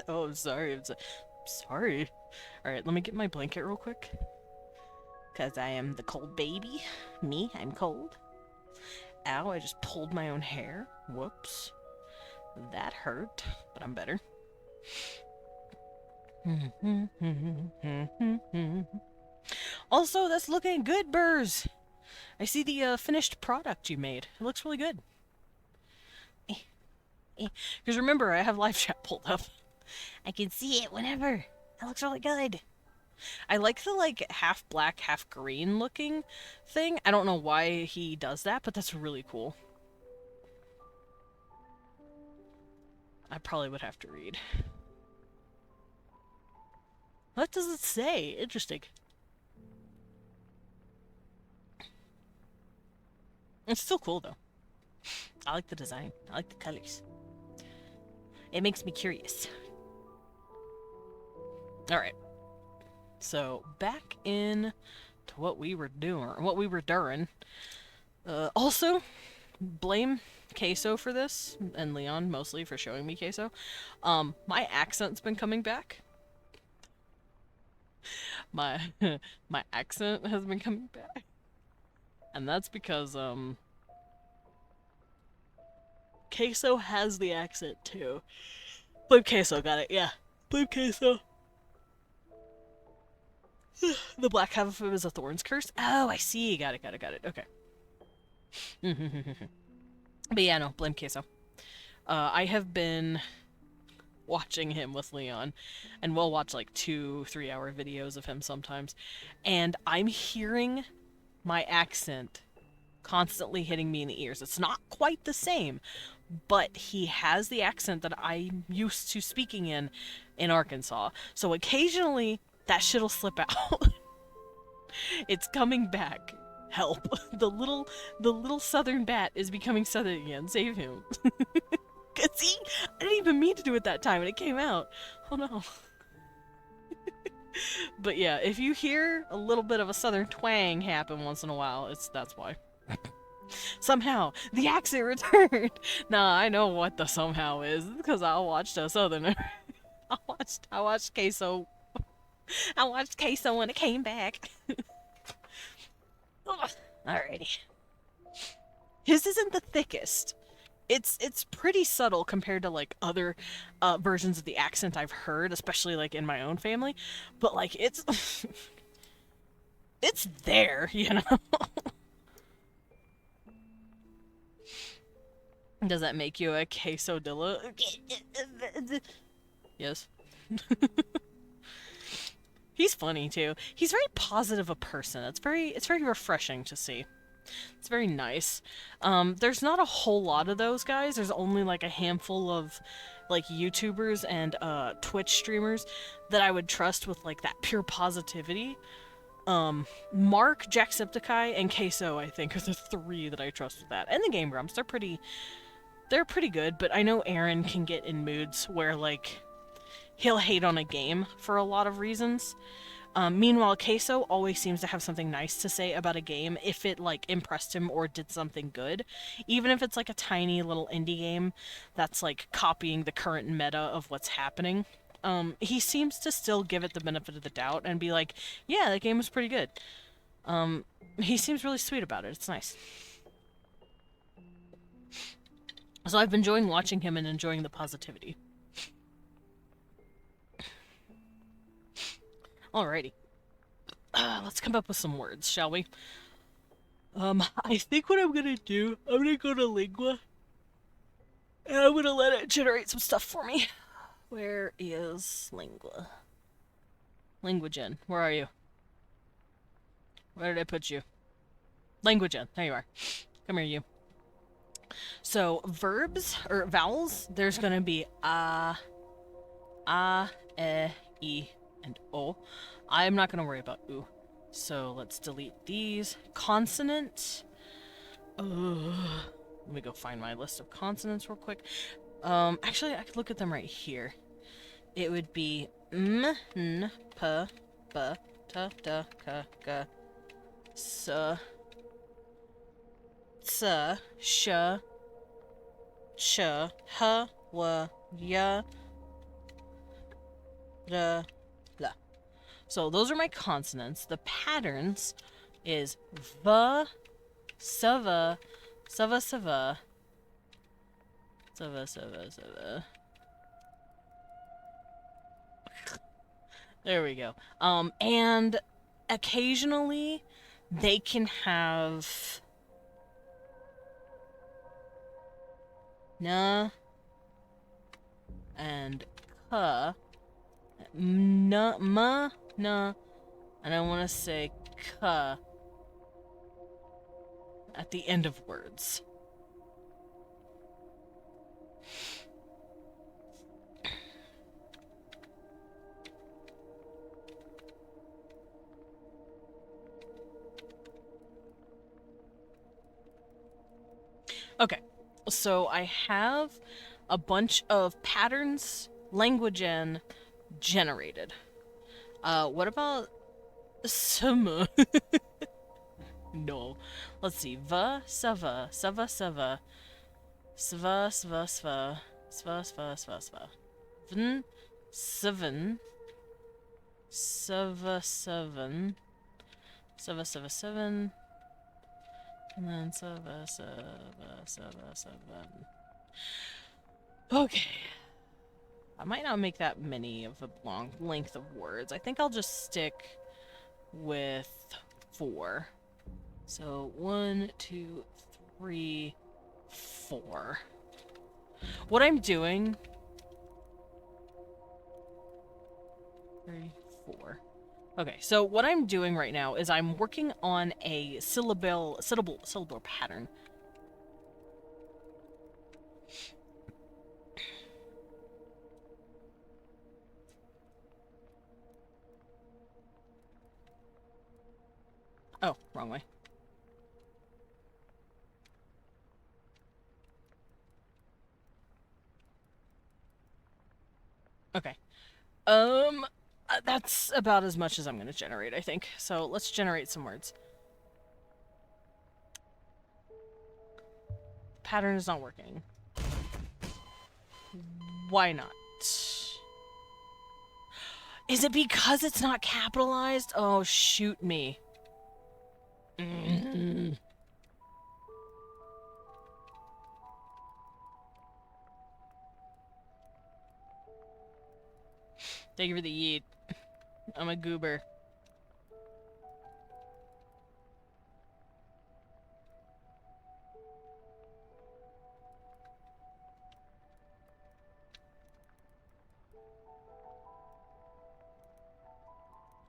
Oh, I'm sorry. Sorry. Alright, let me get my blanket real quick. Cause I am the cold baby. Me, I'm cold. Ow, I just pulled my own hair. Whoops. That hurt, but I'm better. Also, that's looking good, Burrs. I see the finished product you made. It looks really good. Because remember, I have live chat pulled up. I can see it whenever. That looks really good. I like the like half black, half green looking thing. I don't know why he does that, but that's really cool. I probably would have to read. What does it say? Interesting. It's still cool though. I like the design. I like the colors. It makes me curious. Alright. So, back in to what we were doing. Also, blame Queso for this, and Leon mostly for showing me Queso. My accent's been coming back. My my accent has been coming back. And that's because, Queso has the accent too. Blame Queso, got it, yeah. Blame Queso. The black half of it is a Thorn's curse. Oh, I see. Got it. Okay. But yeah, no, blame Queso. I have been watching him with Leon, and we'll watch like 2-3 hour videos of him sometimes, and I'm hearing my accent constantly hitting me in the ears. It's not quite the same, but he has the accent that I'm used to speaking in Arkansas. So occasionally that shit'll slip out. It's coming back. Help. The little southern bat is becoming southern again. Save him. See? I didn't even mean to do it that time and it came out. Oh no. But yeah, if you hear a little bit of a southern twang happen once in a while, that's why. Somehow, the accent returned. Nah, I know what the somehow is, because I watched a southerner. I watched Queso. I watched Queso when it came back. Alrighty. His isn't the thickest. It's pretty subtle compared to like other versions of the accent I've heard, especially like in my own family. But like it's it's there, you know. Does that make you a quesodilla? Yes. He's funny too. He's very positive a person. It's very refreshing to see. It's very nice. There's not a whole lot of those guys. There's only like a handful of like YouTubers and Twitch streamers that I would trust with like that pure positivity. Mark, Jacksepticeye, and Queso, I think, are the three that I trust with that. And the Game Grumps, they're pretty good, but I know Aaron can get in moods where like he'll hate on a game for a lot of reasons. Meanwhile, Queso always seems to have something nice to say about a game if it, like, impressed him or did something good. Even if it's, like, a tiny little indie game that's, like, copying the current meta of what's happening. He seems to still give it the benefit of the doubt and be like, yeah, that game was pretty good. He seems really sweet about it. It's nice. So I've been enjoying watching him and enjoying the positivity. Alrighty. Let's come up with some words, shall we? I think what I'm gonna do, I'm gonna go to Lingua, and I'm gonna let it generate some stuff for me. Where is Lingua? Languagen, where are you? Where did I put you? Languagen, there you are. Come here, you. So, verbs, or vowels, there's gonna be e, and o. I'm not gonna worry about u. So, let's delete these. Consonant. Let me go find my list of consonants real quick. Actually, I could look at them right here. It would be m, n, p, b, t, d, k, g, s, ts, sh, ch, h, w, y, r, l. So those are my consonants. The patterns is v, sava, sava, sava, sava, sava, sava. There we go. And occasionally they can have na and ka, na, ma, na, and I want to say ka at the end of words. Okay, so I have a bunch of patterns, languagen generated. What about some? No. Let's see. Va, sava, sava, sava, sva, sva, sva, sva, sva, sva, sva. Vn, seven, sava, seven, sava, sava, seven. And then sava, sava, sava, seven. Okay. I might not make that many of a long length of words. I think I'll just stick with 4. So 1, 2, 3, 4. What I'm doing... 3, 4. Okay, so what I'm doing right now is I'm working on a syllable pattern. Oh, wrong way. Okay. That's about as much as I'm gonna generate, I think. So let's generate some words. Pattern is not working. Why not? Is it because it's not capitalized? Oh, shoot me. Thank you for the yeet. I'm a goober.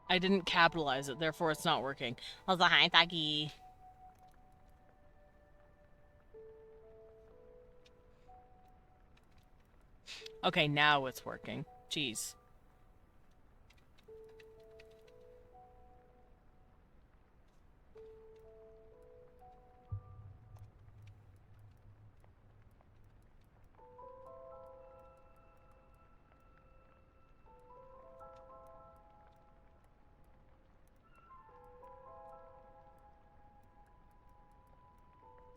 I didn't capitalize it, therefore it's not working. I was like, hi, Taki. Okay, now it's working. Jeez.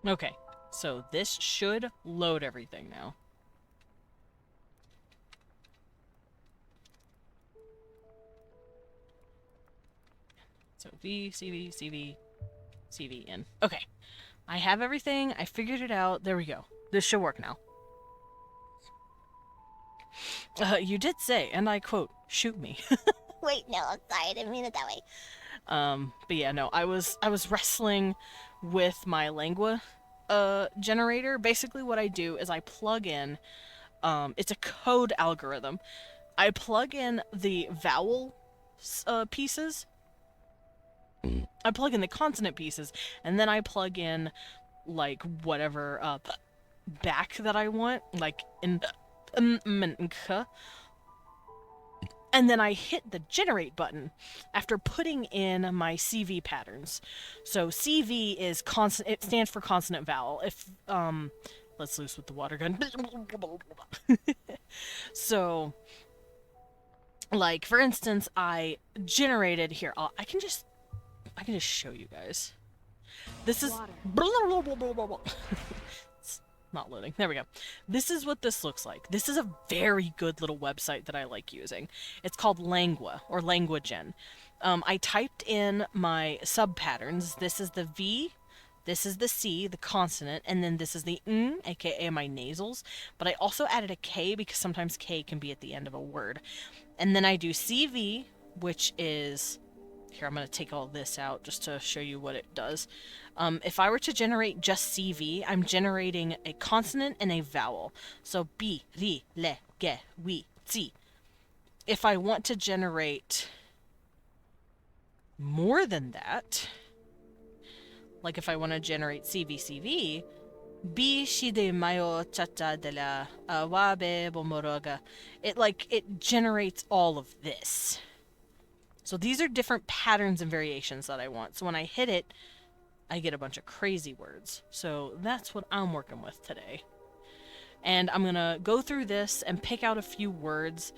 Okay, so this should load everything now. So V, CV, CV, CV in. Okay, I have everything. I figured it out. There we go. This should work now. You did say, and I quote, shoot me. Wait, no, I'm sorry. I didn't mean it that way. But yeah, no, I was wrestling with my lingua generator. Basically what I do is I plug in it's a code algorithm. I plug in the vowel pieces. I plug in the consonant pieces, and then I plug in like whatever back that I want, like in and then I hit the generate button after putting in my CV patterns. So CV is consonant. It stands for consonant vowel. If let's loose with the water gun. So, like for instance, I generated here. I can just show you guys. This is it's not loading. There we go. This is what this looks like. This is a very good little website that I like using. It's called Langua or Languagen. I typed in my sub patterns. This is the V, this is the C, the consonant, and then this is the N, aka my nasals. But I also added a K because sometimes K can be at the end of a word. And then I do CV, which is here, I'm going to take all this out just to show you what it does. If I were to generate just CV, I'm generating a consonant and a vowel. So B, ri, le, ge, wi, zi. If I want to generate more than that, like if I want to generate CV, B shide mayo chacha de la wabe bomoroga, it generates all of this. So these are different patterns and variations that I want. So when I hit it, I get a bunch of crazy words. So that's what I'm working with today. And I'm going to go through this and pick out a few words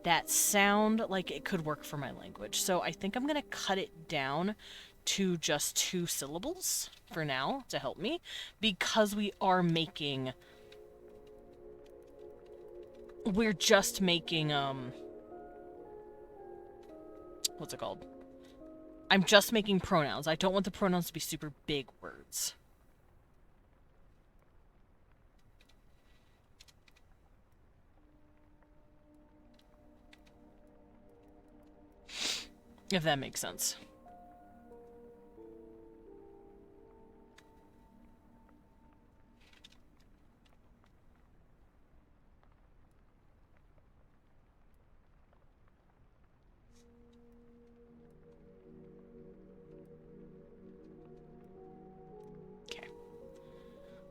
that sound like it could work for my language. So I think I'm going to cut it down to just 2 syllables for now to help me, because we're just making, what's it called? I'm just making pronouns. I don't want the pronouns to be super big words. If that makes sense.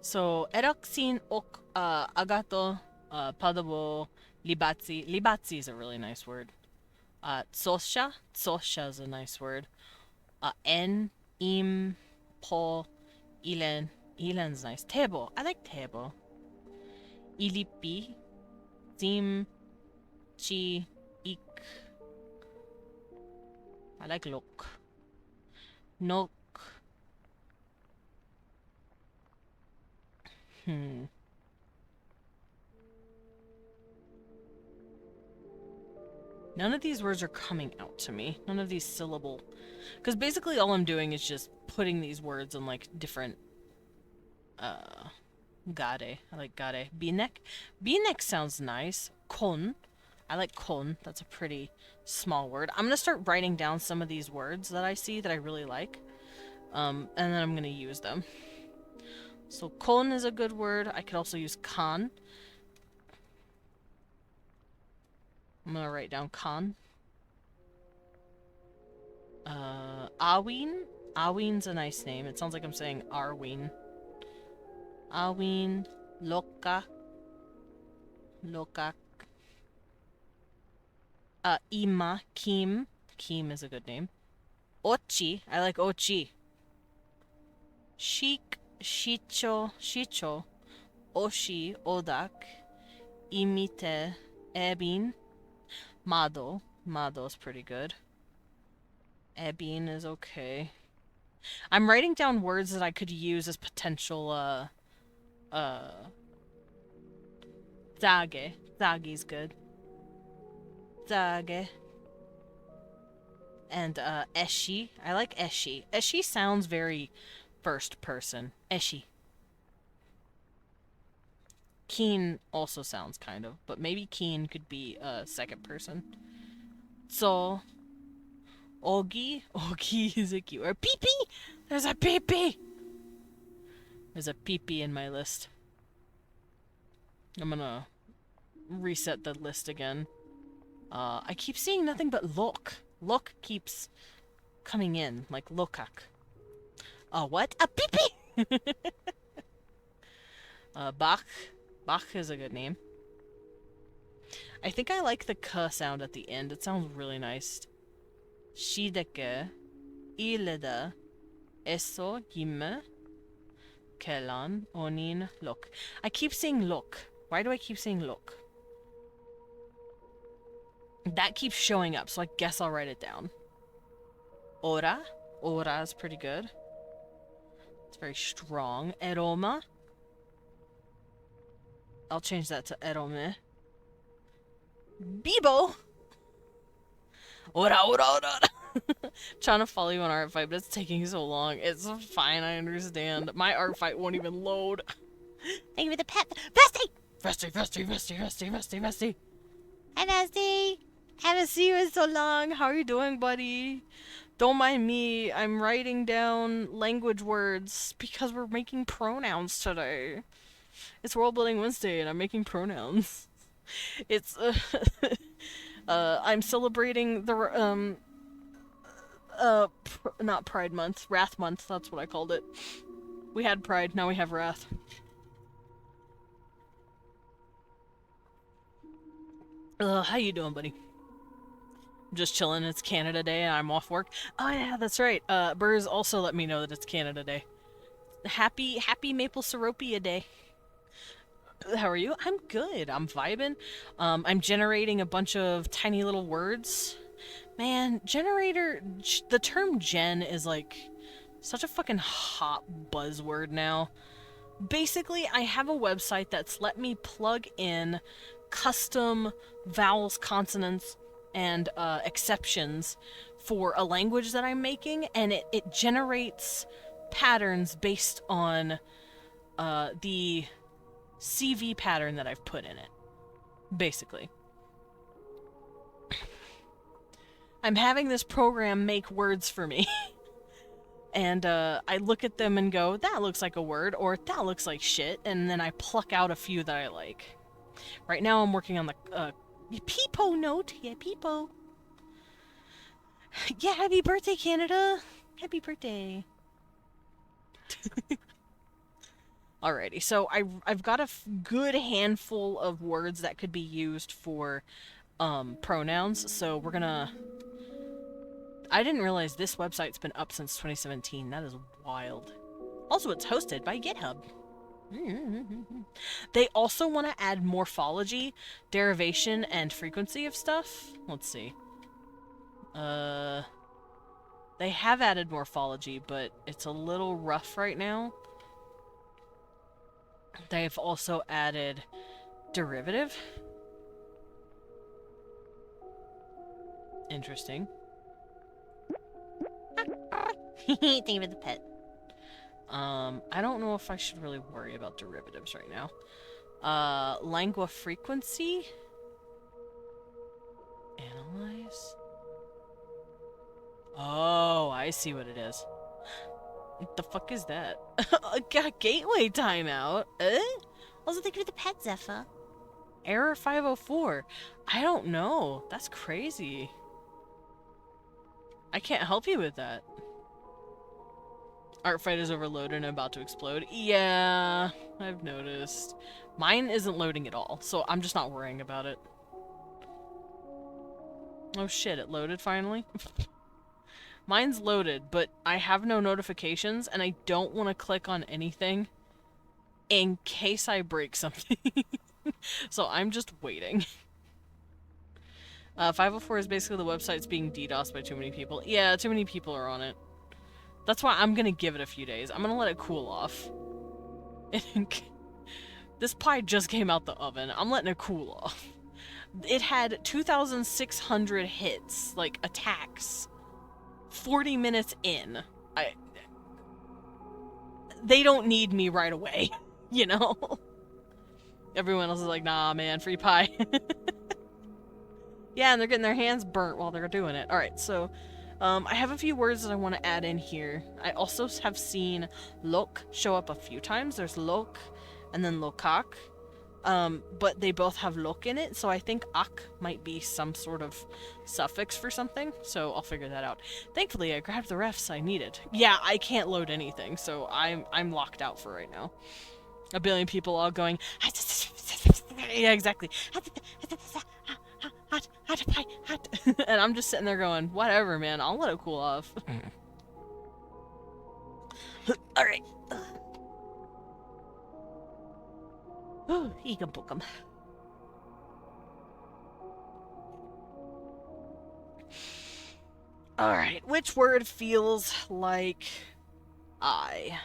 So, eroksin ok agato padabo libatsi. Libatsi is a really nice word. Tsosha. Tsosha is a nice word. En, im, po, ilen. Ilen's nice. Tebo. I like tebo. Ilipi. Sim, chi, ik. I like lok. Nok. None of these words are coming out to me. None of these syllable. Because basically all I'm doing is just putting these words in like different gare. I like gare. Binek. Binek sounds nice. Kon. I like kon. That's a pretty small word. I'm gonna start writing down some of these words that I see that I really like. And then I'm gonna use them. So kon is a good word. I could also use kan. I'm gonna write down kan. Aween. Aween's a nice name. It sounds like I'm saying Arween. Aween. Loka. Lokak. Ima. Kim. Kim is a good name. Ochi. I like Ochi. Shik. Shicho. Shicho. Oshi. Odak. Imite. Ebin. Mado. Mado's pretty good. Ebin is okay. I'm writing down words that I could use as potential, Zage. Zage's good. Zage. And, Eshi. I like Eshi. Eshi sounds very first person. Eshi. Keen also sounds kind of, but maybe Keen could be, second person. So, Ogie? Ogie is a keyword. Pee-pee! There's a pee-pee! There's a pee-pee in my list. I'm gonna reset the list again. I keep seeing nothing but look. Look keeps coming in, like lokak. What? A pee-pee! Bach. Bach is a good name. I think I like the k sound at the end. It sounds really nice. Shideke, ileda, eso, gimme, kelan, onin, look. I keep saying look. Why do I keep saying look? That keeps showing up, so I guess I'll write it down. Ora. Ora is pretty good. It's very strong. Eroma. I'll change that to erome. Bibo! Ora, ora, ora! Trying to follow you on art fight, but it's taking so long. It's fine, I understand. My art fight won't even load. Thank you for the pet. Vesty! Vesty, Vesty, Vesty, Vesty, Vesty, Vesty. Hi, Vesty! Haven't seen you in so long. How are you doing, buddy? Don't mind me. I'm writing down language words because we're making pronouns today. It's World Building Wednesday and I'm making pronouns. It's, I'm celebrating the, not Pride Month. Wrath Month, that's what I called it. We had Pride, now we have Wrath. How you doing, buddy? Just chilling. It's Canada Day and I'm off work. Oh yeah, that's right. Burrs also let me know that it's Canada Day. Happy Maple Syropia Day. How are you? I'm good. I'm vibing. I'm generating a bunch of tiny little words. Man, generator, the term gen is like such a fucking hot buzzword now. Basically, I have a website that's let me plug in custom vowels, consonants, and exceptions for a language that I'm making, and it generates patterns based on the CV pattern that I've put in it, basically. I'm having this program make words for me, and I look at them and go, that looks like a word, or that looks like shit, and then I pluck out a few that I like. Right now I'm working on the Peepo note. Yeah, Peepo. Yeah, happy birthday, Canada. Happy birthday. Alrighty, so I've got a good handful of words that could be used for pronouns, so we're gonna... I didn't realize this website's been up since 2017. That is wild. Also, it's hosted by GitHub. They also want to add morphology, derivation, and frequency of stuff. Let's see. They have added morphology, but it's a little rough right now. They've also added derivative. Interesting. Thank you for the pet. I don't know if I should really worry about derivatives right now. Lingua frequency? Analyze? Oh, I see what it is. What the fuck is that? A gateway timeout? Also, thank you for the pet, Zephyr. Error 504. I don't know. That's crazy. I can't help you with that. Artfight is overloaded and about to explode. Yeah, I've noticed. Mine isn't loading at all, so I'm just not worrying about it. Oh shit, it loaded finally? Mine's loaded, but I have no notifications, and I don't want to click on anything in case I break something. So I'm just waiting. 504 is basically the website's being DDoSed by too many people. Yeah, too many people are on it. That's why I'm gonna give it a few days. I'm gonna let it cool off. This pie just came out the oven. I'm letting it cool off. It had 2,600 hits, like, attacks. 40 minutes in. They don't need me right away, you know? Everyone else is like, nah, man, free pie. Yeah, and they're getting their hands burnt while they're doing it. Alright, so I have a few words that I want to add in here. I also have seen lok show up a few times. There's lok and then lokak. But they both have lok in it, so I think ak might be some sort of suffix for something, so I'll figure that out. Thankfully, I grabbed the refs I needed. Yeah, I can't load anything, so I'm locked out for right now. A billion people all going, yeah, exactly. And I'm just sitting there going, whatever, man, I'll let it cool off. Alright. Oh, Egan book 'em. Alright, which word feels like I?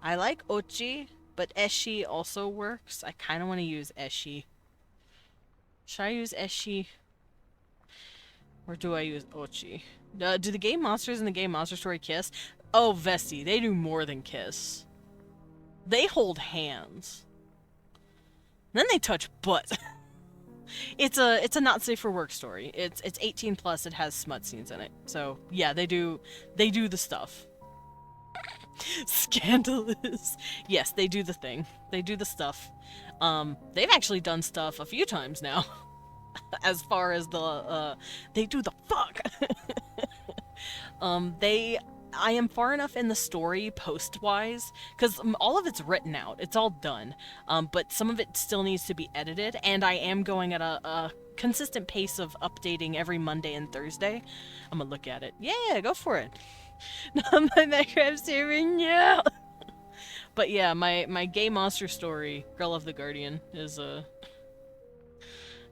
I like ochi, but eshi also works. I kind of want to use eshi. Should I use eshi? Or do I use ochi? Do the game monsters in the game monster story kiss? Oh, Vesti, they do more than kiss. They hold hands. Then they touch butt. It's a not safe for work story. It's 18 plus. It has smut scenes in it. So yeah, they do the stuff. Scandalous. Yes, they do the thing. They do the stuff. They've actually done stuff a few times now. As far as the they do the fuck. I am far enough in the story post-wise, because all of it's written out. It's all done. But some of it still needs to be edited, and I am going at a consistent pace of updating every Monday and Thursday. I'm gonna look at it. Yeah, go for it. Not my Minecraft server, no! But yeah, my gay monster story, Girl of the Guardian, is,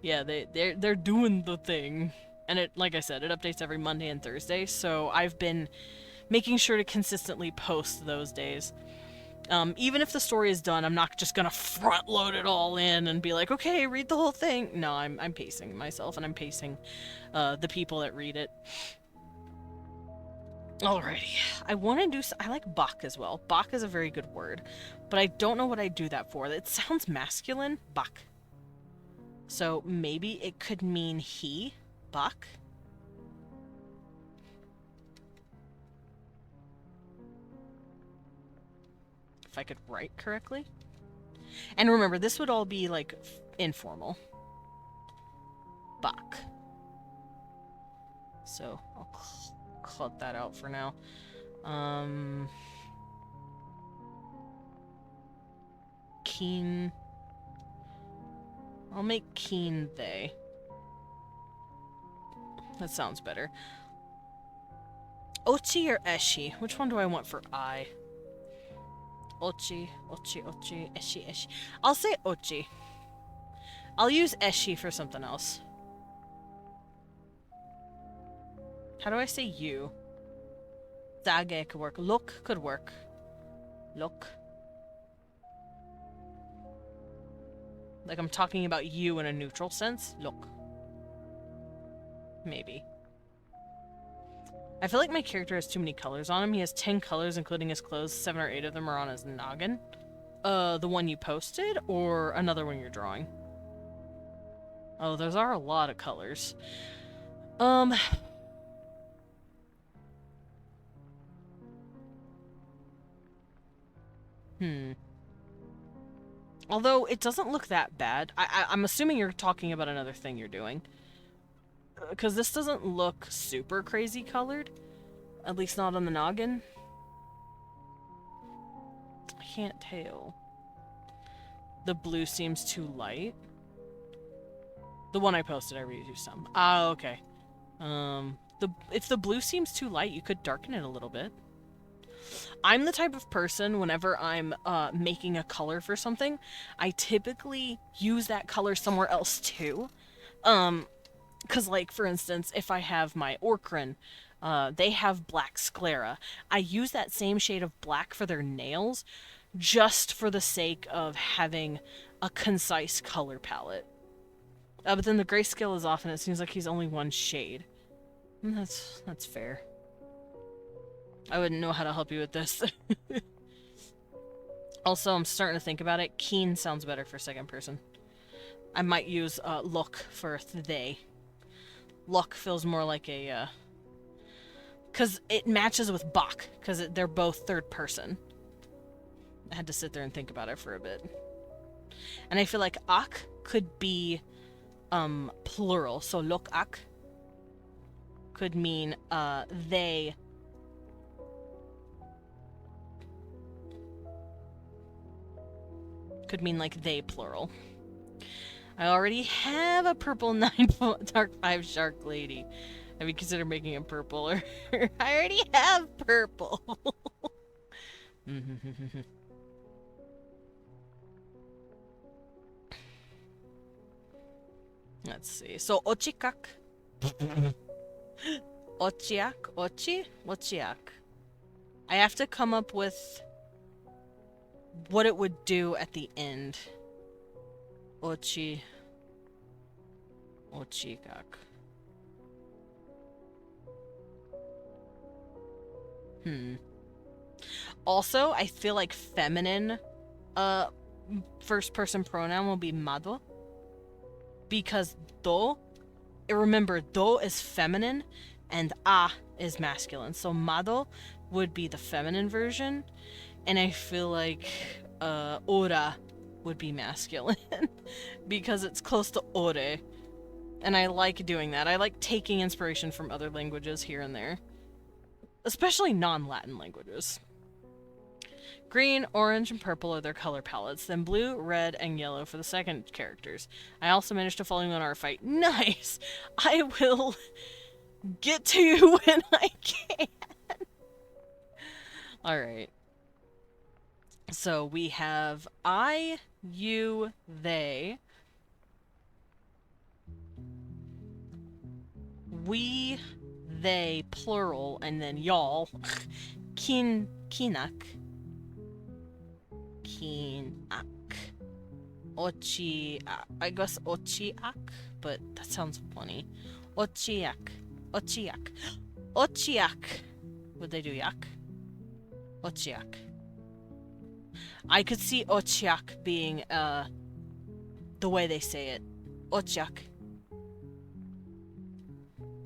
yeah, they're doing the thing. And it, like I said, it updates every Monday and Thursday, so I've been making sure to consistently post those days. Even if the story is done, I'm not just gonna front load it all in and be like, okay, read the whole thing. No, I'm pacing myself, and I'm pacing the people that read it. Alrighty, I want to do. I like bak as well. Bak is a very good word, but I don't know what I do that for. It sounds masculine, bak. So maybe it could mean he, bak. If I could write correctly. And remember, this would all be like informal. Bak. So I'll cut that out for now. Keen. I'll make keen they. That sounds better. Ochi or eshi? Which one do I want for I? Ochi, ochi, ochi, eshi, eshi. I'll say ochi. I'll use eshi for something else. How do I say you? Zage could work. Look could work. Look. Like I'm talking about you in a neutral sense. Look. Maybe. I feel like my character has too many colors on him. He has 10 colors, including his clothes. 7 or 8 of them are on his noggin. The one you posted, or another one you're drawing? Oh, those are a lot of colors. Although, it doesn't look that bad. I'm assuming you're talking about another thing you're doing. Because this doesn't look super crazy colored. At least not on the noggin. I can't tell. The blue seems too light. The one I posted, I reused some. Ah, okay. If the blue seems too light, you could darken it a little bit. I'm the type of person, whenever I'm making a color for something, I typically use that color somewhere else too. Because, like, for instance, if I have my Orcrin, they have black sclera. I use that same shade of black for their nails, just for the sake of having a concise color palette. But then the grayscale is off, and it seems like he's only one shade. And that's fair. I wouldn't know how to help you with this. Also, I'm starting to think about it. Keen sounds better for second person. I might use look for they. Luck feels more like a Because it matches with bak, because they're both third person. I had to sit there and think about it for a bit. And I feel like ak could be plural. So lok ak could mean they. Could mean like they plural. I already have a purple 9 dark 5 shark lady. Have you considered making it purple? Or I already have purple. Let's see. So ochikak. Ochiak. Ochiak. I have to come up with what it would do at the end. Ochikak. Also, I feel like feminine first person pronoun will be mado. Because do, remember, do is feminine and a is masculine. So mado would be the feminine version. And I feel like ora would be masculine because it's close to ore. And I like doing that. I like taking inspiration from other languages here and there. Especially non-Latin languages. Green, orange, and purple are their color palettes, then blue, red, and yellow for the second characters. I also managed to follow you on our fight. Nice! I will get to you when I can. Alright. So we have I, you, they. We, they, plural, and then y'all. Kinak. Ochi, I guess ochiak, but that sounds funny. Ochiak. Would they do yak? Ochiak. I could see ochiak being, the way they say it. Ochiak.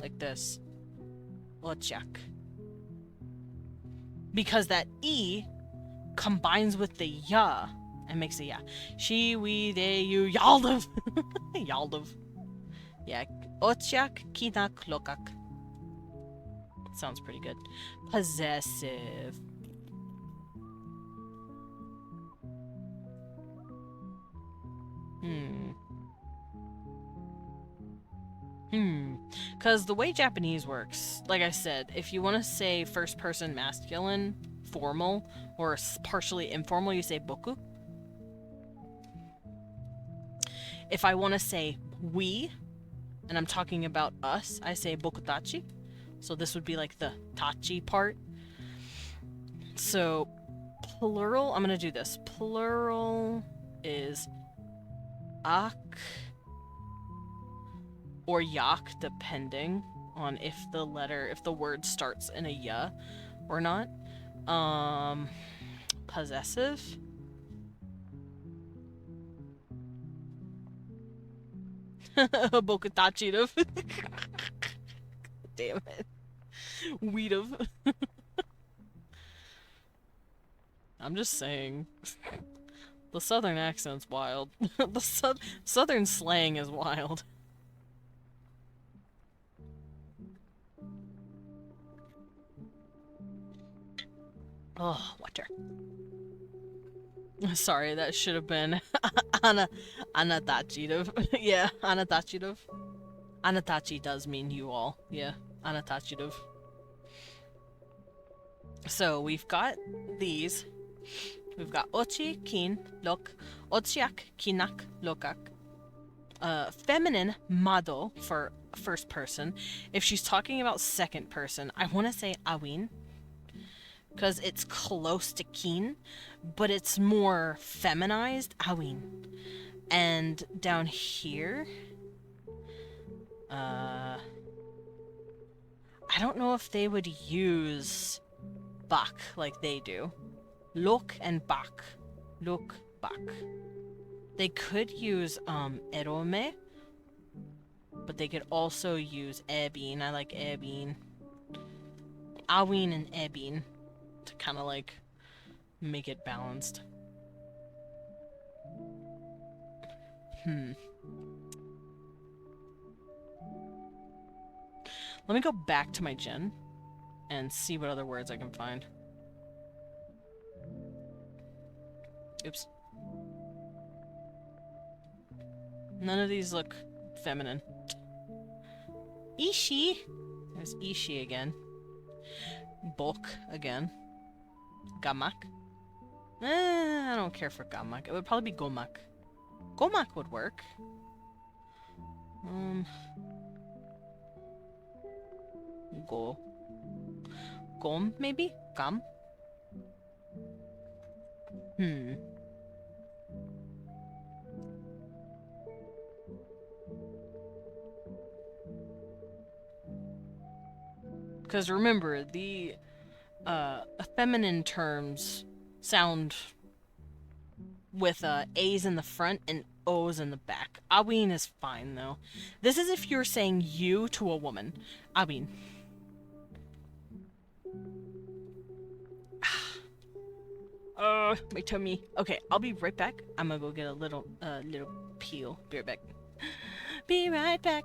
Like this. Ochiak. Because that E combines with the ya and makes a ya. She, we, they, you, yaldav. Yaldav. Yeah. Ochiak, kinak, lokak. Sounds pretty good. Possessive. Because the way Japanese works, like I said, if you want to say first person masculine, formal, or partially informal, you say boku. If I want to say we, and I'm talking about us, I say bokutachi. So this would be like the tachi part. So plural, I'm going to do this. Plural is ak or yak, depending on if the word starts in a ya or not. Possessive. Bokutachi-dov. Damn it. Weed-of. I'm just saying. The southern accent's wild. The southern slang is wild. Oh, water. Sorry, that should have been Anatachidov. Yeah, Anatachidov. Anatachi does mean you all. Yeah, Anatachidov. So we've got these. We've got ochi, kin, lok, ochiak, kinak, lokak. Feminine, mado for first person. If she's talking about second person, I want to say awin. Because it's close to kin, but it's more feminized, awin. And down here, I don't know if they would use bak like they do. Lok and bak. Lok, bak. They could use erome, but they could also use ebin. I like ebin. Aween and Ebin to kind of like make it balanced. Let me go back to my gen and see what other words I can find. Oops. None of these look feminine. Ishi! There's Ishi again. Bulk again. Gamak. I don't care for Gamak. It would probably be Gomak. Gomak would work. Go. Gom, maybe? Gam? Because remember, the feminine terms sound with A's in the front and O's in the back. Aween is fine, though. This is if you're saying you to a woman. Aween. My tummy. Okay, I'll be right back. I'm gonna go get a little peel. Be right back. Be right back.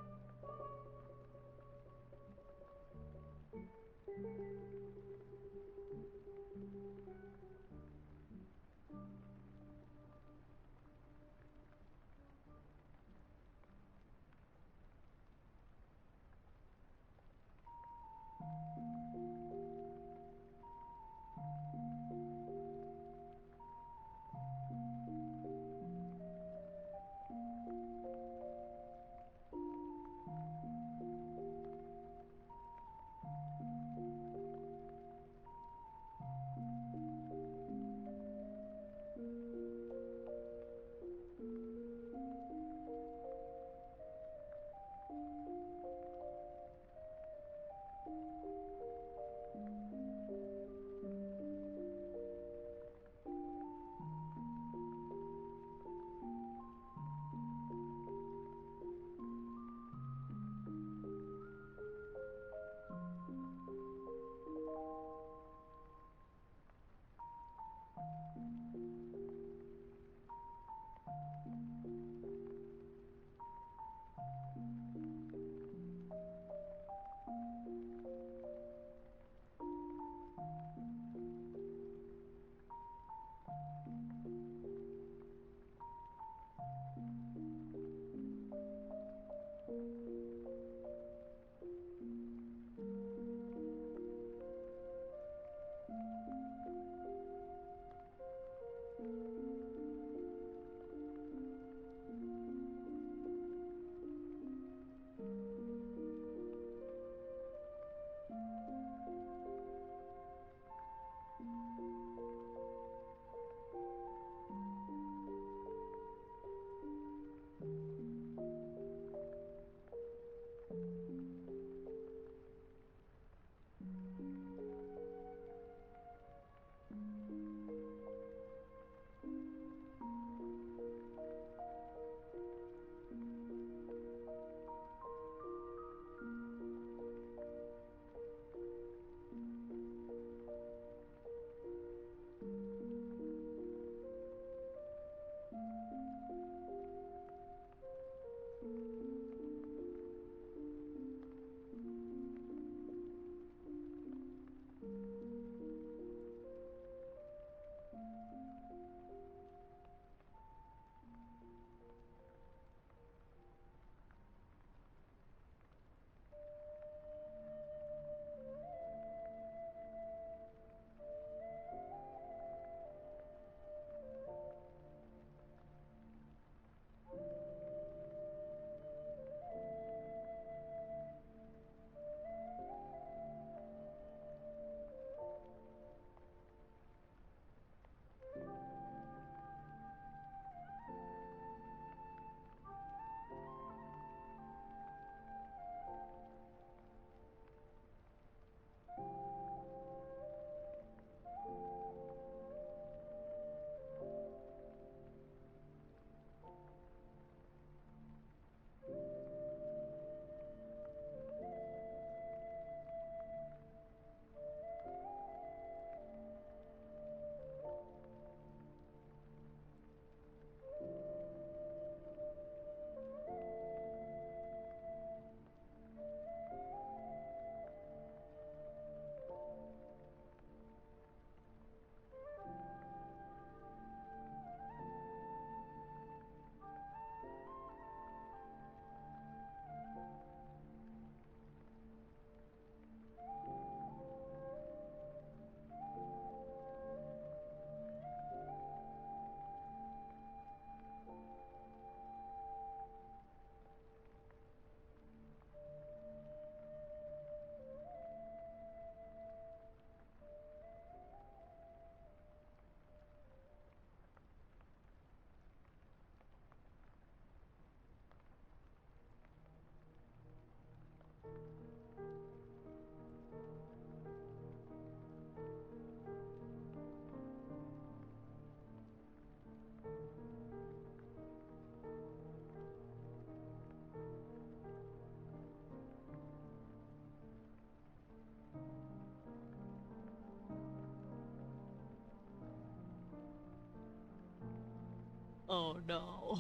Oh no.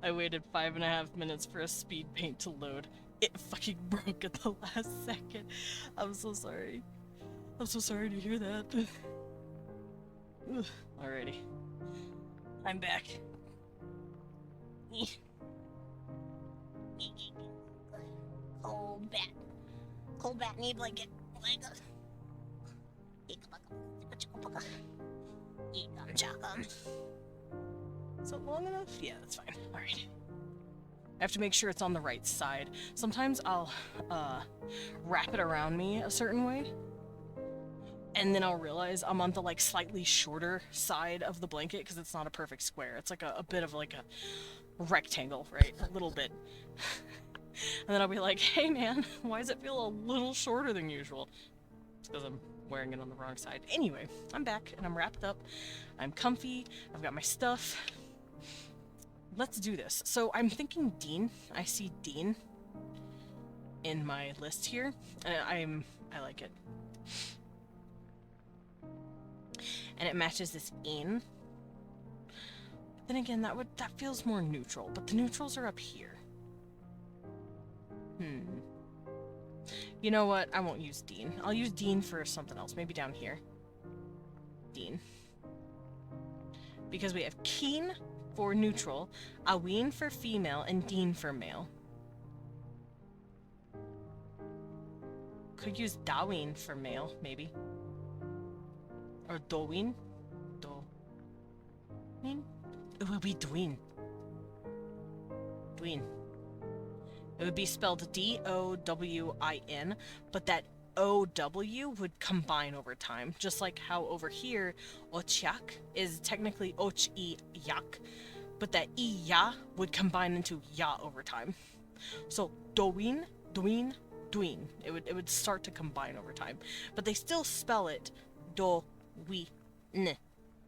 I waited 5.5 minutes for a speed paint to load. It fucking broke at the last second. I'm so sorry. I'm so sorry to hear that. Alrighty. I'm back. Cold bat. Cold bat knee blanket. Is it long enough? Yeah, that's fine. Alright. I have to make sure it's on the right side. Sometimes I'll wrap it around me a certain way, and then I'll realize I'm on the like slightly shorter side of the blanket because it's not a perfect square. It's like a bit of like a rectangle, right? A little bit. And then I'll be like, hey man, why does it feel a little shorter than usual? It's because I'm wearing it on the wrong side. Anyway, I'm back and I'm wrapped up. I'm comfy. I've got my stuff. Let's do this. So I'm thinking Dean. I see Dean in my list here. And I like it. And it matches this in. Then again, that feels more neutral, but the neutrals are up here. You know what? I won't use Dean. I'll use Dean for something else. Maybe down here. Dean. Because we have Keen for neutral, Aween for female, and Dean for male. Could use Daween for male, maybe. Or Doween. Doween? It would be Dween. Dween. It would be spelled D-O-W-I-N, but that O-W would combine over time. Just like how over here, Ochyak is technically Och-I-Yak, but that I-Ya would combine into Ya over time. So Doween, Dween, Dween. It would start to combine over time. But they still spell it Do-We-N.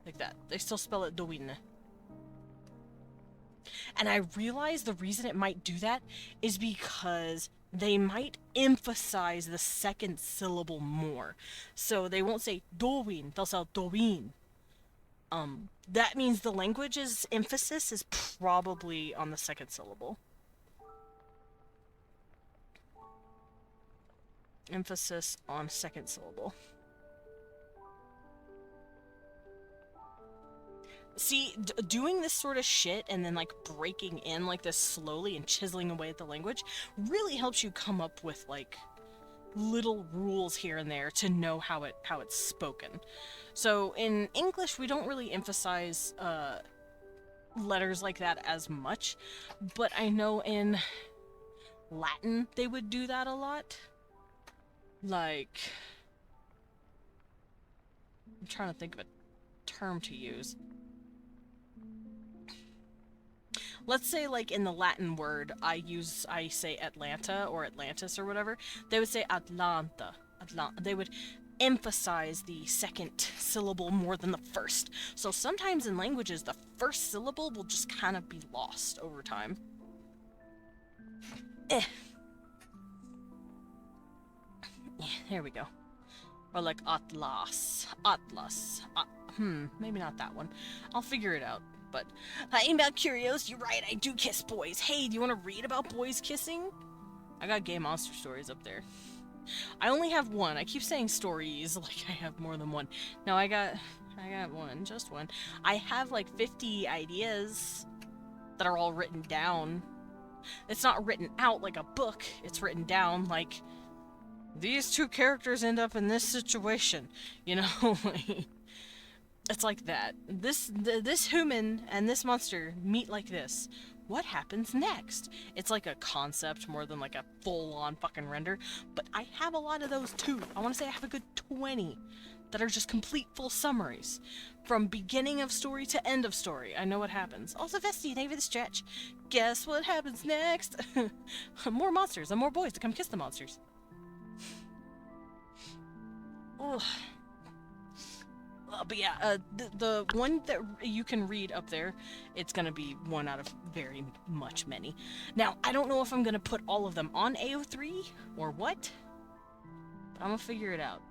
Like that. They still spell it Do-We-N. And I realize the reason it might do that is because they might emphasize the second syllable more. So they won't say Doween, they'll say Doween. That means the language's emphasis is probably on the second syllable. Emphasis on second syllable. See, doing this sort of shit and then like breaking in like this slowly and chiseling away at the language really helps you come up with like little rules here and there to know how it's spoken. So in English we don't really emphasize letters like that as much, but I know in Latin they would do that a lot. Like, I'm trying to think of a term to use. Let's say, like, in the Latin word, I say Atlanta or Atlantis or whatever. They would say Atlanta. They would emphasize the second syllable more than the first. So sometimes in languages, the first syllable will just kind of be lost over time. There we go. Or like Atlas. Maybe not that one. I'll figure it out. But I'm about curious. You're right, I do kiss boys. Hey, do you want to read about boys kissing? I got gay monster stories up there. I only have one. I keep saying stories like I have more than one. No, I got one, just one. I have like 50 ideas that are all written down. It's not written out like a book. It's written down like, these two characters end up in this situation. You know? It's like that. This human and this monster meet like this. What happens next? It's like a concept more than like a full-on fucking render. But I have a lot of those too. I want to say I have a good 20 that are just complete full summaries. From beginning of story to end of story. I know what happens. Also, Vesty, thank you for the stretch. Guess what happens next? More monsters and more boys to come kiss the monsters. Ugh. But yeah, the one that you can read up there, it's gonna be one out of very much many. Now, I don't know if I'm gonna put all of them on AO3 or what, but I'm gonna figure it out.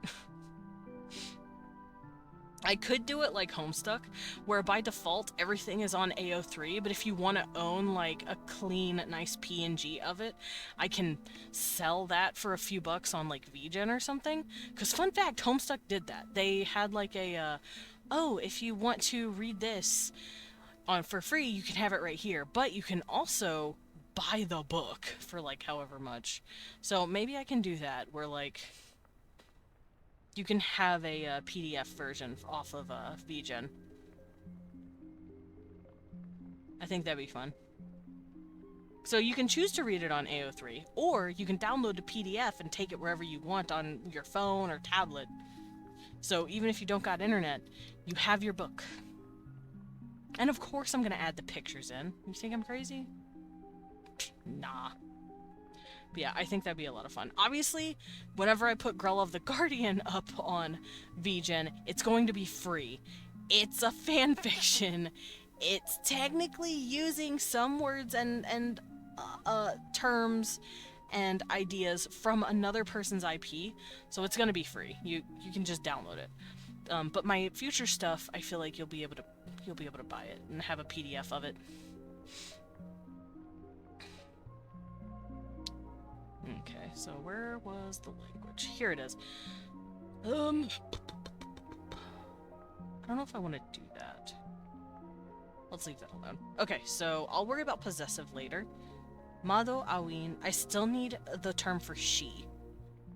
I could do it like Homestuck, where by default everything is on AO3, but if you want to own like a clean, nice PNG of it, I can sell that for a few bucks on like VGen or something. Because fun fact, Homestuck did that. They had like a, oh, if you want to read this on for free, you can have it right here, but you can also buy the book for like however much. So maybe I can do that, where like you can have a, PDF version off of VGen. I think that'd be fun. So you can choose to read it on AO3, or you can download a PDF and take it wherever you want on your phone or tablet. So even if you don't got internet, you have your book. And of course I'm gonna add the pictures in. You think I'm crazy? Nah. But yeah, I think that'd be a lot of fun. Obviously, whenever I put Grell of the Guardian up on VGen, it's going to be free. It's a fan fiction. It's technically using some words and terms and ideas from another person's IP, so it's gonna be free. You can just download it. But my future stuff, I feel like you'll be able to buy it and have a PDF of it. Okay, so where was the language? Here it is. I don't know if I want to do that. Let's leave that alone. Okay, so I'll worry about possessive later. Mado, awin. I still need the term for she.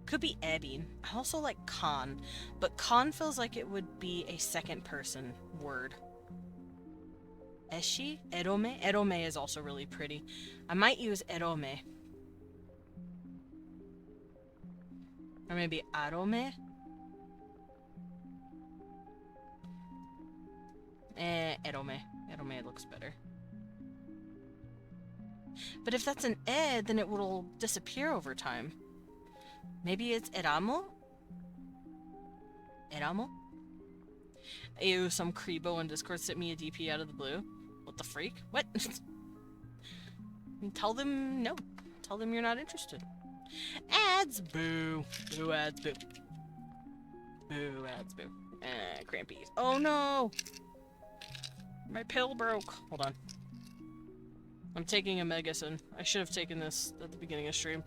Could be ebin. I also like Khan, but Khan feels like it would be a second person word. Eshi? Erome? Erome is also really pretty. I might use erome. Or maybe arome? Erome. Erome looks better. But if that's an ed, then it will disappear over time. Maybe it's eramo? Eramo? Ew, some creebo on Discord sent me a DP out of the blue. What the freak? What? Tell them no. Tell them you're not interested. Ads, boo. Boo ads, boo. Boo ads, boo. Crampies. Oh no! My pill broke. Hold on. I'm taking a medicine. I should have taken this at the beginning of stream.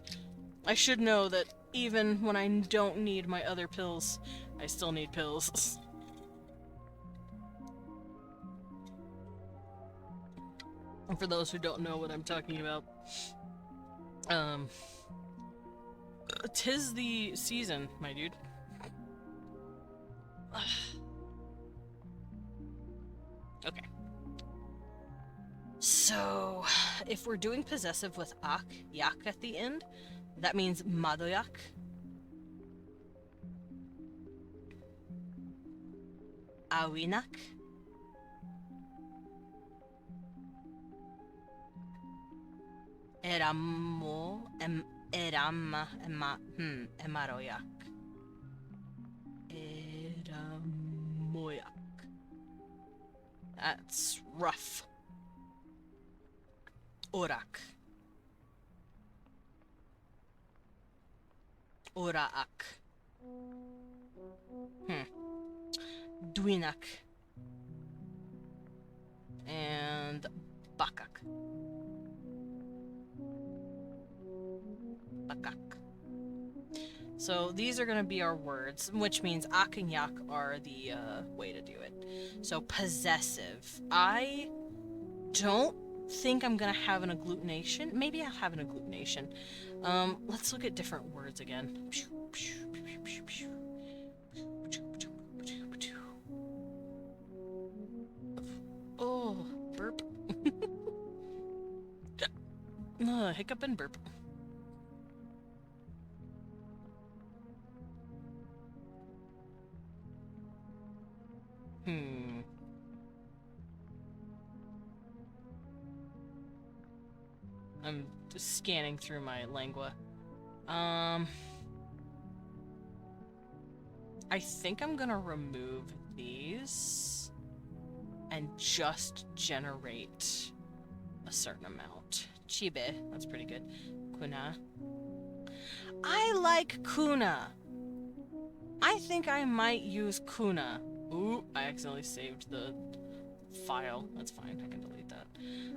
I should know that even when I don't need my other pills, I still need pills. And for those who don't know what I'm talking about, 'tis the season, my dude. Okay. So, if we're doing possessive with ak, yak at the end, that means madoyak. Awinak. Eramo, erama, emaroyak. Eramoyak. That's rough. Orak. Oraak. Dwinak. And bakak. Bakak. So these are going to be our words, which means ak and yak are the way to do it. So possessive. I don't think I'm going to have an agglutination. Maybe I'll have an agglutination. Let's look at different words again. Oh, burp. Hiccup and burp. I'm just scanning through my lingua. I think I'm gonna remove these and just generate a certain amount. Chibe, that's pretty good. Kuna. I like Kuna. I think I might use Kuna Ooh, I accidentally saved the file. That's fine, I can delete that.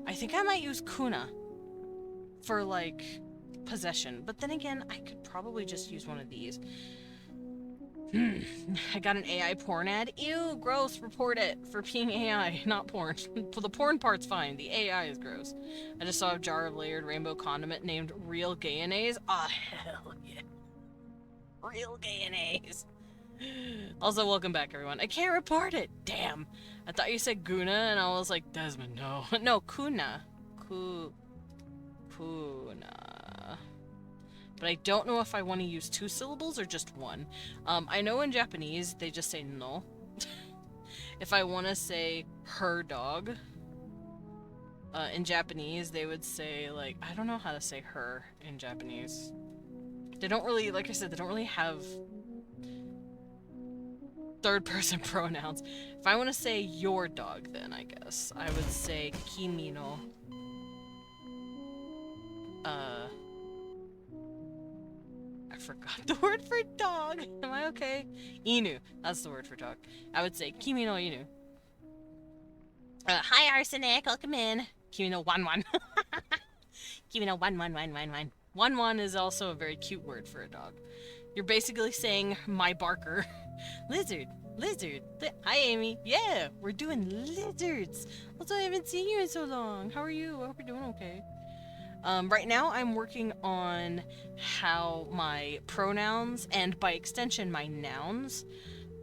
I think I might use Kuna for, like, possession. But then again, I could probably just use one of these. I got an AI porn ad. Ew, gross, report it for being AI, not porn. The porn part's fine, the AI is gross. I just saw a jar of layered rainbow condiment named Real Gayonnaise. Ah, hell yeah. Real Gayonnaise. Also, welcome back, everyone. I can't report it! Damn. I thought you said Guna, and I was like, Desmond, no. No, Kuna. Kuna. But I don't know if I want to use 2 syllables or just 1. I know in Japanese, they just say no. If I want to say her dog, in Japanese, they would say, like, I don't know how to say her in Japanese. They don't really, like I said, they don't really have third-person pronouns. If I want to say your dog, then I guess I would say kimi no. I forgot the word for dog. Am I okay? Inu. That's the word for dog. I would say kimi no inu. Hi, Arsenic. Welcome in. Kimi no wan. Kimi no wan. Wan is also a very cute word for a dog. You're basically saying my barker. Lizard. Hi, Amy. Yeah, we're doing lizards. Also, I haven't seen you in so long. How are you? I hope you're doing okay. Right now, I'm working on how my pronouns, and by extension, my nouns,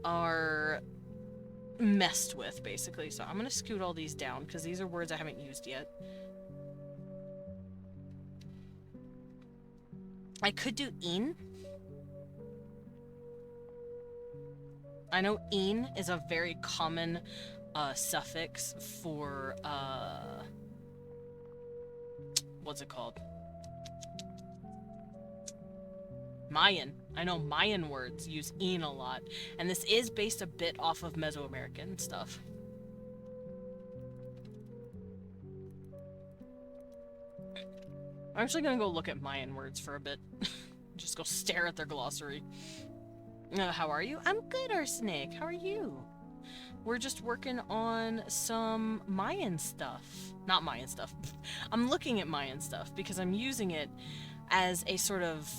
are messed with, basically. So I'm gonna scoot all these down, because these are words I haven't used yet. I could do in. I know in is a very common suffix for, what's it called? Mayan. I know Mayan words use in a lot, and this is based a bit off of Mesoamerican stuff. I'm actually gonna go look at Mayan words for a bit. Just go stare at their glossary. How are you? I'm good, Arsenic. How are you? We're just working on some Mayan stuff. Not Mayan stuff. I'm looking at Mayan stuff because I'm using it as a sort of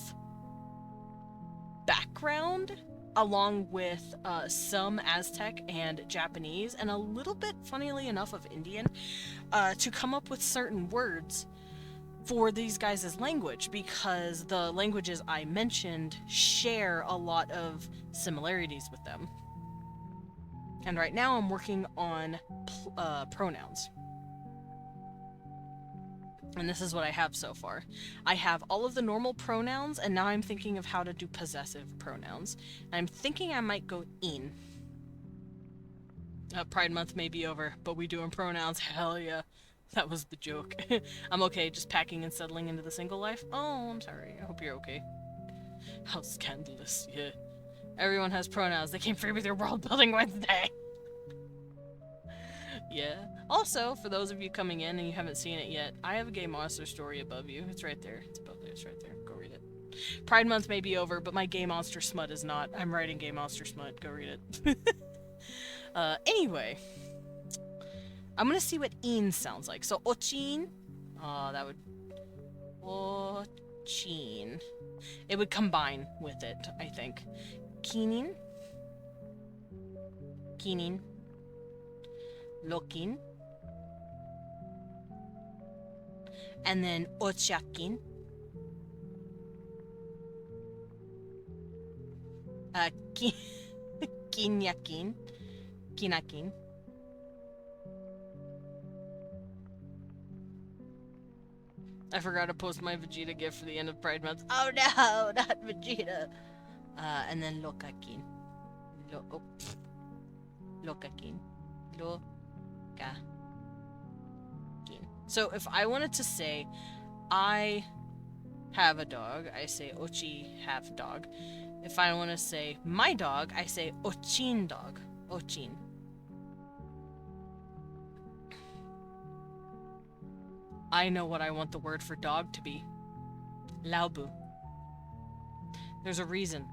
background along with some Aztec and Japanese and a little bit, funnily enough, of Indian to come up with certain words for these guys' language, because the languages I mentioned share a lot of similarities with them. And right now I'm working on pronouns. And this is what I have so far. I have all of the normal pronouns, and now I'm thinking of how to do possessive pronouns. And I'm thinking I might go in. Pride Month may be over, but we doing pronouns. Hell yeah. That was the joke. I'm okay, just packing and settling into the single life. Oh, I'm sorry. I hope you're okay. How scandalous, yeah. Everyone has pronouns. They came free with your World Building Wednesday. Yeah. Also, for those of you coming in and you haven't seen it yet, I have a Gay Monster story above you. It's right there. It's above there. It's right there. Go read it. Pride Month may be over, but my Gay Monster smut is not. I'm writing Gay Monster smut. Go read it. Anyway. I'm gonna see what in sounds like. So, ochin. That would... Ochin. It would combine with it, I think. Kinin. Lokin. And then ochakin. Kinyakin. Kinakin. I forgot to post my Vegeta gift for the end of Pride Month. Oh no, not Vegeta. And then Lokakin. Lokakin. Lokakin. So if I wanted to say, I have a dog, I say Ochi have dog. If I want to say my dog, I say Ochin dog. Ochin. I know what I want the word for dog to be. Laubu. There's a reason.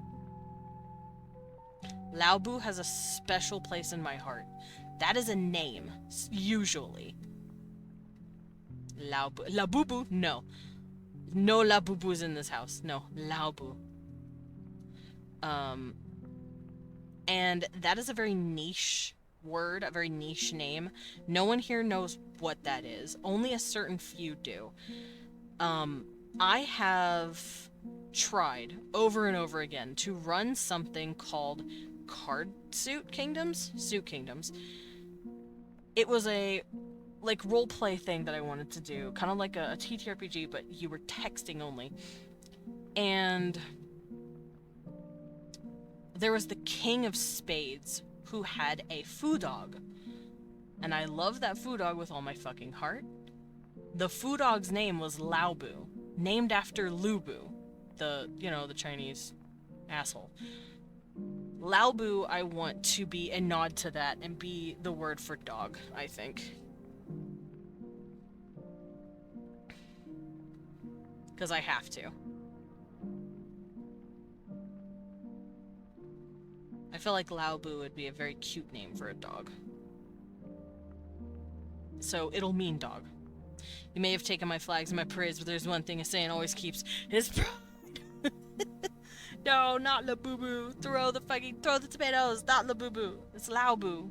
Laobu has a special place in my heart. That is a name, usually. Laobu. Labubu? No. No Labubus in this house. No, Laobu. And that is a very niche word, a very niche name. No one here knows what that is. Only a certain few do. I have tried over and over again to run something called Suit Kingdoms. It was a like roleplay thing that I wanted to do, kind of like a TTRPG, but you were texting only. And there was the King of Spades who had a foo dog. And I love that foo dog with all my fucking heart. The foo dog's name was Laobu, named after Lubu, the Chinese asshole. Laobu, I want to be a nod to that and be the word for dog, I think. Because I have to. I feel like Laobu would be a very cute name for a dog. So it'll mean dog. You may have taken my flags and my parades, but there's one thing a Saiyan always keeps, his pride. No, not Labubu. Throw the tomatoes, not Labubu. It's Laobu.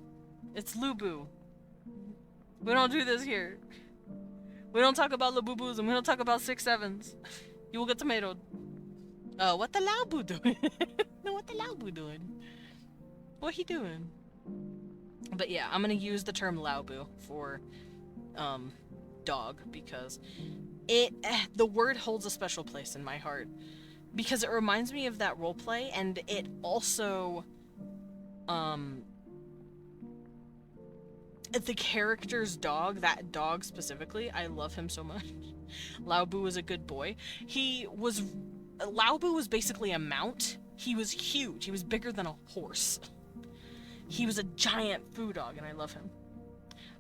It's Lubu. We don't do this here. We don't talk about Labubus and we don't talk about 6-7s. You will get tomatoed. What the Laobu doing? No, what the Laobu doing? What he doing? But yeah, I'm gonna use the term Laobu for, dog, because the word holds a special place in my heart. Because it reminds me of that roleplay, and it also, the character's dog, that dog specifically, I love him so much. Laobu was a good boy. Laobu was basically a mount. He was huge. He was bigger than a horse. He was a giant foo dog, and I love him.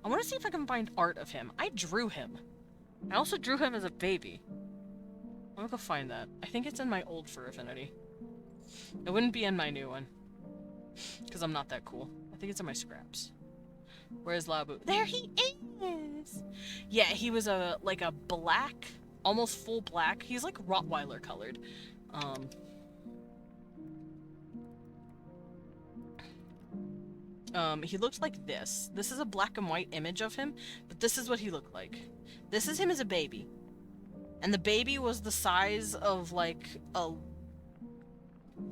I want to see if I can find art of him. I drew him. I also drew him as a baby. I'm gonna go find that. I think it's in my old Fur Affinity. It wouldn't be in my new one. Because I'm not that cool. I think it's in my scraps. Where's Laobu? There he is! Yeah, he was a black, almost full black. He's like Rottweiler colored. He looked like this. This is a black and white image of him, but this is what he looked like. This is him as a baby. And the baby was the size of, like, a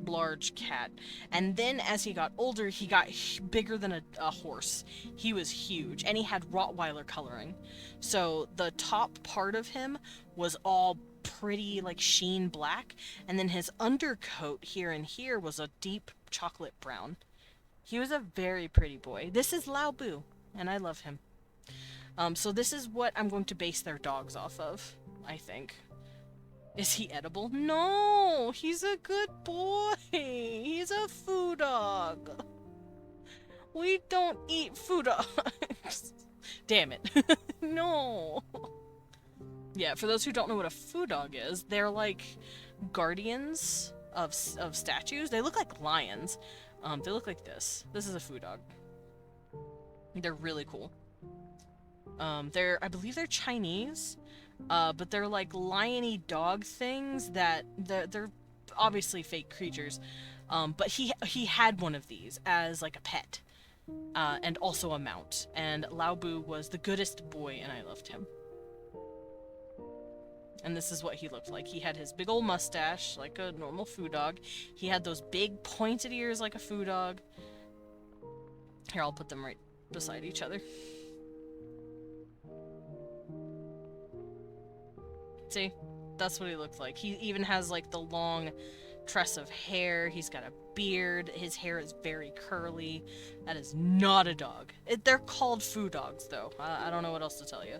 large cat. And then as he got older, he got bigger than a horse. He was huge, and he had Rottweiler coloring. So the top part of him was all pretty, like, sheen black, and then his undercoat here and here was a deep chocolate brown. He was a very pretty boy. This is Laobu, and I love him. So this is what I'm going to base their dogs off of, I think. Is he edible? No! He's a good boy! He's a foo dog! We don't eat foo dogs! Damn it. No! Yeah, for those who don't know what a foo dog is, they're like guardians of statues. They look like lions. They look like this. This is a foo dog. They're really cool. I believe they're Chinese, but they're like lion-y dog things that they're obviously fake creatures. But he had one of these as like a pet, and also a mount. And Laobu was the goodest boy, and I loved him. And this is what he looked like. He had his big old mustache, like a normal foo dog. He had those big pointed ears like a foo dog. Here, I'll put them right beside each other. See? That's what he looked like. He even has, like, the long tress of hair. He's got a beard. His hair is very curly. That is not a dog. They're called foo dogs, though. I don't know what else to tell you.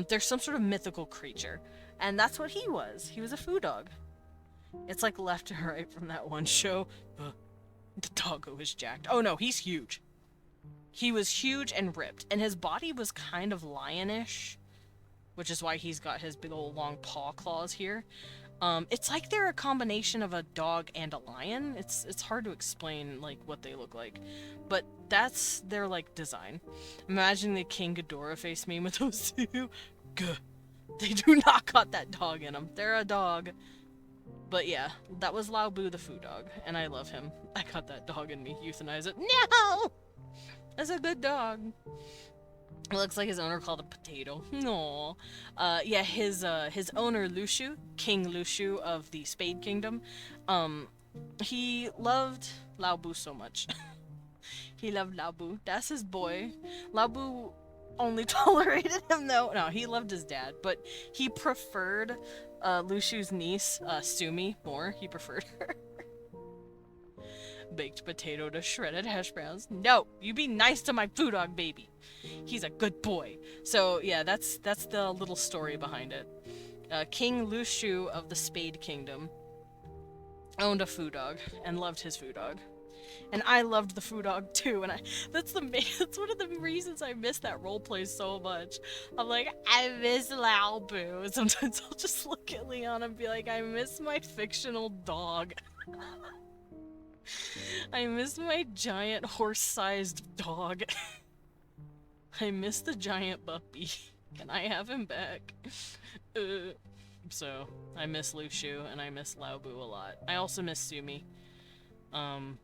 They're some sort of mythical creature. And that's what he was. He was a foo dog. It's like left and right from that one show. The doggo is jacked. Oh no, he's huge. He was huge and ripped. And his body was kind of lionish, which is why he's got his big old long paw claws here. It's like they're a combination of a dog and a lion. It's hard to explain like what they look like, but that's their like design. Imagine the King Ghidorah face meme with those two. Gah. They do not got that dog in them. They're a dog. But yeah, that was Lao Bu the foo dog, and I love him. I got that dog in me. Euthanize it. No! That's a good dog. It looks like his owner called a potato. No. Yeah, his owner Lushu, King Lushu of the Spade Kingdom, he loved Lao Bu so much. He loved Lao Bu. That's his boy. Lao Bu only tolerated him though. No, he loved his dad, but he preferred Lushu's niece, Sumi, more. He preferred her. Baked potato to shredded hash browns. No, you be nice to my foo dog baby. He's a good boy. So yeah, that's the little story behind it. King Lushu of the Spade Kingdom owned a foo dog and loved his foo dog. And I loved the foo dog too, and that's one of the reasons I miss that roleplay so much. I'm like, I miss Lao Bu. Sometimes I'll just look at Leon and be like, I miss my fictional dog. I miss my giant horse-sized dog. I miss the giant puppy. Can I have him back? So, I miss Lushu, and I miss Lao Bu a lot. I also miss Sumi.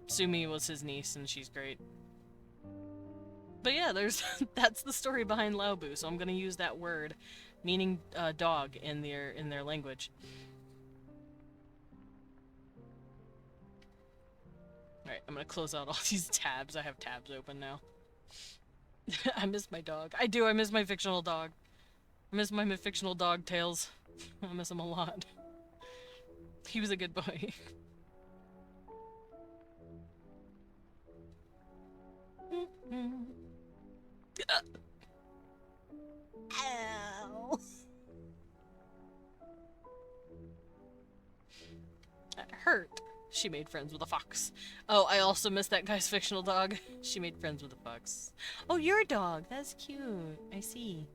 Sumi was his niece, and she's great. But yeah, that's the story behind Lao Bu, so I'm gonna use that word, meaning dog, in their language. Alright, I'm gonna close out all these tabs. I have tabs open now. I miss my dog. I do, I miss my fictional dog. I miss my fictional dog, Tails. I miss him a lot. He was a good boy. Ow. That hurt. She made friends with a fox. Oh, I also miss that guy's fictional dog. She made friends with a fox. Oh, you're a dog. That's cute. I see.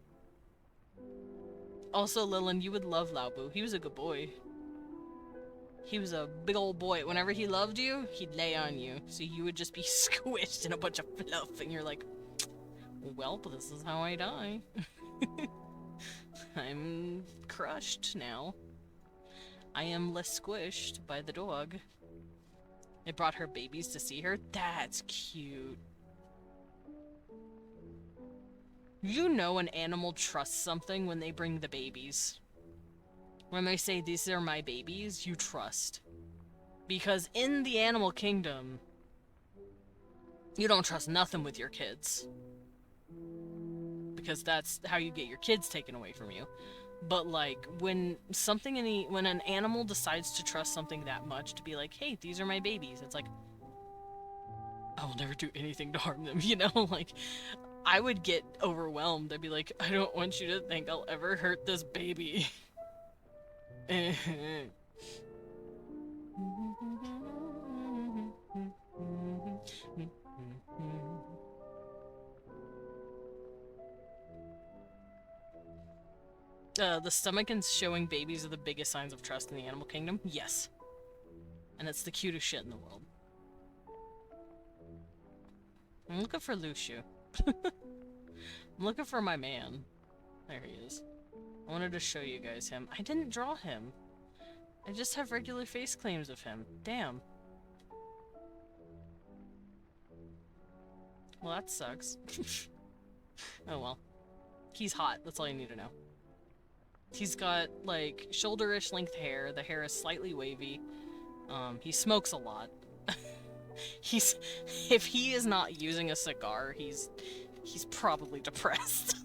Also, Lilin, you would love Lao Bu. He was a good boy. He was a big old boy. Whenever he loved you, he'd lay on you. So you would just be squished in a bunch of fluff, and you're like, well, this is how I die. I'm crushed now. I am less squished by the dog. It brought her babies to see her. That's cute. You know an animal trusts something when they bring the babies. When they say, these are my babies, you trust. Because in the animal kingdom, you don't trust nothing with your kids. Because that's how you get your kids taken away from you. But like, when an animal decides to trust something that much, to be like, hey, these are my babies, it's like, I will never do anything to harm them, you know? Like, I would get overwhelmed. I'd be like, I don't want you to think I'll ever hurt this baby. The stomach and showing babies are the biggest signs of trust in the animal kingdom? Yes. And it's the cutest shit in the world. I'm looking for Lushu. I'm looking for my man. There he is. I wanted to show you guys him. I didn't draw him. I just have regular face claims of him. Damn. Well, that sucks. Oh well. He's hot. That's all you need to know. He's got, like, shoulder-ish length hair. The hair is slightly wavy. He smokes a lot. If he is not using a cigar, he's probably depressed.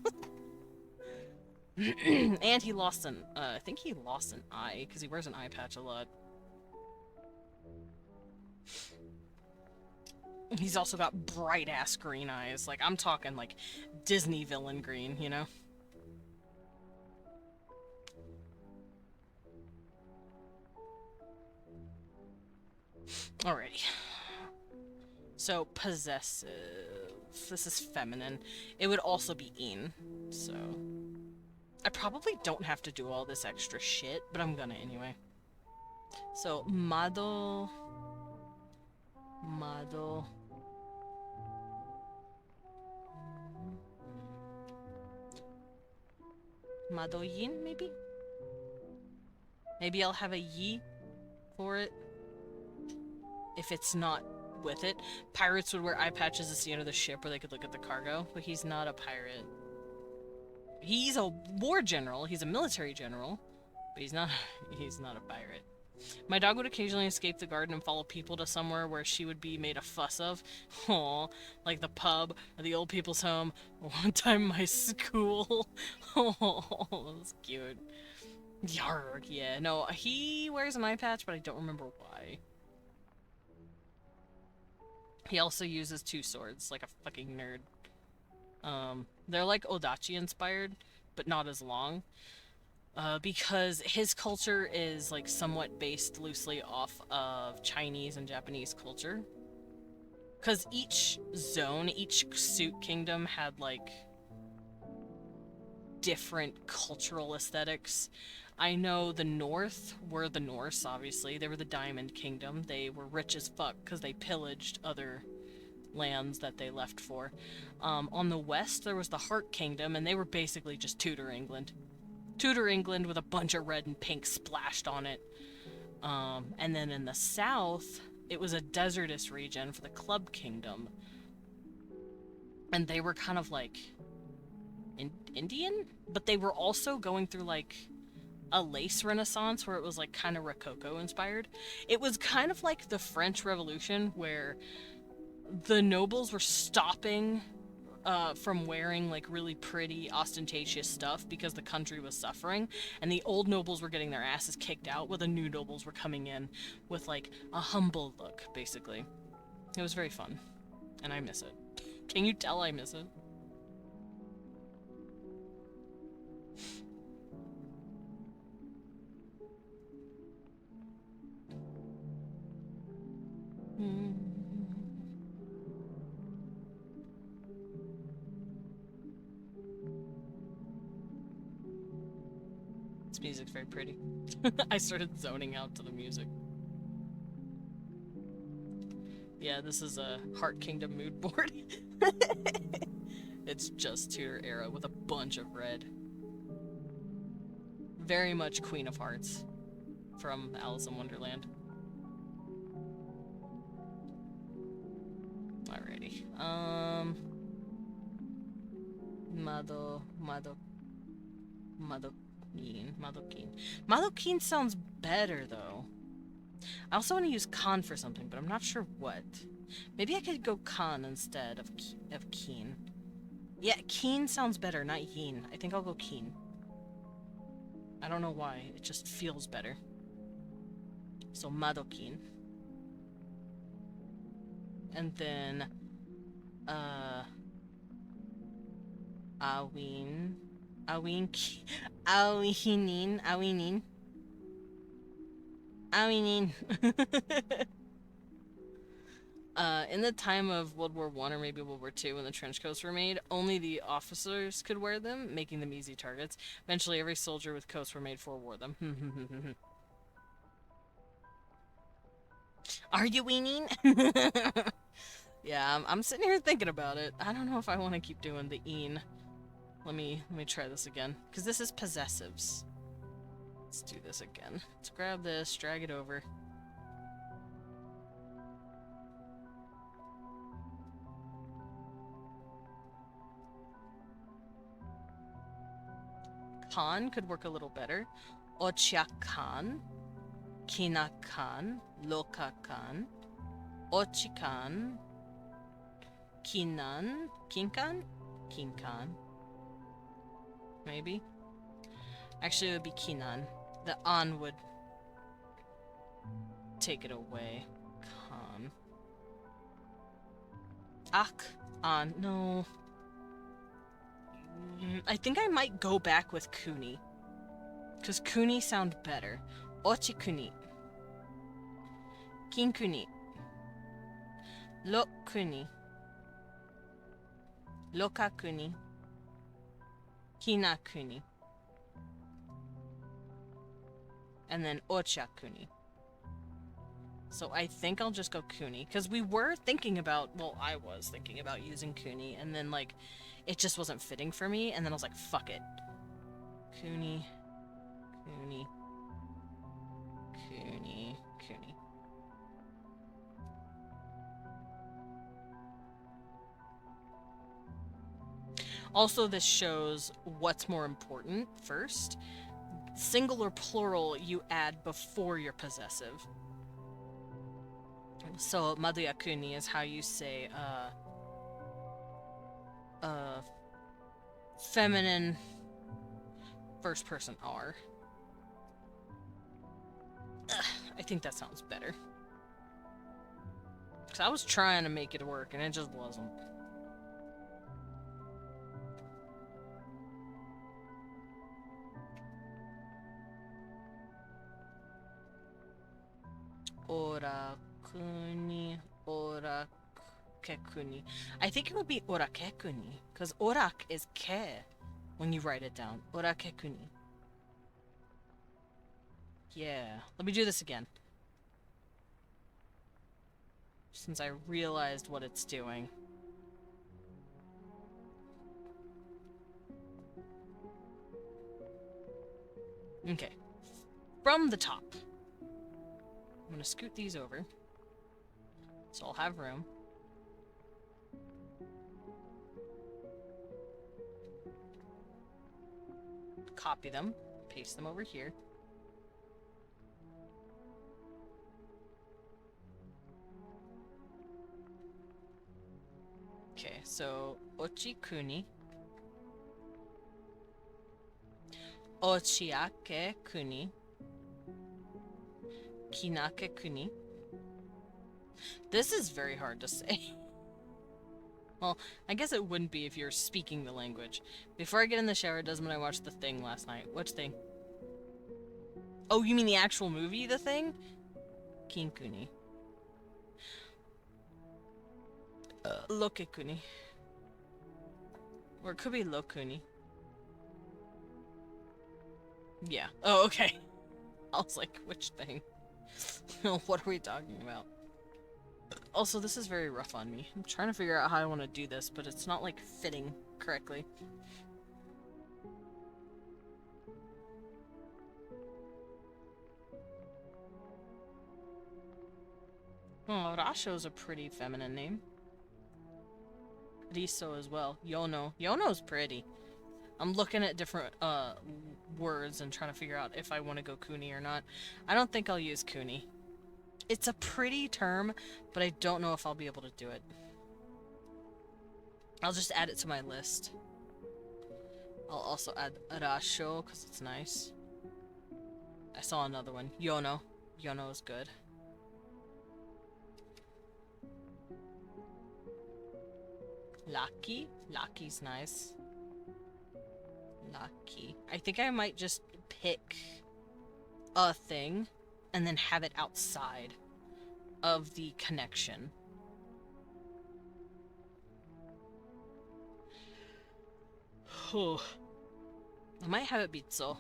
And he lost I think he lost an eye, because he wears an eye patch a lot. He's also got bright-ass green eyes. Like, I'm talking, like, Disney villain green, you know? Alrighty. So, possessive. This is feminine. It would also be in, so... I probably don't have to do all this extra shit, but I'm gonna anyway. So, Mado... Mado... Madoyin, maybe? Maybe I'll have a yi for it. If it's not with it. Pirates would wear eye patches to see under the ship where they could look at the cargo, but he's not a pirate. He's a war general, he's a military general, but he's not a pirate. My dog would occasionally escape the garden and follow people to somewhere where she would be made a fuss of. Aww, like the pub or the old people's home. One time my school. Oh, that's cute. Yarg, yeah. No, he wears an eye patch, but I don't remember why. He also uses 2 swords, like a fucking nerd. They're like Odachi inspired, but not as long. Because his culture is like somewhat based loosely off of Chinese and Japanese culture. Because each zone, each suit kingdom had like different cultural aesthetics. I know the North were the Norse, obviously. They were the Diamond Kingdom. They were rich as fuck because they pillaged other lands that they left for. On the West, there was the Heart Kingdom, and they were basically just Tudor England. Tudor England with a bunch of red and pink splashed on it. And then in the south, it was a desertous region for the Club Kingdom. And they were kind of like Indian, but they were also going through like a lace renaissance where it was like kind of Rococo inspired. It was kind of like the French Revolution where the nobles were stopping from wearing like really pretty ostentatious stuff because the country was suffering, and the old nobles were getting their asses kicked out while the new nobles were coming in with like a humble look, basically. It was very fun, and I miss it. Can you tell I miss it? This music's very pretty. I started zoning out to the music. Yeah, this is a Heart Kingdom mood board. It's just Tudor era with a bunch of red. Very much Queen of Hearts from Alice in Wonderland. Alrighty. Madokeen sounds better, though. I also want to use Khan for something, but I'm not sure what. Maybe I could go Khan instead of Keen. Yeah, Keen sounds better, not Yin. I think I'll go Keen. I don't know why, it just feels better. So Madokeen. And then, Awinin. In the time of World War I or maybe World War II, when the trench coats were made, only the officers could wear them, making them easy targets. Eventually, every soldier with coats were made for wore them. Are you weaning? Yeah, I'm sitting here thinking about it. I don't know if I want to keep doing the een. Let me try this again, because this is possessives. Let's do this again. Let's grab this, drag it over. Khan could work a little better. Ochiakan, Kinakan, Lokakan, Ochikan, Kinan, Kinkan? Kinkan. Maybe? Actually, it would be Kinan. The an would take it away. Khan. Ak. An. No. I think I might go back with Kuni. Because Kuni sound better. Ochikuni. Kinkuni. Lokuni. Lokakuni. Hinakuni. And then Ochakuni. So I think I'll just go Kuni. Because we were thinking about, well, I was thinking about using Kuni, and then, like, it just wasn't fitting for me, and then I was like, fuck it. Kuni, Kuni, Kuni, Kuni. Also, this shows what's more important first. Single or plural you add before your possessive. So, Maduya Kuni is how you say, feminine first person R. Ugh, I think that sounds better. Because I was trying to make it work and it just wasn't. Ora kuni, ora kekuni. I think it would be ora kekuni, because orak is ke when you write it down. Ora kekuni. Yeah. Let me do this again. Since I realized what it's doing. Okay. From the top. I'm gonna scoot these over. So I'll have room. Copy them. Paste them over here. Okay, so ochi kuni. Ochiake kuni. Kinake kuni. This is very hard to say. Well, I guess it wouldn't be if you're speaking the language. Before I get in the shower, it does when I watched The Thing last night. Which thing? Oh, you mean the actual movie, The Thing? Kinkuni. Lokekuni. Or it could be Lokuni. Yeah. Oh, okay. I was like, which thing? What are we talking about? Also, this is very rough on me. I'm trying to figure out how I want to do this, but it's not, like, fitting correctly. Oh, Rasho's a pretty feminine name. Riso as well. Yono. Yono's pretty. I'm looking at different words and trying to figure out if I want to go Kuni or not. I don't think I'll use Kuni. It's a pretty term, but I don't know if I'll be able to do it. I'll just add it to my list. I'll also add Rasho because it's nice. I saw another one. Yono. Yono is good. Lucky. Lucky's nice. Lucky. I think I might just pick a thing and then have it outside of the connection. I might have it Bitso.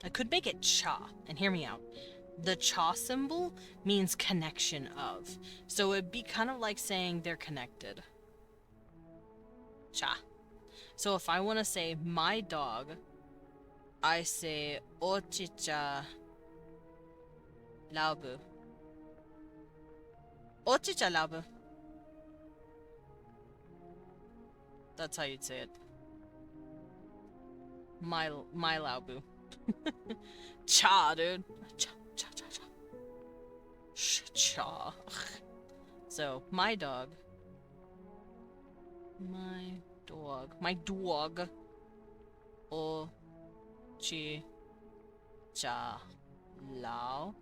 I could make it cha, and hear me out. The cha symbol means connection of. So it'd be kind of like saying they're connected. Cha. So if I want to say my dog, I say ochicha laubu. Ochicha laubu. That's how you'd say it. My laubu. Cha, dude. Cha, cha, cha, cha. Cha. So, my dog. My dog. My dog. O. Chi. Cha. Lao.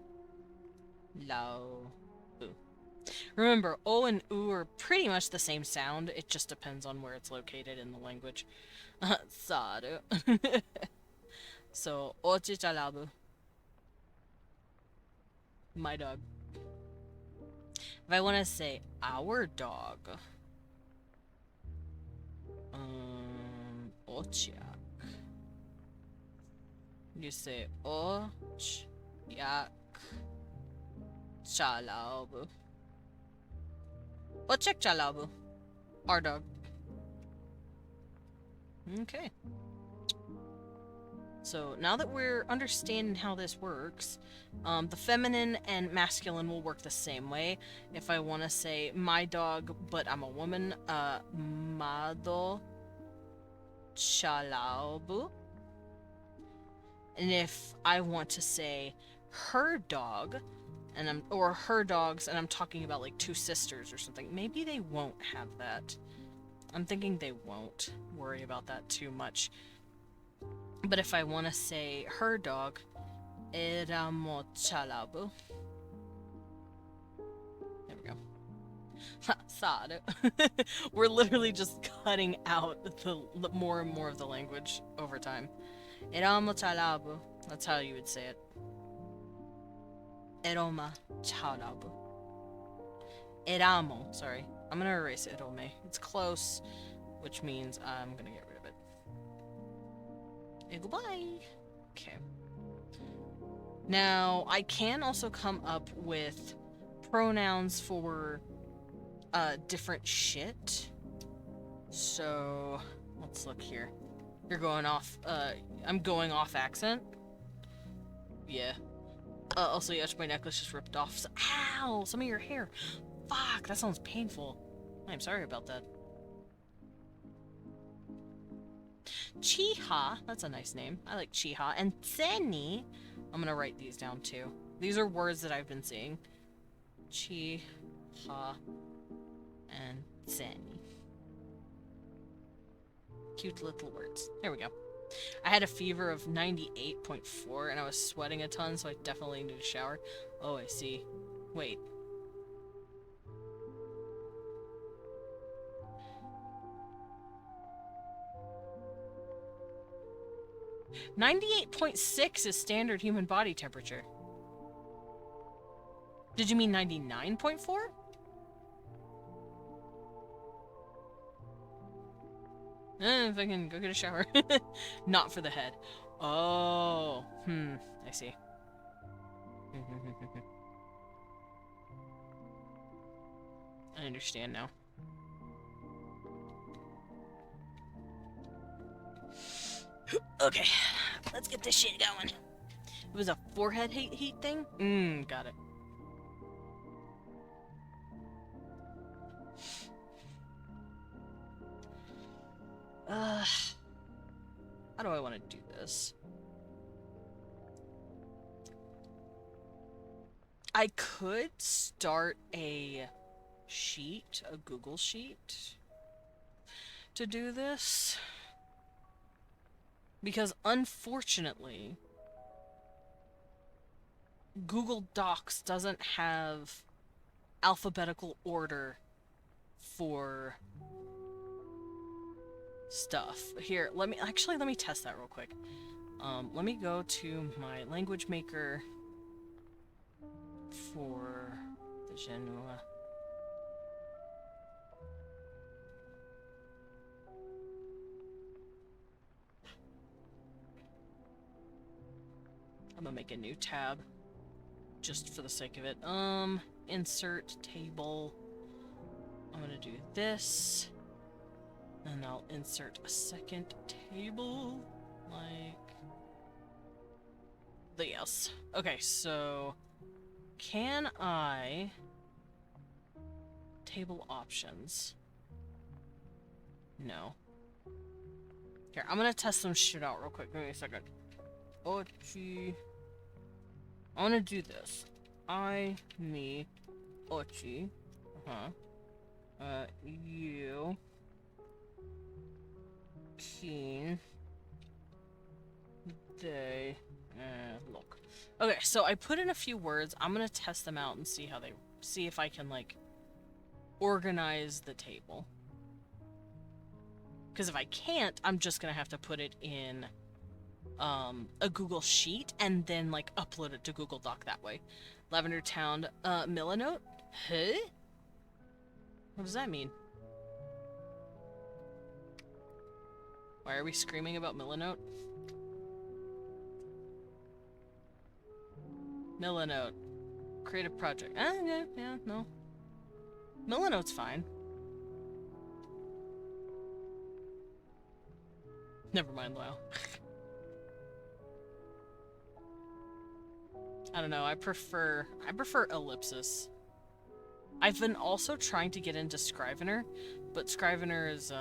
Lao. U. Remember, O and U are pretty much the same sound. It just depends on where it's located in the language. Saru. So, Ochicha Labu. My dog. If I want to say our dog, Ochiak. You say Ochiak Chalabu. Ochiak Chalabu. Our dog. Okay. So now that we're understanding how this works, the feminine and masculine will work the same way. If I want to say my dog, but I'm a woman, Mado Chalabu. And if I want to say her dog, or her dogs, and I'm talking about like two sisters or something, maybe they won't have that. I'm thinking they won't worry about that too much. But if I want to say her dog, Eramo Chalabu. There we go. Sad. We're literally just cutting out the more and more of the language over time. Eramo Chalabu. That's how you would say it. Eroma Chalabu. Eramo. Sorry. I'm gonna erase Erome. It's close, which means I'm gonna get rid of it. And goodbye. Okay. Now, I can also come up with pronouns for different shit. So, let's look here. You're going off, I'm going off accent. Yeah. Also, yes, my necklace just ripped off. So, ow! Some of your hair. Fuck, that sounds painful. I'm sorry about that. Chiha, that's a nice name. I like Chiha. And Tseni, I'm gonna write these down too. These are words that I've been seeing. Chiha and Tseni. Cute little words. There we go. I had a fever of 98.4 and I was sweating a ton, so I definitely need a shower. Oh, I see. Wait. .6 is standard human body temperature. Did you mean 99.4? If I can go get a shower. Not for the head. Oh. I see. I understand now. Okay. Let's get this shit going. It was a forehead heat thing? Got it. How do I want to do this? I could start a sheet, a Google sheet, to do this. Because unfortunately, Google Docs doesn't have alphabetical order for stuff. Here, let me test that real quick. Let me go to my language maker for the Genoa. I'm gonna make a new tab just for the sake of it. Insert table. I'm gonna do this. And I'll insert a second table, like this. Okay, so can I table options? No. Here, I'm gonna test some shit out real quick. Give me a second. Ochi. I wanna do this. I, me, Ochi. You. Keen. They. Look. Okay, so I put in a few words. I'm gonna test them out and see how see if I can, like, organize the table. Because if I can't, I'm just gonna have to put it in a Google Sheet and then, like, upload it to Google Doc that way. Lavender Town, Millinote? Huh? What does that mean? Why are we screaming about Millinote? Millinote. Creative project. Yeah, no. Millinote's fine. Never mind, Lau. I don't know, I prefer ellipsis. I've been also trying to get into Scrivener, but Scrivener is,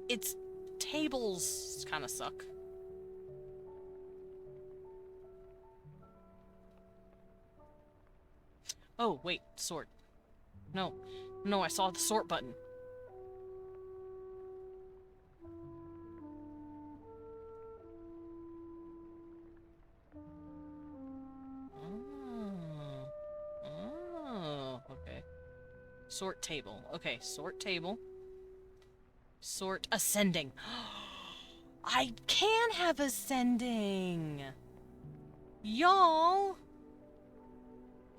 its tables kind of suck. Oh, wait, sort. No, I saw the sort button. Oh, okay. Sort table. Okay, sort table. Sort ascending. I can have ascending! Y'all!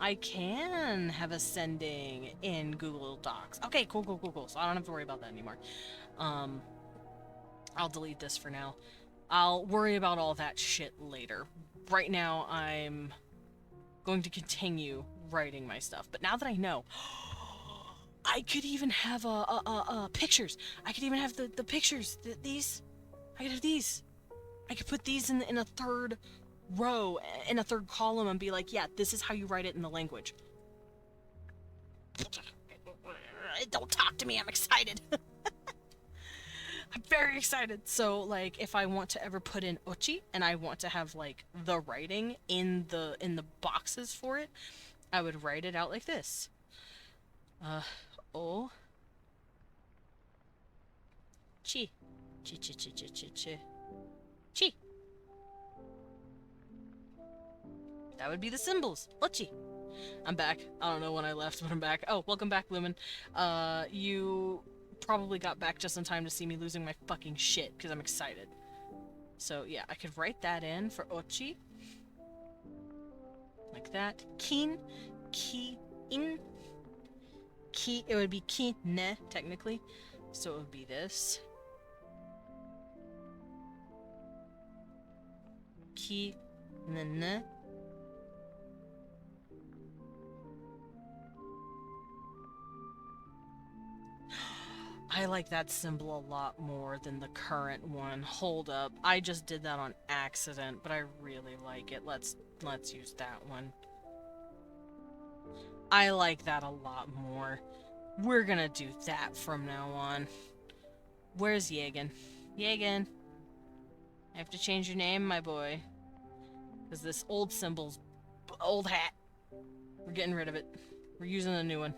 I can have ascending in Google Docs. Okay, cool. So I don't have to worry about that anymore. I'll delete this for now. I'll worry about all that shit later. Right now, I'm going to continue writing my stuff. But now that I know, I could even have pictures. I could even have the pictures. These. I could have these. I could put these in a third row, in a third column, and be like, yeah, this is how you write it in the language. Don't talk to me, I'm excited. I'm very excited. So, like, if I want to ever put in ochi, and I want to have, like, the writing in the boxes for it, I would write it out like this. O. Chi. Chi. That would be the symbols. Ochi. I'm back. I don't know when I left, but I'm back. Oh, welcome back, Lumen. You probably got back just in time to see me losing my fucking shit, because I'm excited. So, yeah, I could write that in for ochi. Like that. Kin. Ki. In. Ki. It would be ki ne, technically. So it would be this. Ki ne. I like that symbol a lot more than the current one. Hold up. I just did that on accident, but I really like it. Let's use that one. I like that a lot more. We're gonna do that from now on. Where's Yagan? Yagan! I have to change your name, my boy. Because this old symbol's old hat. We're getting rid of it. We're using a new one.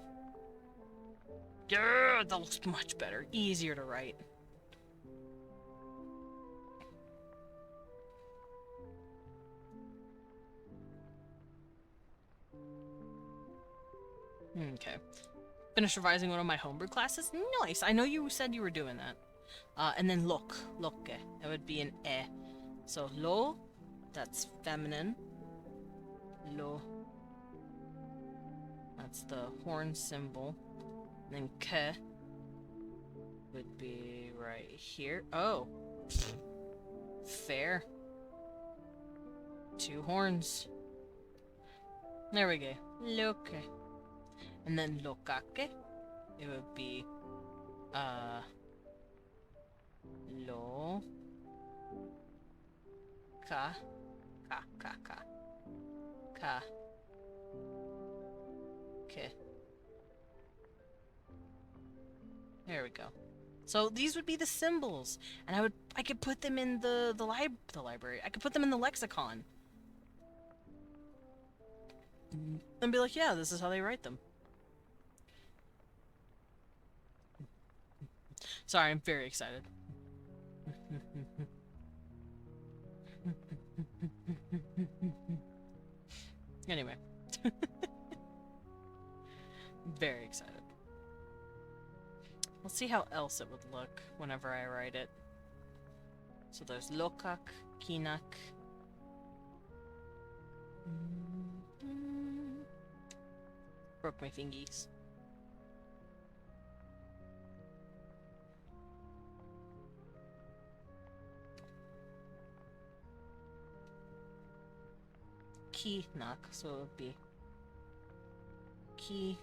Yeah, that looks much better. Easier to write. Okay. Finish revising one of my homebrew classes? Nice! I know you said you were doing that. And then loke. That would be an e. So lo, that's feminine. Lo. That's the horn symbol. And then ke would be right here. Oh. Fair. 2 horns. There we go. Loke. And then lokake, it would be, lo, ka, ke. There we go. So these would be the symbols, and I could put them in the library. I could put them in the lexicon. And be like, yeah, this is how they write them. Sorry, I'm very excited. Anyway. Very excited. We'll see how else it would look whenever I write it. So there's lokak, kinak. Broke my fingies. ki nak, so it would be ki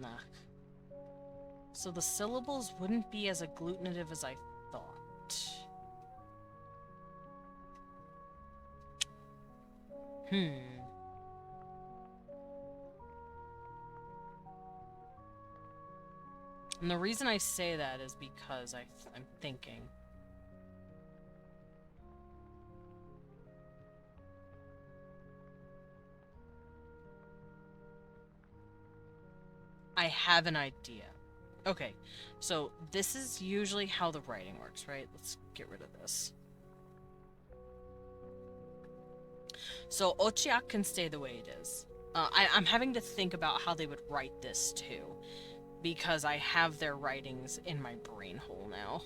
nak. So the syllables wouldn't be as agglutinative as I thought. And the reason I say that is because I'm thinking. I have an idea. Okay, so this is usually how the writing works, right? Let's get rid of this. So Ochiak can stay the way it is. I'm having to think about how they would write this too, because I have their writings in my brain hole now.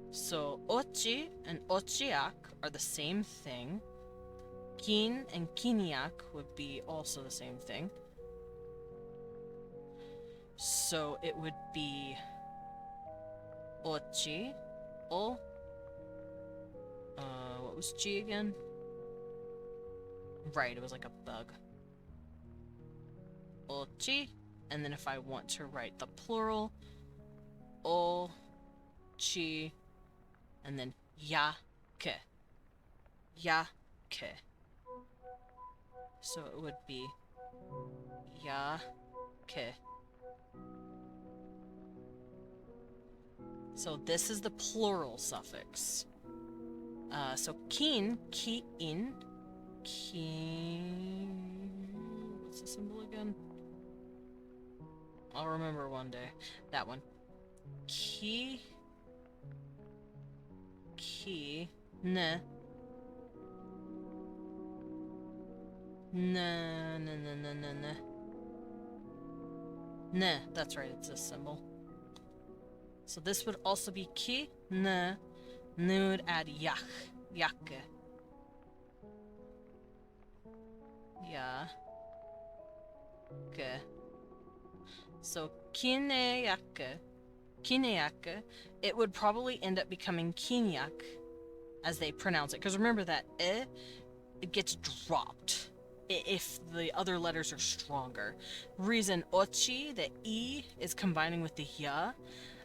So Ochi and Ochiak are the same thing. Kin and Kiniak would be also the same thing. So it would be Ochi, O. What was G again? Right, it was like a bug. Ochi, and then if I want to write the plural, O, Chi, and then Ya-ke. Ya-ke. So it would be Ya-ke. So this is the plural suffix. So kin, ki-in, kin... What's the symbol again? I'll remember one day. That one. Ki... Ne. Ne, that's right, it's this symbol. So this would also be ki, ne, would add yak, yakke. Yakke. So kineyakke, it would probably end up becoming kinyak as they pronounce it. Because remember that it gets dropped if the other letters are stronger. Reason ochi, the e, is combining with the ya.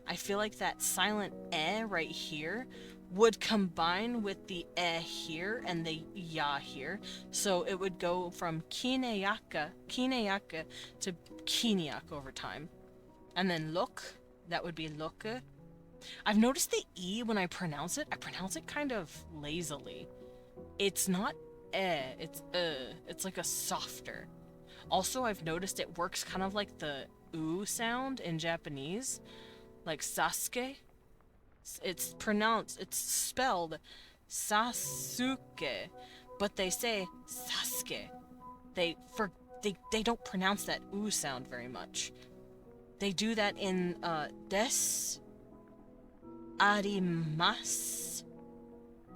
I feel like that silent right here would combine with the here and the ya here. So it would go from kineyaka to kiniak over time. And then look, that would be loke. I've noticed the e when I pronounce it kind of lazily. It's not it's it's like a softer. Also, I've noticed it works kind of like the u sound in Japanese. Like Sasuke, it's spelled Sasuke, but they say Sasuke. They don't pronounce that oo sound very much. They do that in des, arimasu.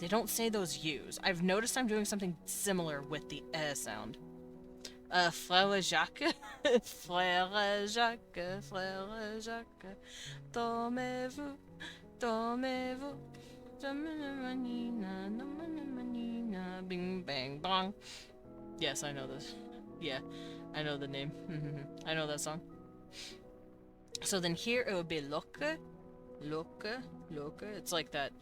They don't say those u's. I've noticed I'm doing something similar with the sound. Frère Jacques, Frère Jacques, Frère Jacques, dormez-vous, dormez-vous, bing bang bong. Yes, I know this. Yeah, I know the name. I know that song. So then here it would be loke, loke, loke. It's like that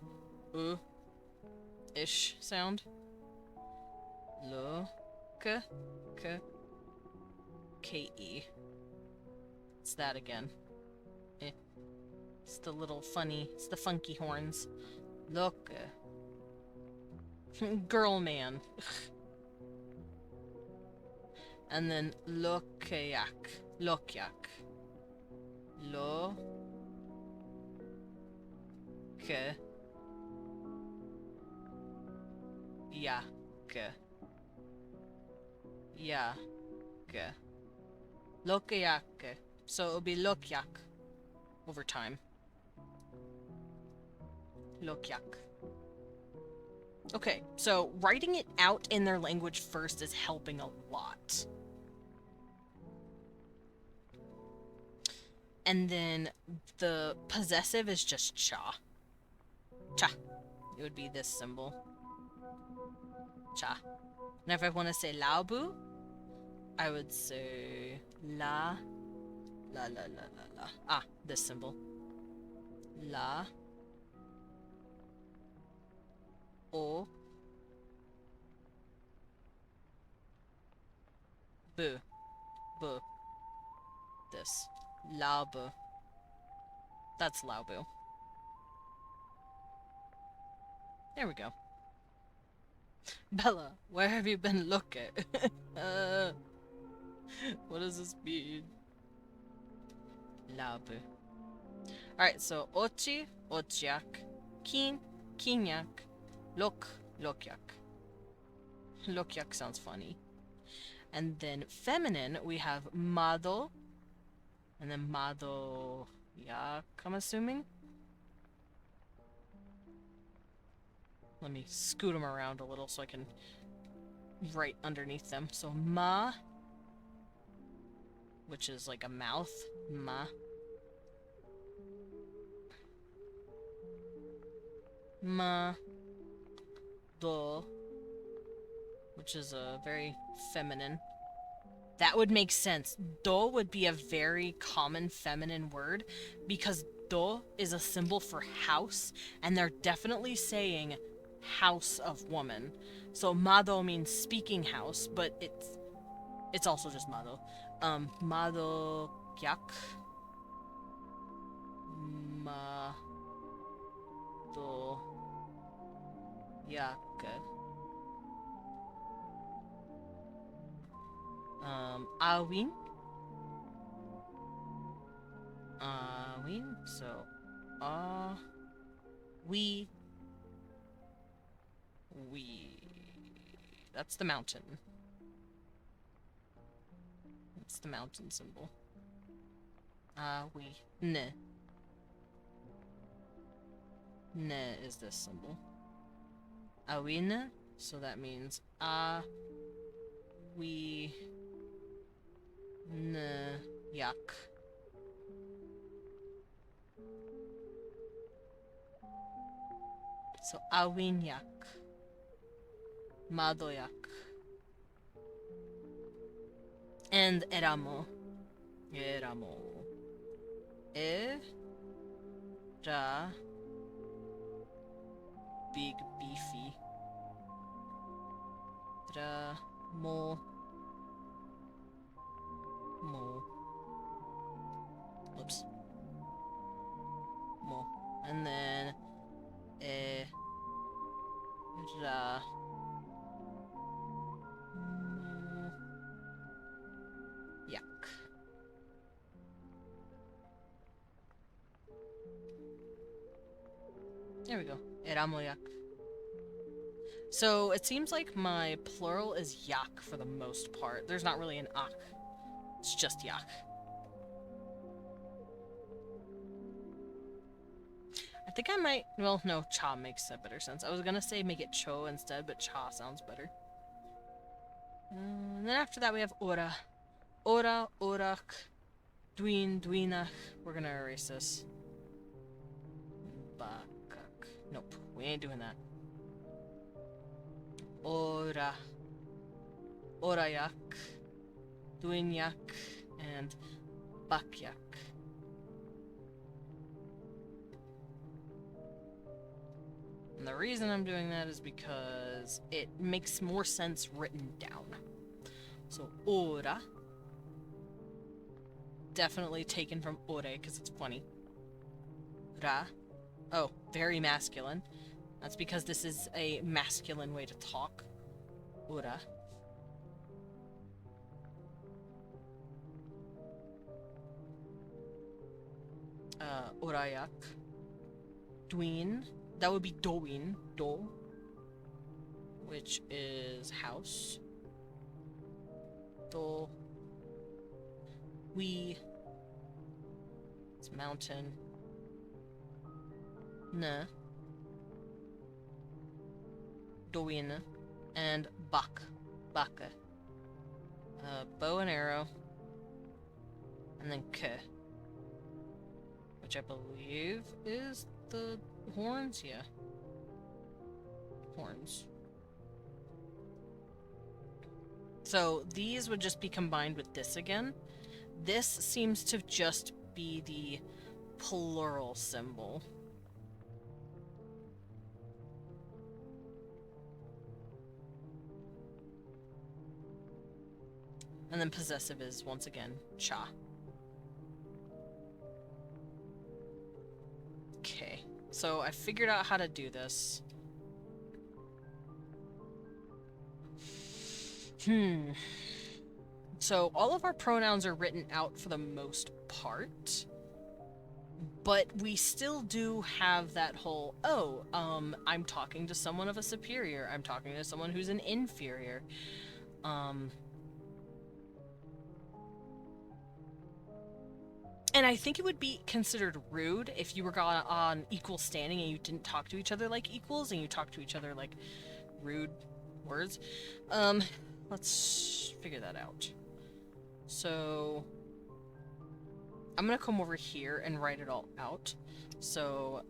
ish sound. Loke, k. K-E. It's that again. It's the little funny, it's the funky horns. Look. Girl man. And then lokyak. Lokyak. Lo. Ke. Yak. Yak. Lokyak. So it'll be lokyak over time. Lokyak. Okay, so writing it out in their language first is helping a lot. And then the possessive is just cha. Cha. it would be this symbol. Cha. And if I want to say Laobu, I would say La. Ah, this symbol. La. O. Bu. Bu. This. Laobu. That's Laobu. There we go. Bella, where have you been looking? What does this mean? Laobu. Alright, so Ochi, Ochiak, Kin, Kinyak, Lok, Lokyak. Lokyak sounds funny. And then feminine, we have Mado, and then Mado Yak, I'm assuming. Let me scoot them around a little so I can write underneath them. So Ma, which is like a mouth. Ma. Ma. Do, which is a very feminine. That would make sense. Do would be a very common feminine word because do is a symbol for house, and they're definitely saying house of woman. So mado means speaking house, but it's also just mado. Mado yak. Mado yak. Awin. Awin. So, we. That's the mountain. That's the mountain symbol. We. Ne. Ne is this symbol. Awin. So that means we. Ne. Yak. So awinyak. Madoyak. And eramo. Eramo. Era. Big beefy. Ra. Mo. Mo. Oops. Mo. And then ra. Yak. There we go. Eramoyak. So it seems like my plural is yak for the most part. There's not really an ak. It's just yak. I think I might... Well, no, cha makes a better sense. I was gonna say make it cho instead, but cha sounds better. And then after that we have ora. Ora, orak, dwin, dwinach. We're gonna erase this. Bakak. Nope, we ain't doing that. Ora. Orayak. Dwinyak. And bakyak. And the reason I'm doing that is because it makes more sense written down. So, ora. Definitely taken from ore, because it's funny. Ra. Oh, very masculine. That's because this is a masculine way to talk. Ora. Orayak. Dwin. That would be doin. Do. Which is house. Do. We. It's mountain. Ne. Doin. And bak. Baka. Bow and arrow. And then k. Which I believe is the horns, yeah. horns. So these would just be combined with this again. This seems to just be the plural symbol. And then possessive is, once again, cha. Okay, so I figured out how to do this. So all of our pronouns are written out for the most part, but we still do have that whole, I'm talking to someone of a superior, I'm talking to someone who's an inferior. And I think it would be considered rude if you were on equal standing and you didn't talk to each other like equals and you talked to each other like rude words. Let's figure that out. So I'm gonna come over here and write it all out. So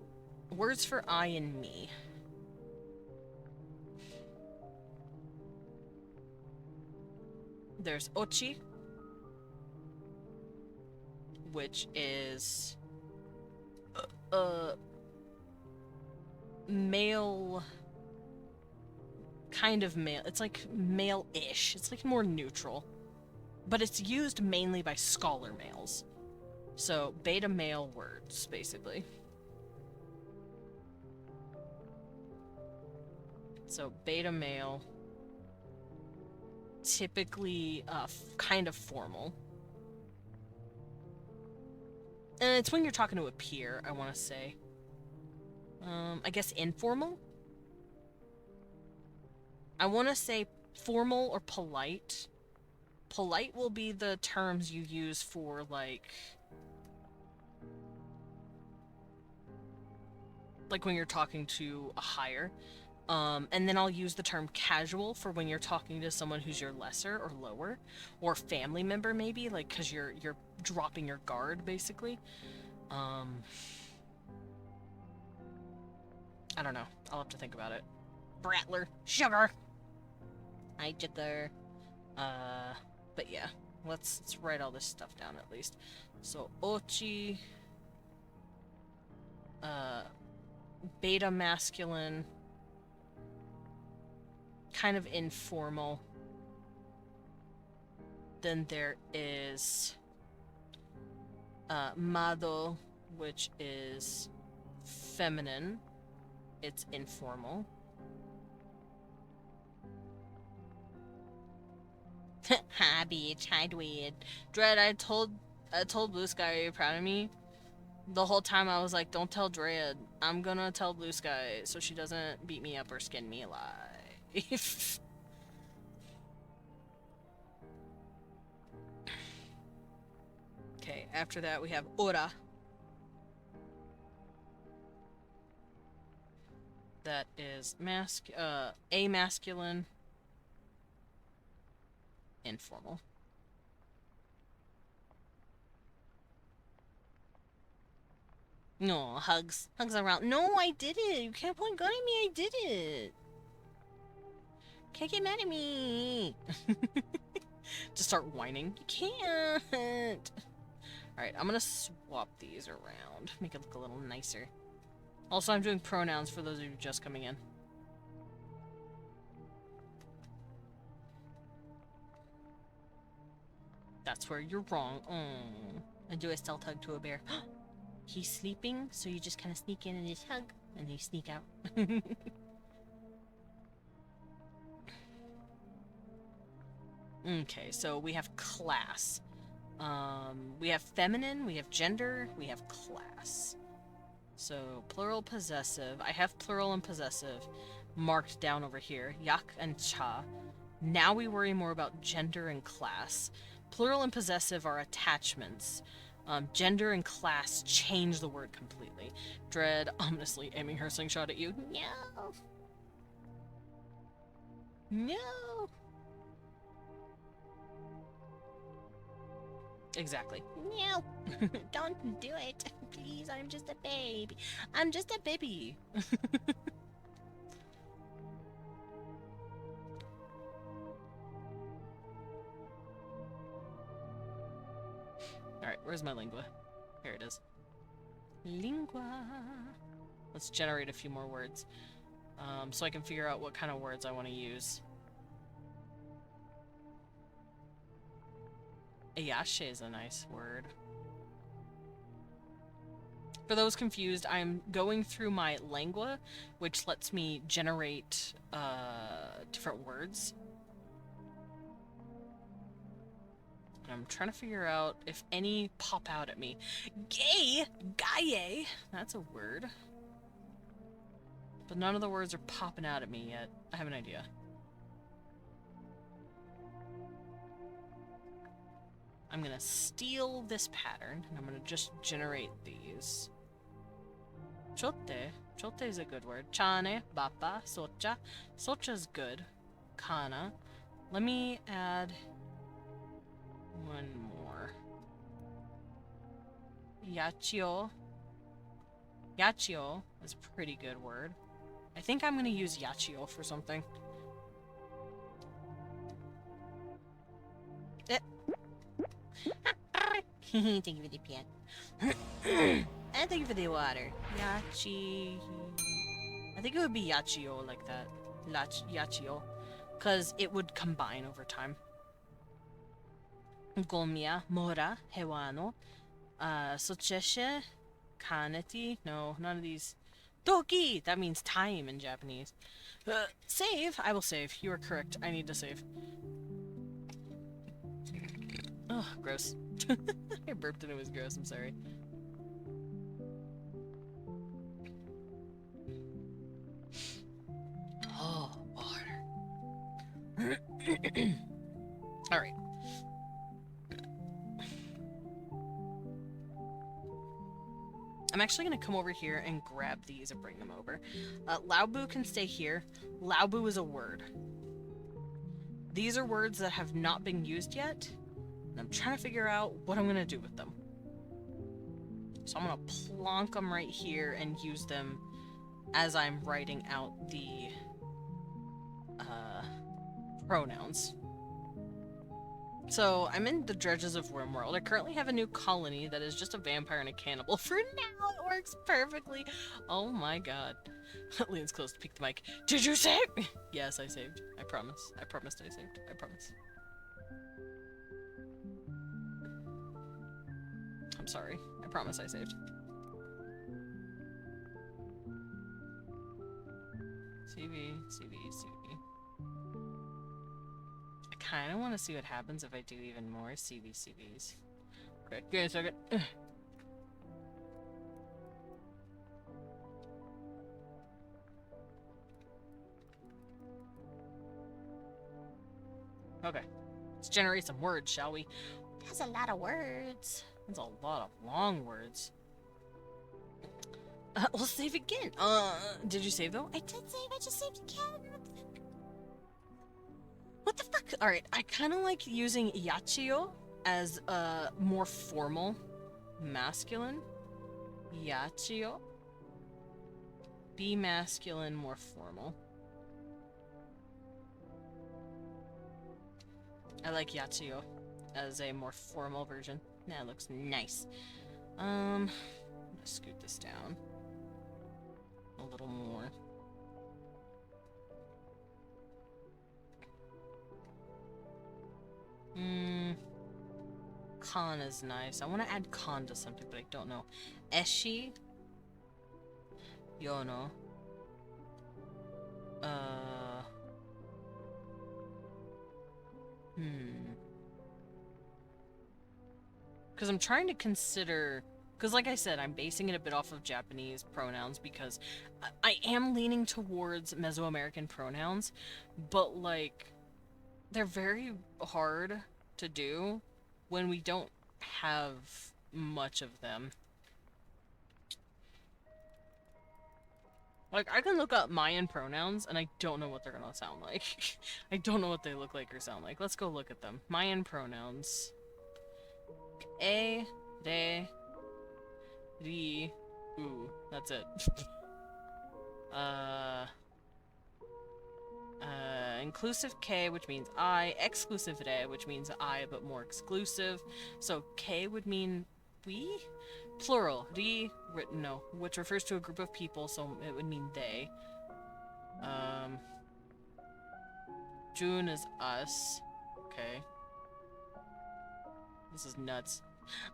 words for I and me. There's ochi, which is male, kind of male. It's like male-ish. It's like more neutral. But it's used mainly by scholar males. So beta male words, basically. So beta male, typically kind of formal. And it's when you're talking to a peer, I want to say. I guess informal? I want to say formal or polite. Polite will be the terms you use for, like when you're talking to a higher. And then I'll use the term casual for when you're talking to someone who's your lesser or lower, or family member maybe, like, because you're dropping your guard, basically. I don't know. I'll have to think about it. Bratler. Sugar. Hi, Jigger. But yeah. Let's write all this stuff down at least. So, ochi. Beta masculine. Kind of informal. Then there is mado, which is feminine. It's informal. Ha, bitch. Hi, Dweed. Dread, I told Blue Sky, are you proud of me? The whole time I was like, don't tell Dread. I'm gonna tell Blue Sky so she doesn't beat me up or skin me alive. Okay, after that we have ora. That is amasculine, informal. No, hugs around. No, I did it. You can't point gun at me. I did it. Can't get mad at me. Just start whining. You can't. Alright, I'm gonna swap these around. Make it look a little nicer. Also, I'm doing pronouns for those of you just coming in. That's where you're wrong. And do a stealth hug to a bear. He's sleeping, so you just kind of sneak in and just hug, and you sneak out. Okay, so we have class. We have feminine, we have gender, we have class. So, plural possessive. I have plural and possessive marked down over here. Yak and cha. Now we worry more about gender and class. Plural and possessive are attachments. Gender and class change the word completely. Dread, ominously aiming her slingshot at you. No! No! Exactly. No, don't do it. Please, I'm just a baby. I'm just a baby. Where's my lingua? Here it is. Lingua. Let's generate a few more words. So I can figure out what kind of words I want to use. Ayashe is a nice word. For those confused, I'm going through my lingua, which lets me generate different words. And I'm trying to figure out if any pop out at me. Gay! Gaye! That's a word. But none of the words are popping out at me yet. I have an idea. I'm gonna steal this pattern, and I'm gonna just generate these. Chote. Chote is a good word. Chane, bapa, socha. Socha's good. Kana. Let me add one more. Yachio. Yachio is a pretty good word. I think I'm gonna use Yachio for something. Thank you for the pen. And thank you for the water. Yachi. I think it would be Yachio like that. Yachio. Because it would combine over time. Gomia, Mora, Hewano, Socheshe, Kaneti. No, none of these. Doki! That means time in Japanese. Save! I will save. You are correct. I need to save. Ugh, gross. I burped and it was gross. I'm sorry. Oh, water. Alright. I'm actually going to come over here and grab these and bring them over. Laobu can stay here. Laobu is a word. These are words that have not been used yet, and I'm trying to figure out what I'm going to do with them. So I'm going to plonk them right here and use them as I'm writing out the pronouns. So, I'm in the dredges of Wormworld. I currently have a new colony that is just a vampire and a cannibal. For now, it works perfectly. Oh my god. Lean's close to peek the mic. Did you save? Yes, I saved. I promise. I promised I saved. I promise. I'm sorry. I promise I saved. CV, CV, CV. I kind of want to see what happens if I do even more CVs. Okay, give me a second. Okay, let's generate some words, shall we? That's a lot of words. That's a lot of long words. We'll save again. Did you save though? I did save. I just saved again. What the fuck? Alright, I kind of like using Yachio as a more formal masculine. Yachio. Be masculine, more formal. I like Yachio as a more formal version. That looks nice. I'm gonna scoot this down a little more. Khan is nice. I want to add Khan to something, but I don't know. Eshi. Yono. Because I'm trying to consider... Because like I said, I'm basing it a bit off of Japanese pronouns because I am leaning towards Mesoamerican pronouns, but like... They're very hard to do when we don't have much of them. Like, I can look up Mayan pronouns, and I don't know what they're gonna sound like. I don't know what they look like or sound like. Let's go look at them. Mayan pronouns. E, re, ri, u. That's it. Inclusive K, which means I. Exclusive re, which means I, but more exclusive. So K would mean we? Plural. Ri, no, which refers to a group of people, so it would mean they. June is us. Okay. This is nuts.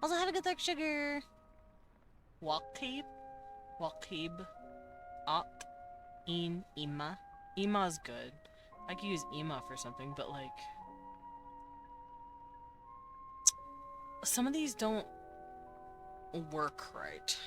Also, have a good dark sugar. Waqib. Waqib. At. In. Ima. Ima's good. I could use Ima for something, but like... some of these don't work right.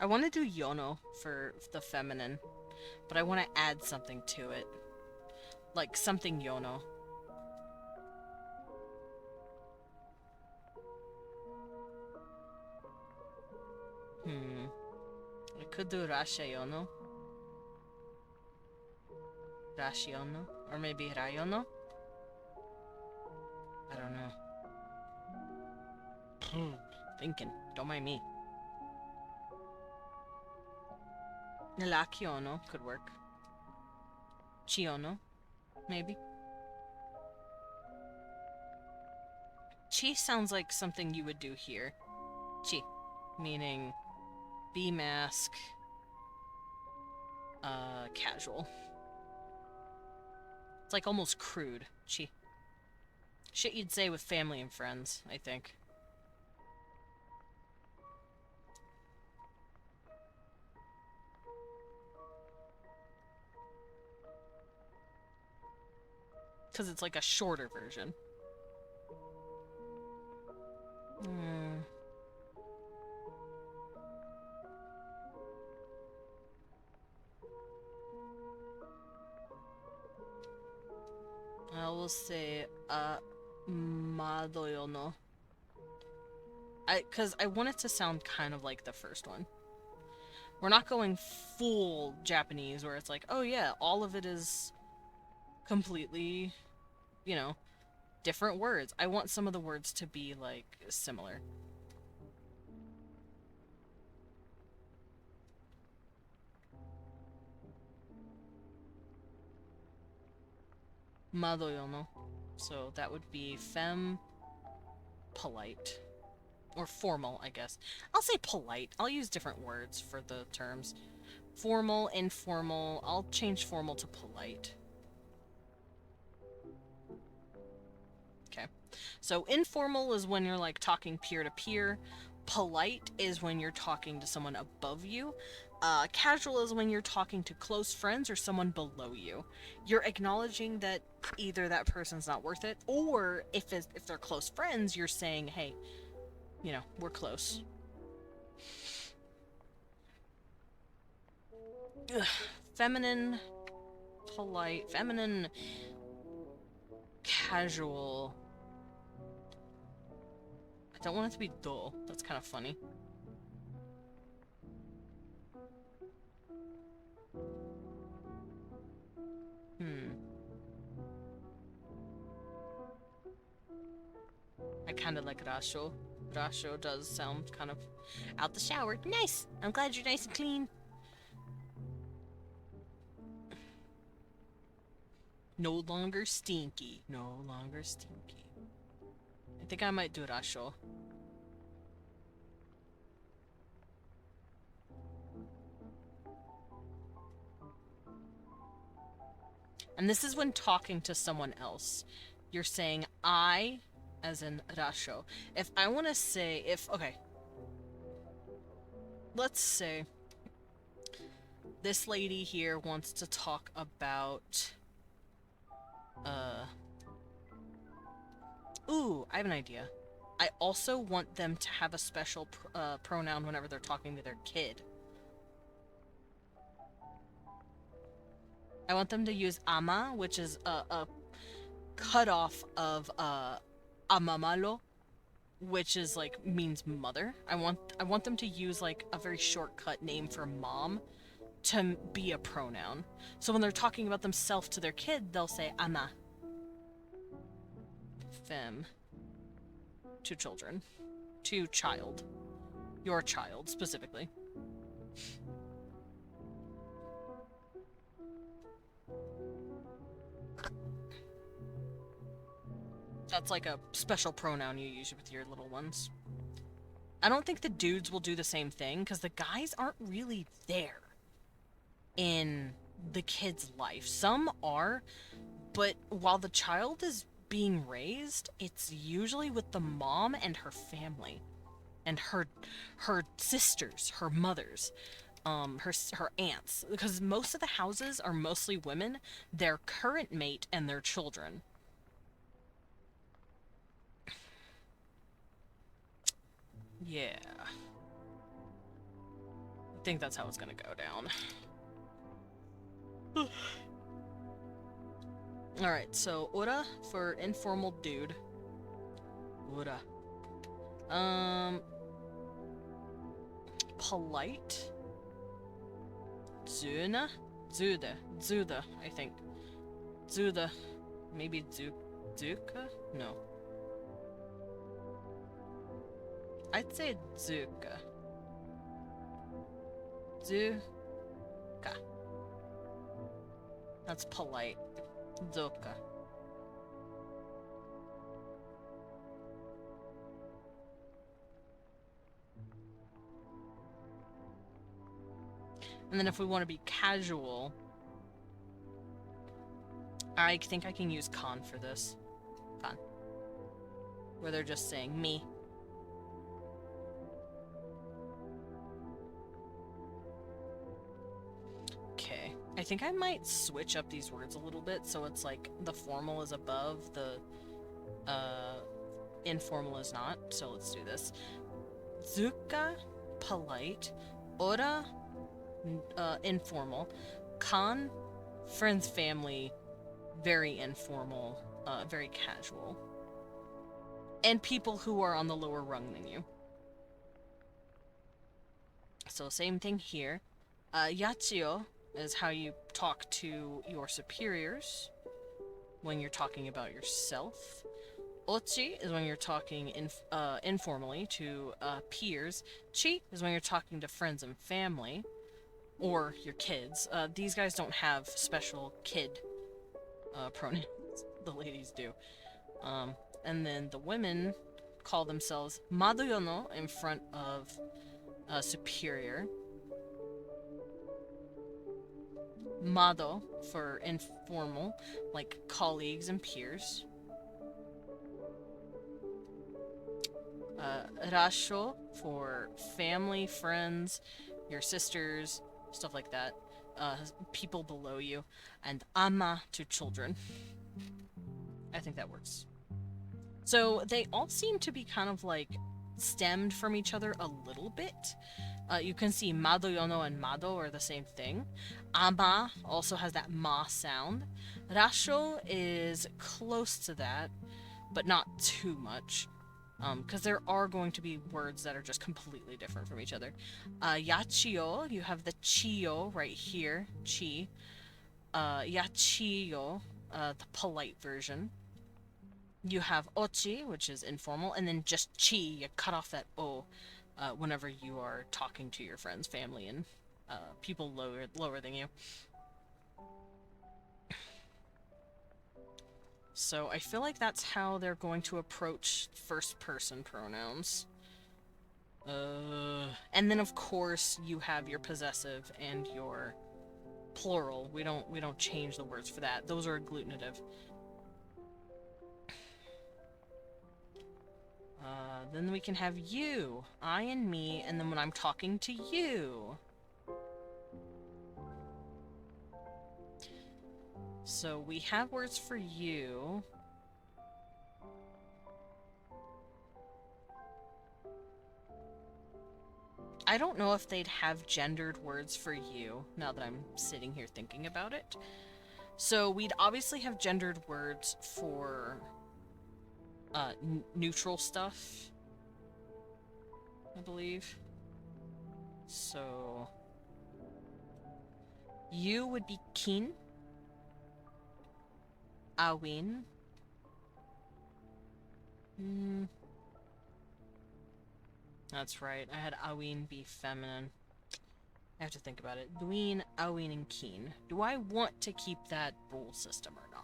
I want to do Yono for the feminine, but I want to add something to it. Like something Yono. I could do Rashayono. Rashiono? Or maybe Rayono? I don't know. Thinking. Don't mind me. Nilakiono could work. Chiono? Maybe. Chi sounds like something you would do here. Chi. Meaning... bee mask... casual. It's like almost crude. Chi. Shit you'd say with family and friends, I think. Because it's like a shorter version. I will say, Madoyono. Because I want it to sound kind of like the first one. We're not going full Japanese where it's like, oh yeah, all of it is completely, you know, different words. I want some of the words to be, like, similar. Madoyono. So that would be femme, polite. Or formal, I guess. I'll say polite. I'll use different words for the terms. Formal, informal. I'll change formal to polite. Okay. So informal is when you're like talking peer to peer. Polite is when you're talking to someone above you. Casual is when you're talking to close friends or someone below you. You're acknowledging that either that person's not worth it, or if they're close friends, you're saying, hey, you know, we're close. Ugh. Feminine, polite, feminine, casual. I don't want it to be dull. That's kind of funny. I kind of like Rasho. Rasho does sound kind of out the shower. Nice! I'm glad you're nice and clean. No longer stinky. No longer stinky. I think I might do Rasho. And this is when talking to someone else. You're saying I, as in Rasho. If I want to say, okay. Let's say this lady here wants to talk about, ooh, I have an idea. I also want them to have a special pronoun whenever they're talking to their kid. I want them to use ama, which is a cutoff of amamalo, which is like means mother. I want them to use like a very shortcut name for mom to be a pronoun. So when they're talking about themselves to their kid, they'll say ama. Femme. 2 children. to child. Your child, specifically. That's like a special pronoun you use with your little ones. I don't think the dudes will do the same thing, because the guys aren't really there in the kid's life. Some are, but while the child is being raised, it's usually with the mom and her family. And her sisters, her mothers, her aunts. Because most of the houses are mostly women, their current mate, and their children. Yeah. I think that's how it's gonna go down. Alright, so ora for informal dude. Ora. Polite. Zuna? Zuda, I think. Zuda. Maybe Zuka? No. I'd say Zuka. Zuka. That's polite. Zuka. And then if we want to be casual, I think I can use Khan for this. Khan. Where they're just saying me. Okay. I think I might switch up these words a little bit so it's like the formal is above, the informal is not. So let's do this. Zuka, polite. Ora, informal. Khan, friends, family, very informal, very casual. And people who are on the lower rung than you. So same thing here. Yachio is how you talk to your superiors when you're talking about yourself. Ochi is when you're talking informally to peers. Chi is when you're talking to friends and family. Or your kids. These guys don't have special kid pronouns. The ladies do. And then the women call themselves Madoyono in front of superior. Mado for informal, like colleagues and peers. Rasho for family, friends, your sisters, stuff like that. People below you. And ama to children. I think that works. So they all seem to be kind of like stemmed from each other a little bit. You can see Madoyono and Mado are the same thing. Ama also has that ma sound. Rasho is close to that, but not too much. Because there are going to be words that are just completely different from each other. Yachio, you have the chio right here, chi. Yachio, the polite version. You have ochi, which is informal, and then just chi, you cut off that o whenever you are talking to your friends, family, and people lower than you. So I feel like that's how they're going to approach first-person pronouns. And then of course you have your possessive and your plural. We don't change the words for that. Those are agglutinative. Then we can have you, I and me, and then when I'm talking to you. So we have words for you. I don't know if they'd have gendered words for you, now that I'm sitting here thinking about it. So we'd obviously have gendered words for neutral stuff, I believe. So you would be kin, awin. That's right. I had Aween be feminine. I have to think about it. Dween, Aween, and Keen. Do I want to keep that rule system or not?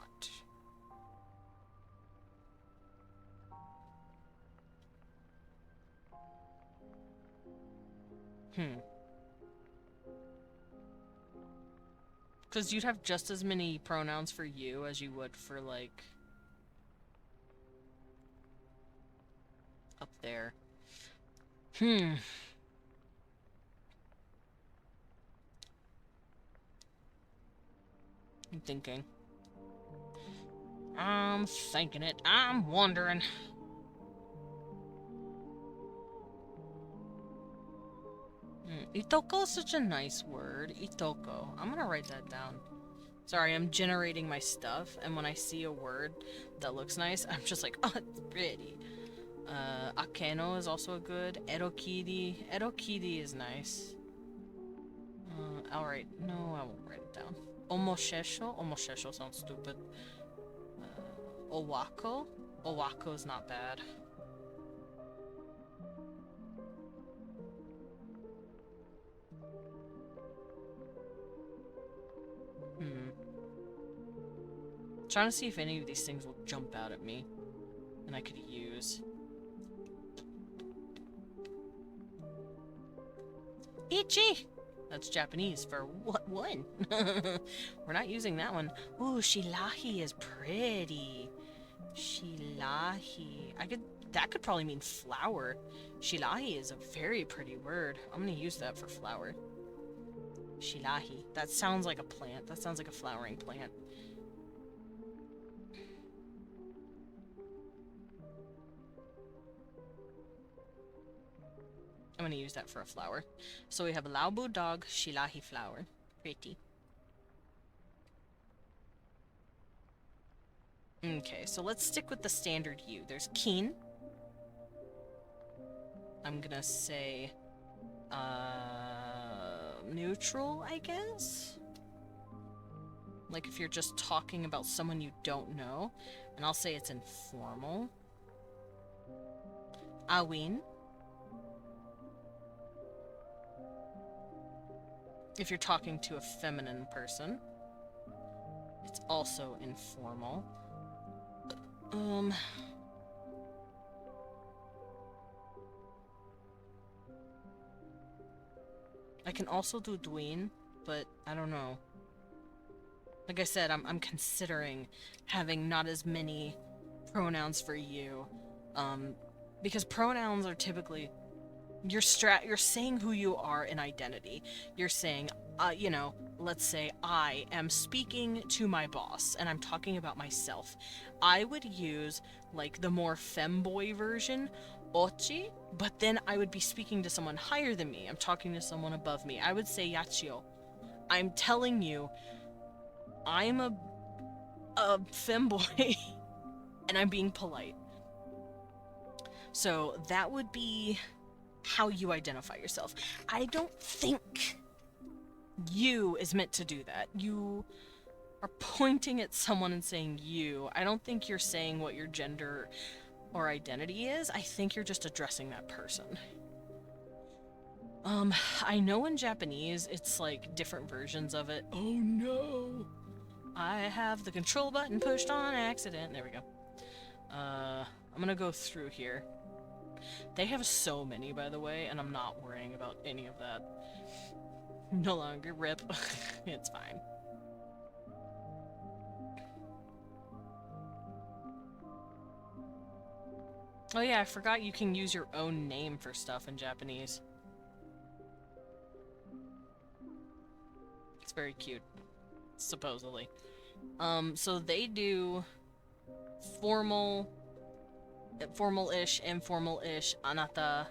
Because you'd have just as many pronouns for you as you would for, like, up there. I'm thinking. I'm thinking it. I'm wondering. Itoko is such a nice word. Itoko. I'm gonna write that down. Sorry, I'm generating my stuff, and when I see a word that looks nice, I'm just like, oh, it's pretty. Akeno is also a good. Erokidi. Erokidi is nice. Alright. No, I won't write it down. Omoshesho? Omoshesho sounds stupid. Owako? Owako is not bad. Trying to see if any of these things will jump out at me and I could use. Ichi! That's Japanese for what one? We're not using that one. Ooh, shilahi is pretty. Shilahi. That could probably mean flower. Shilahi is a very pretty word. I'm gonna use that for flower. Shilahi. That sounds like a plant. That sounds like a flowering plant. I'm gonna use that for a flower. So we have a Laobu dog, Shilahi flower. Pretty. Okay, so let's stick with the standard U. There's keen. I'm gonna say, neutral, I guess? Like if you're just talking about someone you don't know. And I'll say it's informal. Aween. If you're talking to a feminine person. It's also informal. I can also do dween, but I don't know. Like I said, I'm considering having not as many pronouns for you. Because pronouns are typically you're saying who you are in identity. You're saying, you know, let's say I am speaking to my boss and I'm talking about myself. I would use like the more femboy version, ochi, but then I would be speaking to someone higher than me. I'm talking to someone above me. I would say yachio. I'm telling you, I'm a femboy and I'm being polite. So that would be how you identify yourself. I don't think you is meant to do that. You are pointing at someone and saying you. I don't think you're saying what your gender or identity is. I think you're just addressing that person. I know in Japanese it's like different versions of it. Oh no! I have the control button pushed on accident. There we go. I'm gonna go through here. They have so many, by the way, and I'm not worrying about any of that. No longer rip. It's fine. Oh yeah, I forgot you can use your own name for stuff in Japanese. It's very cute. Supposedly. So they do formal-ish, informal-ish, anata.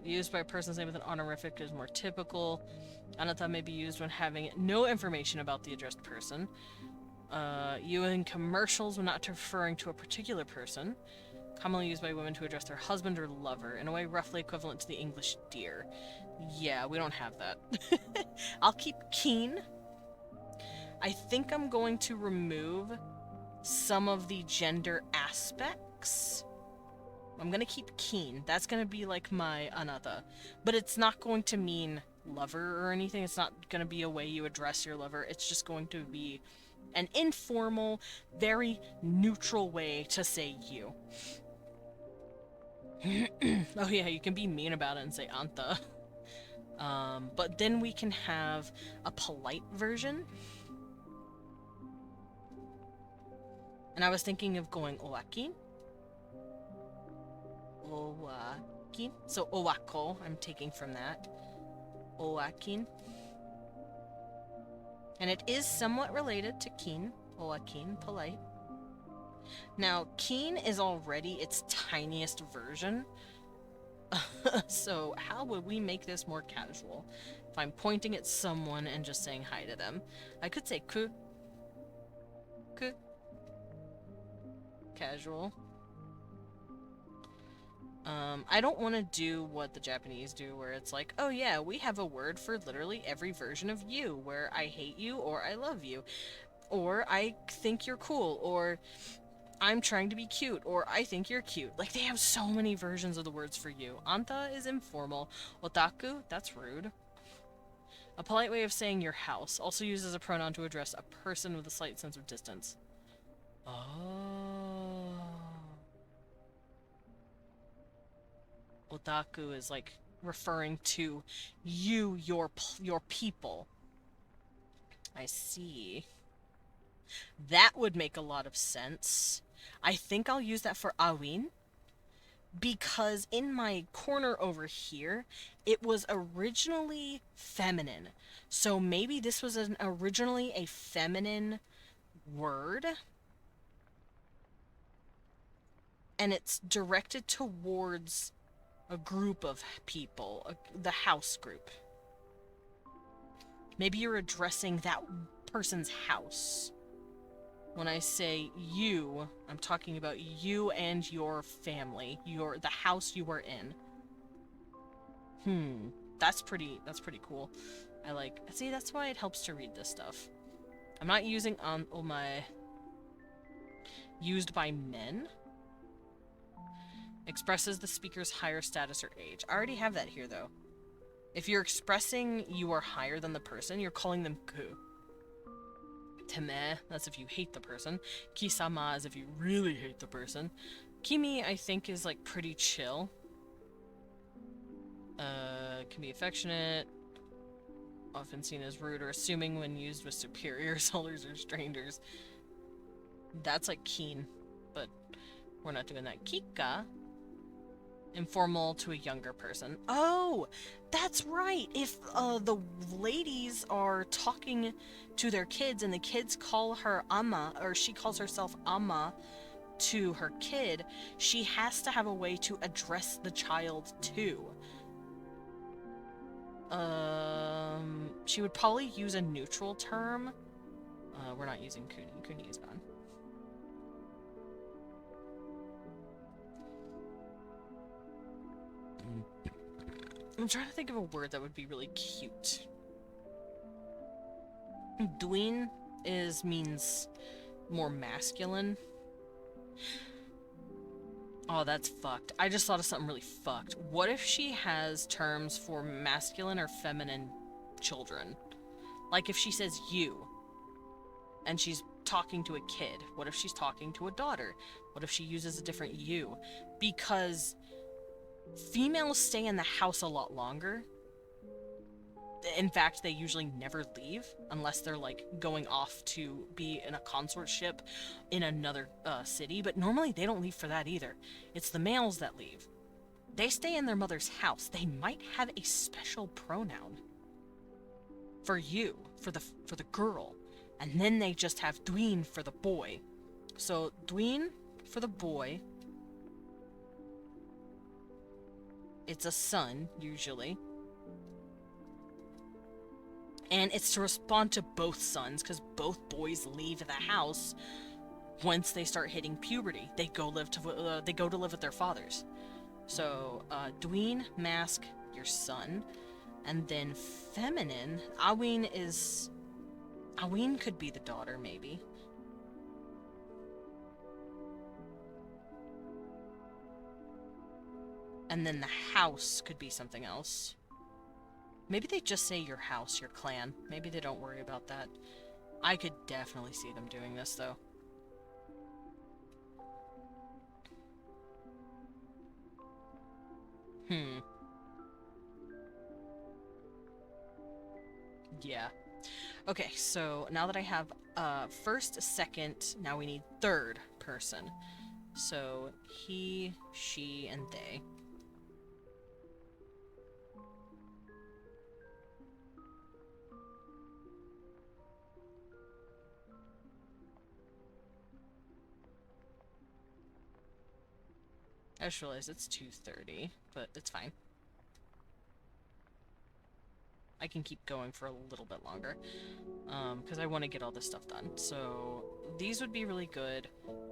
Used by a person's name with an honorific is more typical. Anata may be used when having no information about the addressed person. You in commercials when not referring to a particular person. Commonly used by women to address their husband or lover, in a way roughly equivalent to the English dear. Yeah, we don't have that. I'll keep keen. I think I'm going to remove some of the gender aspects I'm gonna keep keen. That's gonna be like my anata. But it's not going to mean lover or anything. It's not gonna be a way you address your lover. It's just going to be an informal, very neutral way to say you. Oh yeah, you can be mean about it and say anta. But then we can have a polite version. And I was thinking of going owakin. Owakin. So owako, I'm taking from that. Owakin. And it is somewhat related to kin. Owakin, polite. Now, kin is already its tiniest version. So how would we make this more casual? If I'm pointing at someone and just saying hi to them. I could say ku. Ku. Casual. I don't want to do what the Japanese do, where it's like, oh yeah, we have a word for literally every version of you, where I hate you, or I love you, or I think you're cool, or I'm trying to be cute, or I think you're cute. Like, they have so many versions of the words for you. Anta is informal. Otaku, that's rude. A polite way of saying your house, also used as a pronoun to address a person with a slight sense of distance. Oh. Otaku is like referring to you, your people. I see. That would make a lot of sense. I think I'll use that for Awin, because in my corner over here, it was originally feminine. So maybe this was originally a feminine word, and it's directed towards a group of people, the house group. Maybe you're addressing that person's house. When I say you, I'm talking about you and your family, the house you are in. That's pretty cool. See, that's why it helps to read this stuff. I'm not using my used by men. Expresses the speaker's higher status or age. I already have that here, though. If you're expressing you are higher than the person, you're calling them ku. Teme, that's if you hate the person. Kisama is if you really hate the person. Kimi, I think, is like pretty chill. Can be affectionate. Often seen as rude or assuming when used with superiors, elders, or strangers. That's like keen, but we're not doing that. Kika. Informal to a younger person. Oh, that's right. If the ladies are talking to their kids and the kids call her ama, or she calls herself ama to her kid, she has to have a way to address the child too. She would probably use a neutral term. We're not using kuni. Kuni is gone. I'm trying to think of a word that would be really cute. Dween means more masculine. Oh, that's fucked. I just thought of something really fucked. What if she has terms for masculine or feminine children? Like if she says you, and she's talking to a kid. What if she's talking to a daughter? What if she uses a different you? Because females stay in the house a lot longer. In fact, they usually never leave unless they're like going off to be in a consort ship in another city. But normally they don't leave for that either. It's the males that leave. They stay in their mother's house. They might have a special pronoun for you, for the girl, and then they just have dween for the boy. So dween for the boy. It's a son, usually. And it's to respond to both sons, because both boys leave the house once they start hitting puberty. They go to live with their fathers. So, dween, mask, your son. And then feminine, Aween could be the daughter, maybe. And then the house could be something else. Maybe they just say your house, your clan. Maybe they don't worry about that. I could definitely see them doing this, though. Yeah. Okay, so now that I have first, second, now we need third person. So he, she, and they. I just realized it's 2:30, but it's fine. I can keep going for a little bit longer, because I want to get all this stuff done. So these would be really good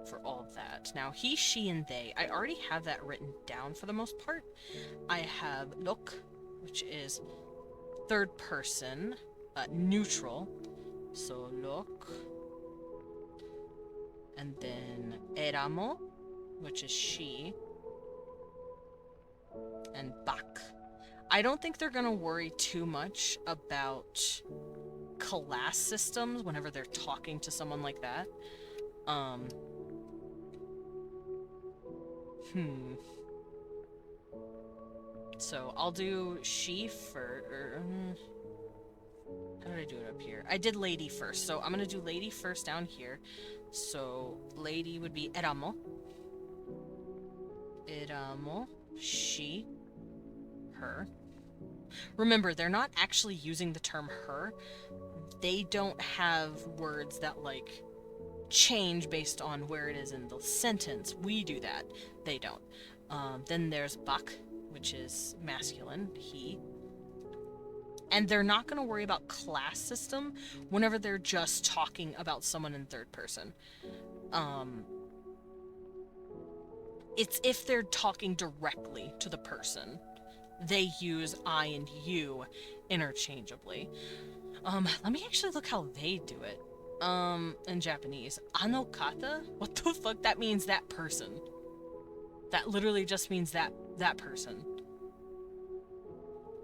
for all of that. Now, he, she, and they. I already have that written down for the most part. I have look, which is third person, neutral. So look. And then éramo, which is she. And bak. I don't think they're gonna worry too much about class systems whenever they're talking to someone like that. So I'll do she first. How did I do it up here? I did lady first, so I'm gonna do lady first down here. So lady would be éramo. Éramo. She. Her. Remember, they're not actually using the term her. They don't have words that, like, change based on where it is in the sentence. We do that. They don't. Then there's bak, which is masculine, he. And they're not going to worry about class system whenever they're just talking about someone in third person. It's if they're talking directly to the person. They use I and you interchangeably. Let me actually look how they do it. In Japanese. Ano kata? What the fuck? That means that person. That literally just means that person.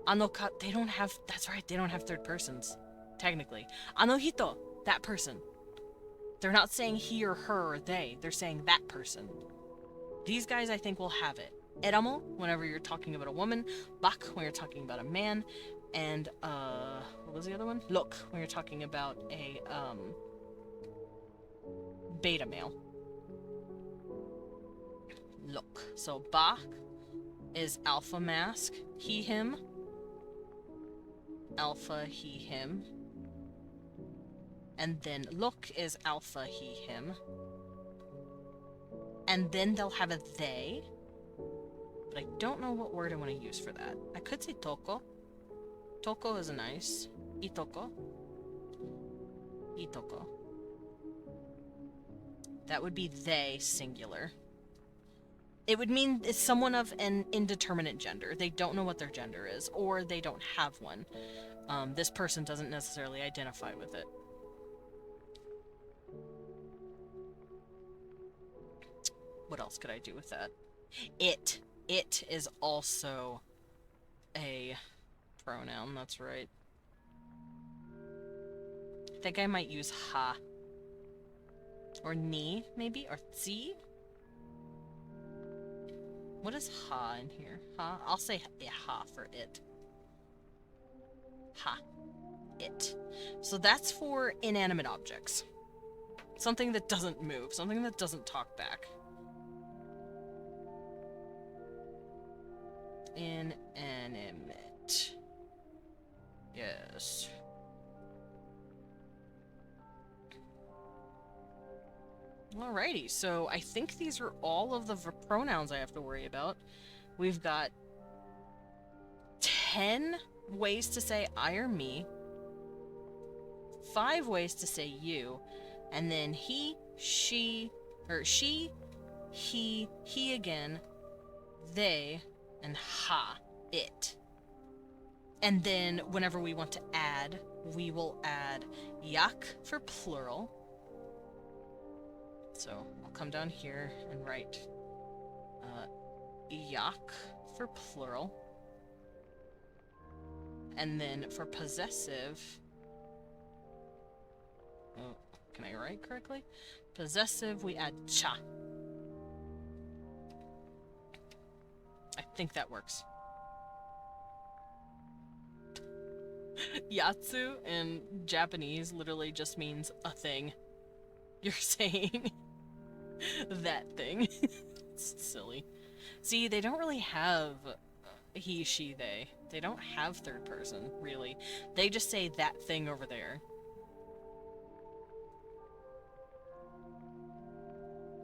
Ano kata, they don't have, that's right, they don't have third persons. Technically. Ano hito, that person. They're not saying he or her or they. They're saying that person. These guys, I think, will have it. Éramo, whenever you're talking about a woman. Bak, when you're talking about a man. And, what was the other one? Look, when you're talking about a, beta male. Look. So, Bak is alpha mask. He, him. Alpha, he, him. And then look is alpha, he, him. And then they'll have a they. But I don't know what word I want to use for that. I could say toko. Toko is nice. Itoko. Itoko. That would be they, singular. It would mean it's someone of an indeterminate gender. They don't know what their gender is, or they don't have one. This person doesn't necessarily identify with it. What else could I do with that? It. It is also a pronoun, that's right. I think I might use ha. Or ni, maybe? Or tsi? What is ha in here? Ha? I'll say ha for it. Ha. It. So that's for inanimate objects. Something that doesn't move. Something that doesn't talk back. Inanimate. Yes. Alrighty, so I think these are all of the pronouns I have to worry about. We've got 10 ways to say I or me, 5 ways to say you, and then he, she, or she, he again, they, and ha, it. And then whenever we want to add, we will add yak for plural. So I'll come down here and write yak for plural. And then for possessive... Oh, can I write correctly? Possessive, we add cha. I think that works. Yatsu in Japanese literally just means a thing. You're saying that thing. It's silly. See, they don't really have he, she, they. They don't have third person, really. They just say that thing over there.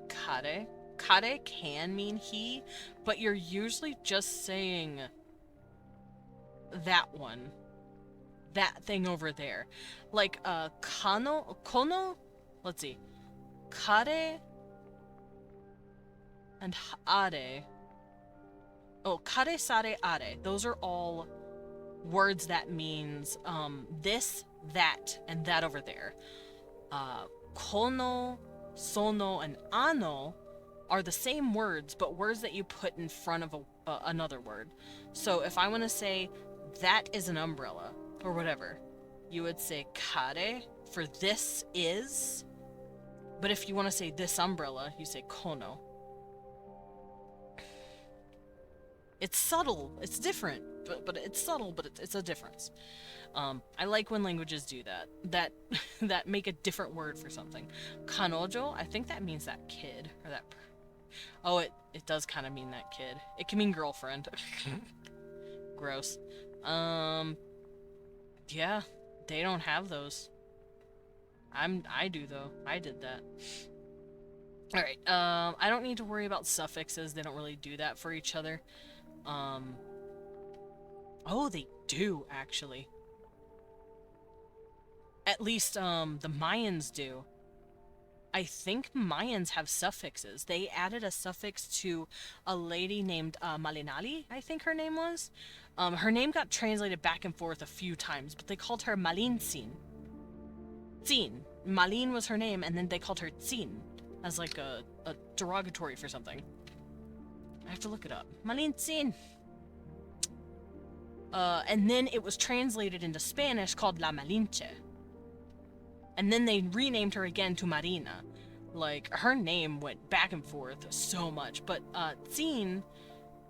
Kare. Kare can mean he, but you're usually just saying that one. That thing over there. Like, kono? Let's see. Kare and are. Oh, kare, sare, are. Those are all words that means, this, that, and that over there. Kono, sono, and ano are the same words, but words that you put in front of another word. So if I want to say, that is an umbrella, or whatever, you would say kare for this is, but if you want to say this umbrella, you say kono. It's subtle, it's different, but it's subtle, but it's a difference. I like when languages do that that make a different word for something. Kanojo, I think that means that kid, or that oh, it does kind of mean that kid. It can mean girlfriend. Gross. Yeah, they don't have those. I do though. I did that. Alright, I don't need to worry about suffixes. They don't really do that for each other. Oh, they do, actually. At least, the Mayans do. I think Mayans have suffixes. They added a suffix to a lady named, Malinali, I think her name was. Her name got translated back and forth a few times, but they called her Malinsin. Tsin. Malin was her name, and then they called her Tsin, as like a derogatory for something. I have to look it up. Malinsin. And then it was translated into Spanish called La Malinche. And then they renamed her again to Marina. Like, her name went back and forth so much. But, Tsin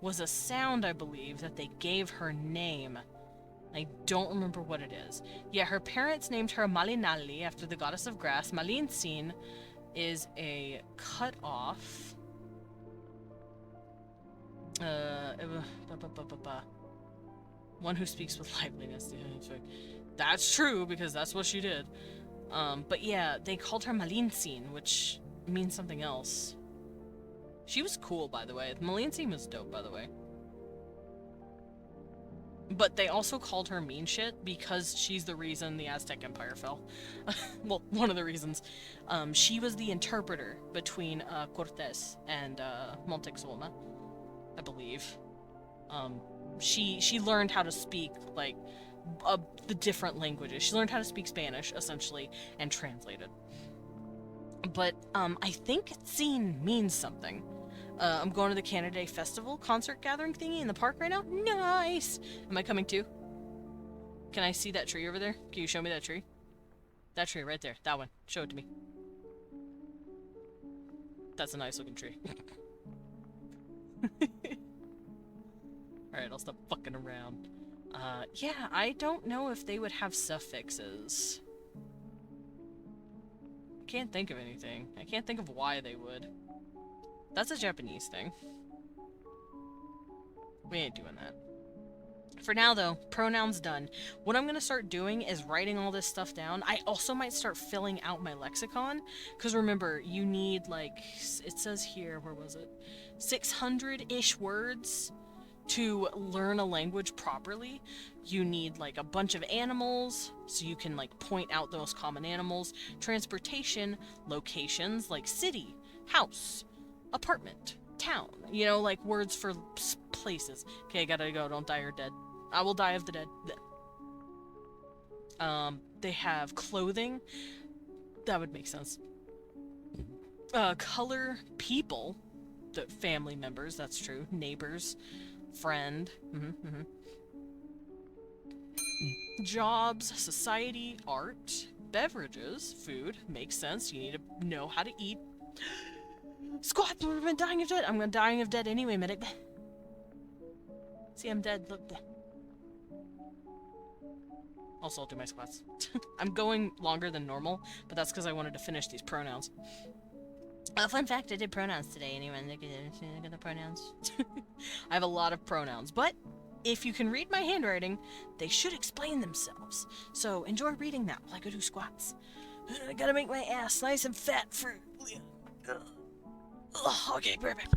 was a sound, I believe, that they gave her name. I don't remember what it is. Yeah, her parents named her Malinali after the goddess of grass. Malinsin is a cut off. One who speaks with liveliness. That's true, because that's what she did. But yeah, they called her Malinsin, which means something else. She was cool, by the way. Malinsin was dope, by the way. But they also called her mean shit because she's the reason the Aztec Empire fell. Well, one of the reasons. She was the interpreter between Cortés and Montezuma, I believe. She learned how to speak, like, the different languages. She learned how to speak Spanish, essentially, and translate it. But, I think Tsin means something. I'm going to the Canada Day Festival concert gathering thingy in the park right now. Nice! Am I coming too? Can I see that tree over there? Can you show me that tree? That tree right there. That one. Show it to me. That's a nice looking tree. Alright, I'll stop fucking around. Yeah, I don't know if they would have suffixes. I can't think of anything. I can't think of why they would. That's a Japanese thing. We ain't doing that. For now, though, pronouns done. What I'm gonna start doing is writing all this stuff down. I also might start filling out my lexicon, because remember, you need, like, it says here, where was it? 600-ish words to learn a language properly. You need, like, a bunch of animals, so you can, like, point out those common animals. Transportation, locations, like city, house, apartment, town, you know, like words for places. Okay, gotta go, don't die or dead. I will die of the dead. They have clothing. That would make sense. Color, people, the family members, that's true, neighbors, friend. Jobs, society, art, beverages, food. Makes sense. You need to know how to eat. Squat, we've been dying of dead. I'm dying of dead anyway, medic. See, I'm dead. Look. Also, I'll do my squats. I'm going longer than normal, but that's because I wanted to finish these pronouns. Fun fact, I did pronouns today. Anyone look at the pronouns? I have a lot of pronouns, but if you can read my handwriting, they should explain themselves. So enjoy reading that while I go do squats. I gotta make my ass nice and fat for... Okay, perfect.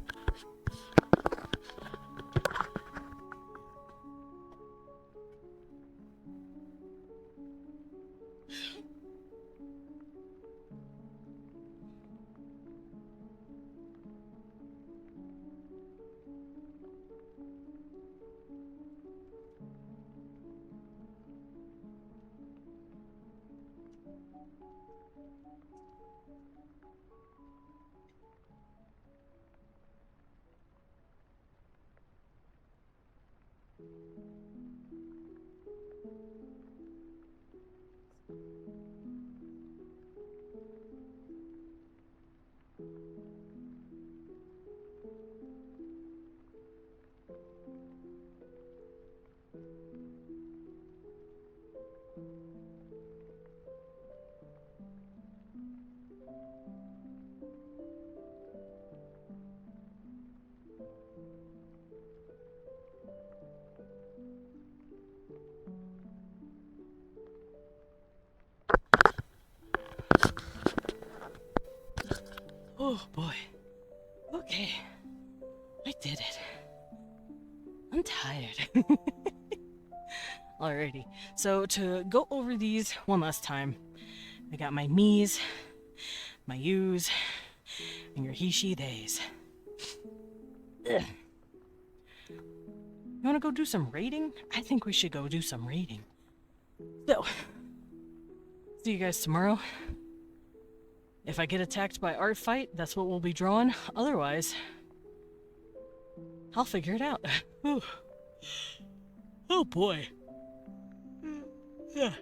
Oh boy. Okay. I did it. I'm tired. Alrighty. So to go over these one last time, I got my me's, my you's, and your he, she, they's. Ugh. You wanna go do some raiding? I think we should go do some raiding. So, see you guys tomorrow. If I get attacked by art fight, that's what we'll be drawing. Otherwise, I'll figure it out. Oh boy. Yeah.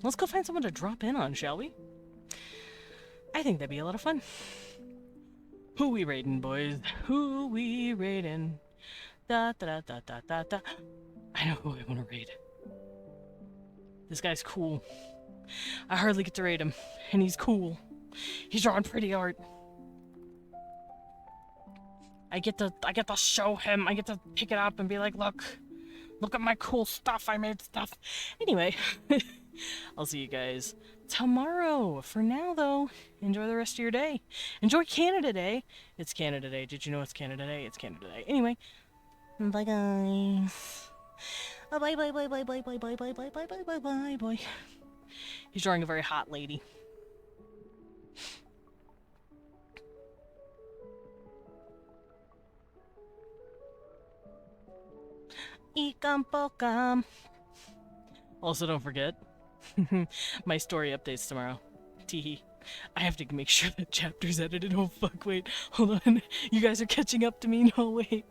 Let's go find someone to drop in on, shall we? I think that'd be a lot of fun. Who we raiding, boys? Who we raiding? Da da da da da da. I know who I want to raid. This guy's cool. I hardly get to raid him, and he's cool. He's drawing pretty art. I get to show him. I get to pick it up and be like, look at my cool stuff. I made stuff. Anyway, I'll see you guys tomorrow. For now, though, enjoy the rest of your day. Enjoy Canada Day. It's Canada Day. Did you know it's Canada Day? It's Canada Day. Anyway, bye guys. Bye bye bye bye bye bye bye bye bye bye bye bye bye bye bye. He's drawing a very hot lady. Ikam. Also, don't forget, my story updates tomorrow. Teehee. I have to make sure that chapter's edited. Oh fuck, wait. Hold on. You guys are catching up to me? No, wait.